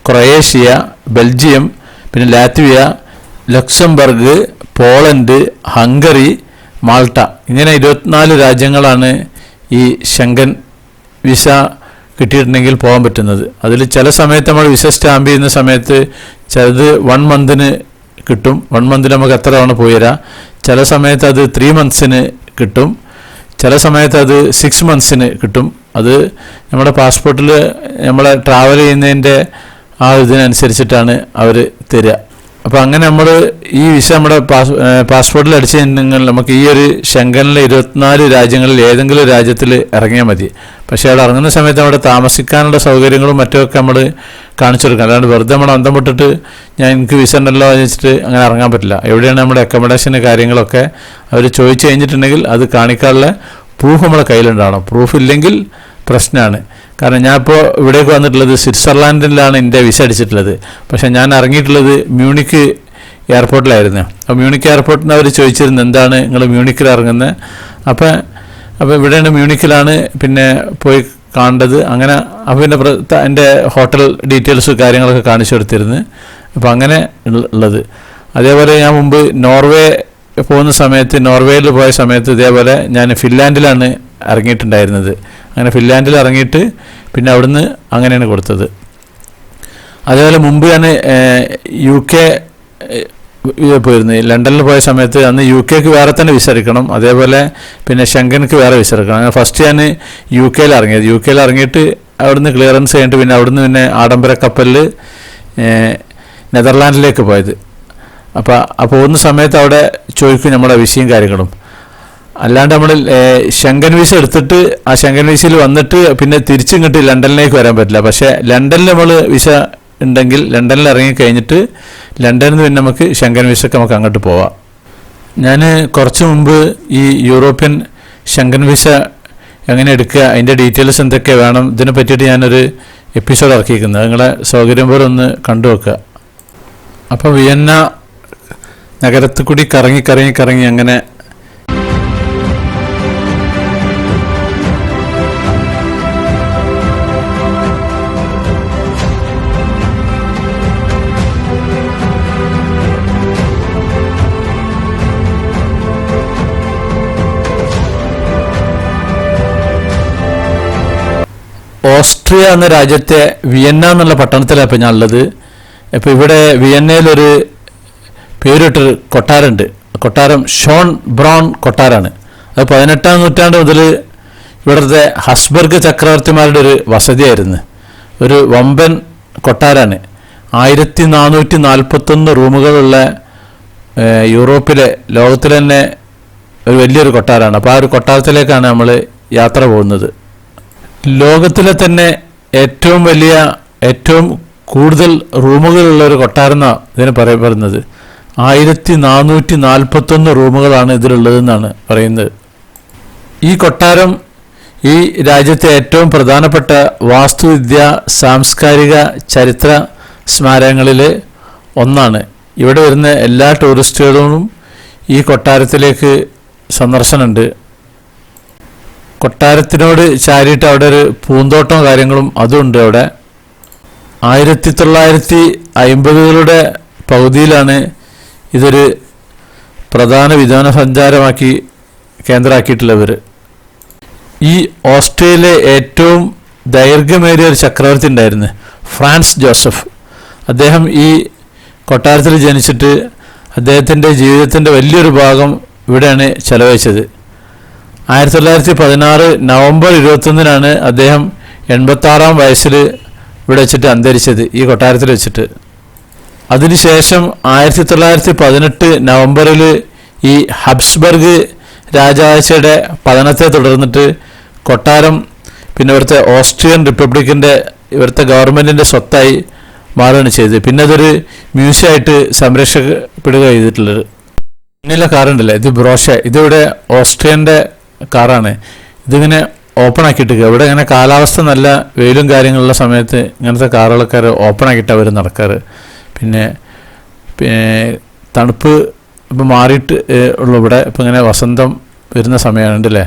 Croatia, Belgium, പിന്നെ Latvia, Luxembourg, Poland, Hungary, Malta. ഇങ്ങനെ 24 രാജ്യങ്ങളാണ് ഈ ഷെൻഗൻ വിസ കിട്ടിയിട്ടുണ്ടെങ്കിൽ പോകാൻ പറ്റുന്നത്. അതിൽ ചില സമയത്ത് നമ്മൾ വിസ സ്റ്റാമ്പ് ചെയ്യുന്ന സമയത്ത് ചിലത് 1 മന്തിന് കിട്ടും. 1 മന്തിൽ നമുക്ക് എത്ര തവണ പോയി തരാം. ചില സമയത്ത് അത് 3 മന്ത്സിന് കിട്ടും. ചില സമയത്ത് അത് 6 മന്ത്സിന് കിട്ടും. അത് നമ്മുടെ പാസ്പോർട്ടിൽ നമ്മൾ ട്രാവൽ ചെയ്യുന്നതിൻ്റെ ആ ഇതിനനുസരിച്ചിട്ടാണ് അവർ തരിക. അപ്പോൾ അങ്ങനെ നമ്മൾ ഈ വിസ നമ്മുടെ പാസ്പോർട്ടിൽ അടിച്ചു കഴിഞ്ഞാൽ നമുക്ക് ഈ ഒരു ഷെൻഗനിലെ 24 രാജ്യങ്ങളിൽ ഏതെങ്കിലും രാജ്യത്തിൽ ഇറങ്ങിയാൽ മതി. പക്ഷേ അവിടെ ഇറങ്ങുന്ന സമയത്ത് അവിടെ താമസിക്കാനുള്ള സൗകര്യങ്ങളും മറ്റുമൊക്കെ നമ്മൾ കാണിച്ചു കൊടുക്കാം. അല്ലാണ്ട് വെറുതെ നമ്മൾ അന്തം വിട്ടിട്ട് എനിക്ക് വിസ ഉണ്ടല്ലോ എന്ന് വെച്ചിട്ട് അങ്ങനെ ഇറങ്ങാൻ പറ്റില്ല. എവിടെയാണ് നമ്മുടെ അക്കോമഡേഷന് കാര്യങ്ങളൊക്കെ അവർ ചോദിച്ചു കഴിഞ്ഞിട്ടുണ്ടെങ്കിൽ അത് കാണിക്കാനുള്ള പ്രൂഫ് നമ്മുടെ കയ്യിലുണ്ടാവണം. പ്രൂഫ് ഇല്ലെങ്കിൽ പ്രശ്നമാണ്. കാരണം ഞാൻ ഇപ്പോൾ ഇവിടേക്ക് വന്നിട്ടുള്ളത് സ്വിറ്റ്സർലാൻഡിലാണ് എൻ്റെ വിസ അടിച്ചിട്ടുള്ളത്. പക്ഷേ ഞാൻ ഇറങ്ങിയിട്ടുള്ളത് മ്യൂണിക്ക് എയർപോർട്ടിലായിരുന്നു. അപ്പോൾ മ്യൂണിക്ക് എയർപോർട്ടിൽ നിന്ന് അവർ ചോദിച്ചിരുന്നു എന്താണ് നിങ്ങൾ മ്യൂണിക്കിൽ ഇറങ്ങുന്നത്. അപ്പോൾ ഇവിടെയാണ് മ്യൂണിക്കിലാണ് പിന്നെ പോയി കാണേണ്ടത്. അങ്ങനെ അപ്പോൾ പിന്നെ എൻ്റെ ഹോട്ടൽ ഡീറ്റെയിൽസ് കാര്യങ്ങളൊക്കെ കാണിച്ചു കൊടുത്തിരുന്നു. അപ്പോൾ അങ്ങനെ ഉള്ളത്. അതേപോലെ ഞാൻ മുമ്പ് നോർവേ പോകുന്ന സമയത്ത് നോർവേയിൽ പോയ സമയത്ത് ഇതേപോലെ ഞാൻ ഫിൻലാൻഡിലാണ് ഇറങ്ങിയിട്ടുണ്ടായിരുന്നത്. അങ്ങനെ ഫിൻലാൻഡിൽ ഇറങ്ങിയിട്ട് പിന്നെ അവിടുന്ന് അങ്ങനെയാണ് കൊടുത്തത്. അതേപോലെ മുമ്പ് ഞാൻ UK പോയിരുന്നു. ലണ്ടനിൽ പോയ സമയത്ത് അന്ന് UK വേറെ തന്നെ വിസ എടുക്കണം, അതേപോലെ പിന്നെ ഷെങ്കൻക്ക് വേറെ വിസ എടുക്കണം. അങ്ങനെ ഫസ്റ്റ് ഞാൻ UK ഇറങ്ങിയത്. UK ഇറങ്ങിയിട്ട് അവിടുന്ന് ക്ലിയറൻസ് കഴിഞ്ഞിട്ട് പിന്നെ അവിടുന്ന് പിന്നെ ആഡംബര കപ്പലിൽ നെതർലാൻഡിലേക്ക് പോയത്. അപ്പോൾ പോകുന്ന സമയത്ത് അവിടെ ചോദിക്കും നമ്മുടെ വിസയും കാര്യങ്ങളും. അല്ലാണ്ട് നമ്മൾ ഷെങ്കൻ വിസ എടുത്തിട്ട് ആ ഷെങ്കൻ വിസയിൽ വന്നിട്ട് പിന്നെ തിരിച്ചിങ്ങോട്ട് ലണ്ടനിലേക്ക് വരാൻ പറ്റില്ല. പക്ഷേ ലണ്ടനിൽ നമ്മൾ വിസ ഉണ്ടെങ്കിൽ ലണ്ടനിൽ ഇറങ്ങി കഴിഞ്ഞിട്ട് ലണ്ടനിൽ നിന്ന് പിന്നെ നമുക്ക് ഷെങ്കൻ വിസയ്ക്ക് നമുക്ക് അങ്ങോട്ട് പോവാം. ഞാൻ കുറച്ച് മുമ്പ് ഈ യൂറോപ്യൻ ഷെങ്കൻ വിസ എങ്ങനെ എടുക്കുക, അതിൻ്റെ ഡീറ്റെയിൽസ് എന്തൊക്കെ വേണം, ഇതിനെ പറ്റിയിട്ട് ഞാനൊരു എപ്പിസോഡ് ഇറക്കിയിരിക്കുന്നത്. നിങ്ങളെ സൗകര്യം പോലെ ഒന്ന് കണ്ടു വെക്കുക. അപ്പോൾ വിയന്ന നഗരത്തിൽ കൂടി കറങ്ങി അങ്ങനെ ഓസ്ട്രിയ എന്ന രാജ്യത്തെ വിയന്ന എന്നുള്ള പട്ടണത്തിലാണ് ഇപ്പോൾ ഞാൻ ഉള്ളത്. ഇപ്പോൾ ഇവിടെ വിയന്നയിലൊരു പേരിട്ടൊരു കൊട്ടാരമുണ്ട്. കൊട്ടാരം ഷോൺ ബ്രൗൺ കൊട്ടാരമാണ്. അത് 18-ാം നൂറ്റാണ്ട് മുതൽ ഇവിടുത്തെ ഹസ്ബർഗ് ചക്രവർത്തിമാരുടെ ഒരു വസതിയായിരുന്നു. ഒരു വമ്പൻ കൊട്ടാരമാണ്. 1441 റൂമുകളുള്ള യൂറോപ്പിലെ ലോകത്തിലെ തന്നെ ഒരു വലിയൊരു കൊട്ടാരമാണ്. അപ്പോൾ ആ ഒരു കൊട്ടാരത്തിലേക്കാണ് നമ്മൾ യാത്ര പോകുന്നത്. ലോകത്തിലെ തന്നെ ഏറ്റവും കൂടുതൽ റൂമുകളുള്ള ഒരു കൊട്ടാരം എന്നാണ് ഇതിന് പറയപ്പെടുന്നത്. 1441 റൂമുകളാണ് ഇതിലുള്ളതെന്നാണ് പറയുന്നത്. ഈ കൊട്ടാരം ഈ രാജ്യത്തെ ഏറ്റവും പ്രധാനപ്പെട്ട വാസ്തുവിദ്യ, സാംസ്കാരിക, ചരിത്ര സ്മാരകങ്ങളിൽ ഒന്നാണ്. ഇവിടെ വരുന്ന എല്ലാ ടൂറിസ്റ്റുകളും ഈ കൊട്ടാരത്തിലേക്ക് സന്ദർശനമുണ്ട്. കൊട്ടാരത്തിനോട് ചാരിയിട്ട് അവിടെ ഒരു പൂന്തോട്ടം കാര്യങ്ങളും അതുണ്ട് അവിടെ. 1950കളുടെ പകുതിയിലാണ് ഇതൊരു പ്രധാന വിനോദസഞ്ചാരമാക്കി കേന്ദ്രമാക്കിയിട്ടുള്ളവർ. ഈ ഓസ്ട്രേലിയയിലെ ഏറ്റവും ദൈർഘ്യമേറിയ ഒരു ചക്രവർത്തി ഉണ്ടായിരുന്നു, ഫ്രാൻസ് ജോസഫ്. അദ്ദേഹം ഈ കൊട്ടാരത്തിൽ ജനിച്ചിട്ട് അദ്ദേഹത്തിൻ്റെ ജീവിതത്തിൻ്റെ വലിയൊരു ഭാഗം ഇവിടെയാണ് ചെലവഴിച്ചത്. 1916 നവംബർ 21 അദ്ദേഹം 86-ാം വയസ്സിൽ ഇവിടെ വെച്ചിട്ട് അന്തരിച്ചത്, ഈ കൊട്ടാരത്തിൽ വെച്ചിട്ട്. അതിനുശേഷം 1918 നവംബറിൽ ഈ ഹബ്സ്ബർഗ് രാജവാഴ്ചയുടെ പതനത്തെ തുടർന്നിട്ട് കൊട്ടാരം പിന്നെ ഇവിടുത്തെ ഓസ്ട്രിയൻ റിപ്പബ്ലിക്കിൻ്റെ ഇവിടുത്തെ ഗവൺമെൻറ്റിൻ്റെ സ്വത്തായി മാറുകയാണ് ചെയ്തത്. പിന്നെ അതൊരു മ്യൂസിയമായിട്ട് സംരക്ഷിക്കപ്പെടുക ചെയ്തിട്ടുള്ളത്. പിന്നിലെ കാറുണ്ടല്ലേ, ഇത് ബ്രോഷെ, ഇതിവിടെ ഓസ്ട്രിയൻ്റെ കാറാണ്. ഇതിങ്ങനെ ഓപ്പൺ ആക്കിയിട്ടിരിക്കുക. ഇവിടെ ഇങ്ങനെ കാലാവസ്ഥ നല്ല വെയിലും കാര്യങ്ങളുള്ള സമയത്ത് ഇങ്ങനത്തെ കാറുകളൊക്കെ ഓപ്പൺ ആക്കിയിട്ടാണ് അവർ നടക്കാറ്. പിന്നെ തണുപ്പ് ഇപ്പം മാറിയിട്ട് ഉള്ളു. ഇവിടെ ഇപ്പം ഇങ്ങനെ വസന്തം വരുന്ന സമയമാണ് ഉണ്ടല്ലേ,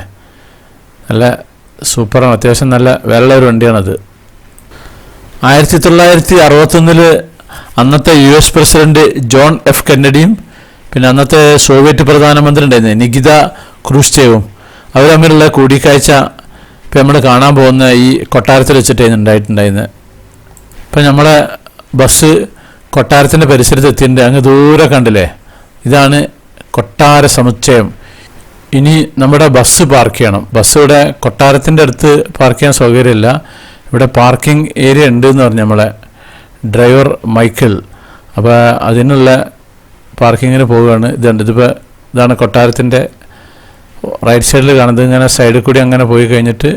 നല്ല സൂപ്പറാണ്. അത്യാവശ്യം നല്ല വിലയുള്ള ഒരു വണ്ടിയാണത്. 1961 അന്നത്തെ US പ്രസിഡന്റ് ജോൺ F കെന്നഡിയും പിന്നെ അന്നത്തെ സോവിയറ്റ് പ്രധാനമന്ത്രി ഉണ്ടായിരുന്നു നികിത ക്രൂഷ്ചേവും അവർ തമ്മിലുള്ള കൂടിക്കാഴ്ച ഇപ്പം നമ്മൾ കാണാൻ പോകുന്ന ഈ കൊട്ടാരത്തിൽ വെച്ചിട്ടായിരുന്നു ഉണ്ടായിട്ടുണ്ടായിരുന്നത്. ഇപ്പം നമ്മളെ ബസ് കൊട്ടാരത്തിൻ്റെ പരിസരത്ത് എത്തിയിട്ടുണ്ട്. അങ്ങ് ദൂരെ കണ്ടില്ലേ, ഇതാണ് കൊട്ടാര സമുച്ചയം. ഇനി നമ്മുടെ ബസ് പാർക്ക് ചെയ്യണം. ബസ് ഇവിടെ കൊട്ടാരത്തിൻ്റെ അടുത്ത് പാർക്ക് ചെയ്യാൻ സൗകര്യമില്ല. ഇവിടെ പാർക്കിംഗ് ഏരിയ ഉണ്ട് എന്ന് പറഞ്ഞു നമ്മളെ ഡ്രൈവർ മൈക്കിൾ. അപ്പോൾ അതിനുള്ള പാർക്കിങ്ങിന് പോവുകയാണ്. ഇതാണ് കൊട്ടാരത്തിൻ്റെ റൈറ്റ് സൈഡിൽ കാണുന്നത്. ഇങ്ങനെ സൈഡിൽ കൂടി അങ്ങനെ പോയി കഴിഞ്ഞിട്ട്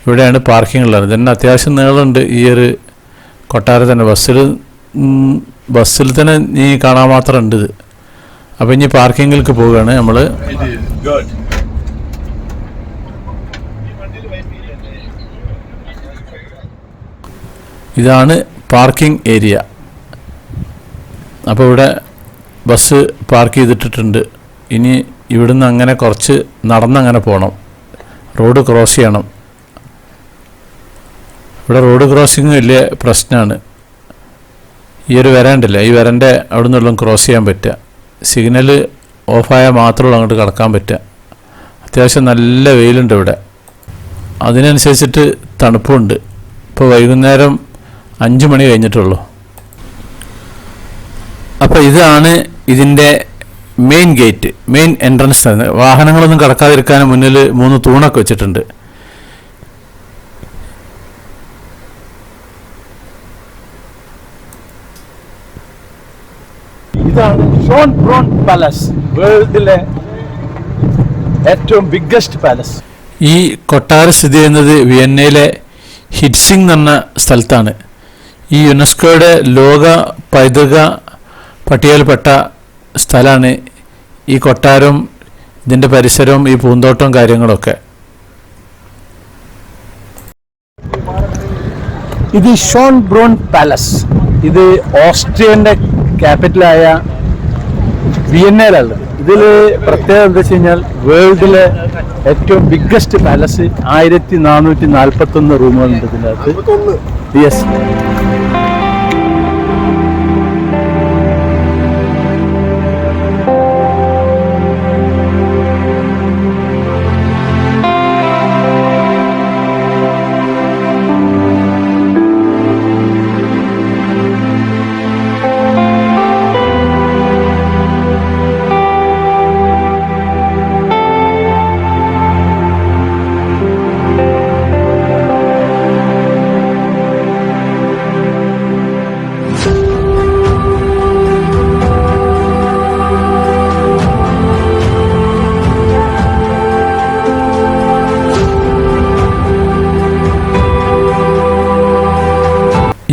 ഇവിടെയാണ് പാർക്കിംഗ് ഉള്ളത്. ഇതിന് അത്യാവശ്യം നീളമുണ്ട് ഈ ഒരു കൊട്ടാരം തന്നെ. ബസ്സിൽ തന്നെ നീ കാണാൻ മാത്രം ഉണ്ട് ഇത്. അപ്പോൾ ഇനി പാർക്കിങ്ങിലേക്ക് പോവുകയാണ് നമ്മൾ. ഇതാണ് പാർക്കിംഗ് ഏരിയ. അപ്പോൾ ഇവിടെ ബസ് പാർക്ക് ചെയ്തിട്ടിട്ടുണ്ട്. ഇനി ഇവിടുന്ന് അങ്ങനെ കുറച്ച് നടന്നങ്ങനെ പോകണം, റോഡ് ക്രോസ് ചെയ്യണം. ഇവിടെ റോഡ് ക്രോസിങ് വലിയ പ്രശ്നമാണ്. ഈ ഒരു വരണ്ടല്ല, ഈ വരൻ്റെ അവിടെ നിന്നുള്ള ക്രോസ് ചെയ്യാൻ പറ്റുക. സിഗ്നൽ ഓഫായാൽ മാത്രമേ അങ്ങോട്ട് കടക്കാൻ പറ്റുക. അത്യാവശ്യം നല്ല വെയിലുണ്ട് ഇവിടെ, അതിനനുസരിച്ചിട്ട് തണുപ്പുണ്ട്. ഇപ്പോൾ വൈകുന്നേരം 5 മണി കഴിഞ്ഞിട്ടുള്ളൂ. അപ്പോൾ ഇതാണ് ഇതിൻ്റെ മെയിൻ ഗേറ്റ്, മെയിൻ എൻട്രൻസ് ആണ്. വാഹനങ്ങളൊന്നും കടക്കാതിരിക്കാൻ മുന്നിൽ 3 തൂണൊക്കെ വെച്ചിട്ടുണ്ട്. ഇതാണ് ഷോൺ ബ്രോൺ പാലസ്, വേൾഡിലെ ഏറ്റവും ബിഗ്ഗസ്റ്റ് പാലസ്. ഈ കൊട്ടാരം സ്ഥിതി ചെയ്യുന്നത് വിയന്നയിലെ ഹിറ്റ്സിംഗ് എന്ന് പറഞ്ഞ സ്ഥലത്താണ്. ഈ യുനെസ്കോയുടെ ലോക പൈതൃക പട്ടികയിൽപ്പെട്ട സ്ഥലമാണ് ഈ കൊട്ടാരവും ഇതിൻ്റെ പരിസരവും ഈ പൂന്തോട്ടവും കാര്യങ്ങളൊക്കെ. ഇത് ഷോൺ ബ്രോൺ പാലസ്. ഇത് ഓസ്ട്രിയൻ്റെ ക്യാപിറ്റലായ വിയന്നയിലുള്ളത്. ഇതിൽ പ്രത്യേകത എന്താ വെച്ച് കഴിഞ്ഞാൽ വേൾഡിലെ ഏറ്റവും ബിഗ്ഗസ്റ്റ് പാലസ്. 1441 റൂമുകളുണ്ട് ഇതിനകത്ത്. യെസ്.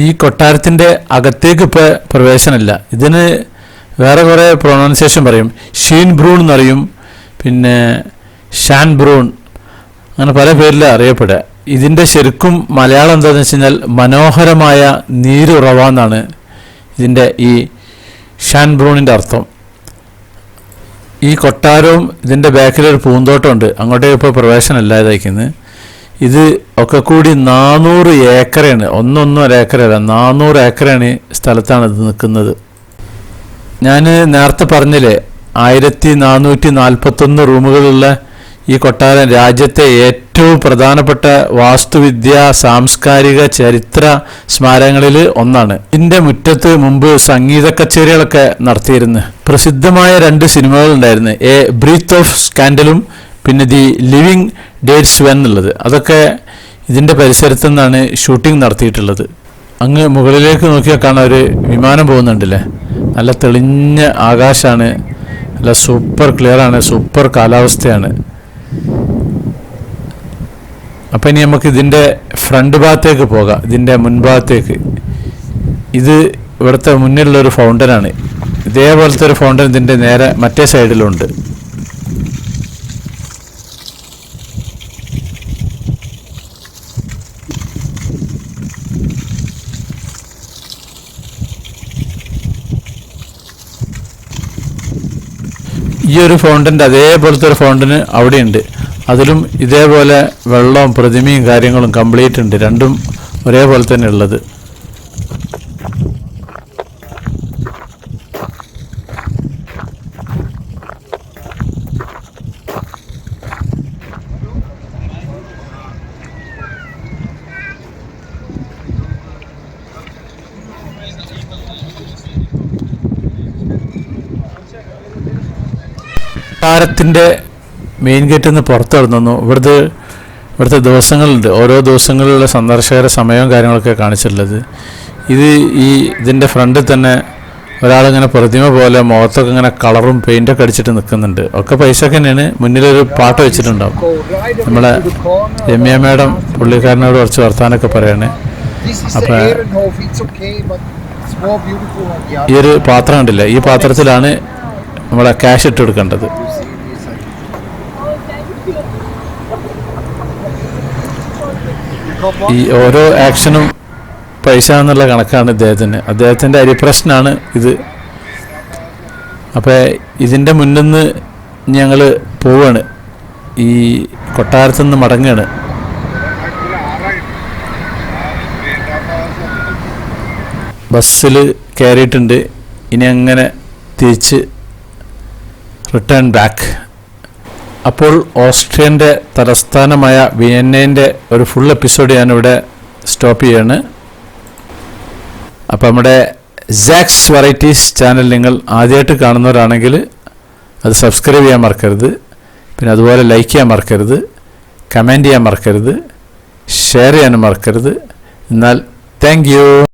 ഈ കൊട്ടാരത്തിൻ്റെ അകത്തേക്ക് ഇപ്പോൾ പ്രവേശനമില്ല. ഇതിന് വേറെ കുറേ പ്രൊണൗൺസിയേഷൻ പറയും. ഷീൻ ബ്രൂൺ എന്നറിയും, പിന്നെ ഷാൻ ബ്രൂൺ, അങ്ങനെ പല പേരിൽ അറിയപ്പെടുക. ഇതിൻ്റെ ശരിക്കും മലയാളം എന്താണെന്ന് വെച്ച് കഴിഞ്ഞാൽ മനോഹരമായ നീരുറവ എന്നാണ് ഇതിൻ്റെ ഈ ഷാൻ ബ്രൂണിൻ്റെ അർത്ഥം. ഈ കൊട്ടാരവും ഇതിൻ്റെ ബാക്കിലൊരു പൂന്തോട്ടമുണ്ട്, അങ്ങോട്ടേക്ക് ഇപ്പോൾ പ്രവേശനം ഇല്ലാതായിരിക്കുന്നത്. ഇത് ഒക്കെ കൂടി 400 ഏക്കറാണ്. ഒന്നൊന്നര ഏക്കറല്ല, 400 ഏക്കറാണ് സ്ഥലത്താണ് ഇത് നിൽക്കുന്നത്. ഞാൻ നേരത്തെ പറഞ്ഞില്ലേ 1441 റൂമുകളുള്ള ഈ കൊട്ടാരം രാജ്യത്തെ ഏറ്റവും പ്രധാനപ്പെട്ട വാസ്തുവിദ്യ, സാംസ്കാരിക, ചരിത്ര സ്മാരകങ്ങളിൽ ഒന്നാണ്. ഇതിൻ്റെ മുറ്റത്ത് മുമ്പ് സംഗീത കച്ചേരികളൊക്കെ നടത്തിയിരുന്നു. പ്രസിദ്ധമായ 2 സിനിമകളുണ്ടായിരുന്നു, എ ബ്രീത്ത് ഓഫ് സ്കാൻഡലും പിന്നെ ദി ലിവിങ് ഡേറ്റ്സ് വെൻ എന്നുള്ളത്. അതൊക്കെ ഇതിൻ്റെ പരിസരത്തു നിന്നാണ് ഷൂട്ടിംഗ് നടത്തിയിട്ടുള്ളത്. അങ്ങ് മുകളിലേക്ക് നോക്കിയാൽ കാണാൻ ഒരു വിമാനം പോകുന്നുണ്ടല്ലേ. നല്ല തെളിഞ്ഞ ആകാശമാണ്, നല്ല സൂപ്പർ ക്ലിയറാണ്, സൂപ്പർ കാലാവസ്ഥയാണ്. അപ്പം ഇനി നമുക്ക് ഇതിൻ്റെ ഫ്രണ്ട് ഭാഗത്തേക്ക് പോകാം, ഇതിൻ്റെ മുൻഭാഗത്തേക്ക്. ഇത് ഇവിടുത്തെ മുന്നിലുള്ളൊരു ഫൗണ്ടനാണ്. ഇതേപോലത്തെ ഒരു ഫൗണ്ടൻ ഇതിൻ്റെ നേരെ മറ്റേ സൈഡിലുണ്ട്. ഈ ഒരു ഫൗണ്ടൻ്റെ അതേപോലത്തെ ഒരു ഫൗണ്ടന് അവിടെയുണ്ട്. അതിലും ഇതേപോലെ വെള്ളവും പ്രതിമയും കാര്യങ്ങളും കംപ്ലീറ്റ് ഉണ്ട്. രണ്ടും ഒരേപോലെ തന്നെ ഉള്ളത്. കൊട്ടാരത്തിൻ്റെ മെയിൻ ഗേറ്റിൽ നിന്ന് പുറത്തിറങ്ങുന്നു. ഇവിടുത്തെ ദിവസങ്ങളുണ്ട്, ഓരോ ദിവസങ്ങളിലുള്ള സന്ദർശകരുടെ സമയവും കാര്യങ്ങളൊക്കെ കാണിച്ചിട്ടുള്ളത്. ഇതിൻ്റെ ഫ്രണ്ടിൽ തന്നെ ഒരാളിങ്ങനെ പ്രതിമ പോലെ മുഖത്തൊക്കെ ഇങ്ങനെ കളറും പെയിൻ്റൊക്കെ അടിച്ചിട്ട് നിൽക്കുന്നുണ്ട്. ഒക്കെ പൈസ ഒക്കെ തന്നെയാണ്. മുന്നിലൊരു പാട്ട് വെച്ചിട്ടുണ്ടാവും. നമ്മളെ രമ്യ മേഡം പുള്ളിക്കാരനോട് കുറച്ച് വർത്താനൊക്കെ പറയാണ്. അപ്പം ഈ ഒരു പാത്രം കണ്ടില്ല, ഈ പാത്രത്തിലാണ് നമ്മളെ ക്യാഷ് ഇട്ട് കൊടുക്കേണ്ടത്. ഈ ഓരോ ആക്ഷനും പൈസ എന്നുള്ള കണക്കാണ് അദ്ദേഹത്തിൻ്റെ അരിപ്രശ്നമാണ് ഇത്. അപ്പോൾ ഇതിൻ്റെ മുന്നിൽ നിന്ന് ഞങ്ങൾ പോവാണ്, ഈ കൊട്ടാരത്തിൽ നിന്ന് മടങ്ങുകയാണ്. ബസ്സിൽ കയറിയിട്ടുണ്ട്. ഇനി അങ്ങനെ തിരിച്ച് റിട്ടേൺ ബാക്ക്. അപ്പോൾ ഓസ്ട്രിയൻ്റെ തലസ്ഥാനമായ വിയന്നേൻ്റെ ഒരു ഫുൾ എപ്പിസോഡ് ഞാനിവിടെ സ്റ്റോപ്പ് ചെയ്യാണ്. അപ്പോൾ നമ്മുടെ സാക്സ് വെറൈറ്റീസ് ചാനൽ നിങ്ങൾ ആദ്യമായിട്ട് കാണുന്നവരാണെങ്കിൽ അത് സബ്സ്ക്രൈബ് ചെയ്യാൻ മറക്കരുത്. പിന്നെ അതുപോലെ ലൈക്ക് ചെയ്യാൻ മറക്കരുത്, കമൻറ്റ് ചെയ്യാൻ മറക്കരുത്, ഷെയർ ചെയ്യാനും മറക്കരുത്. എന്നാൽ താങ്ക് യു.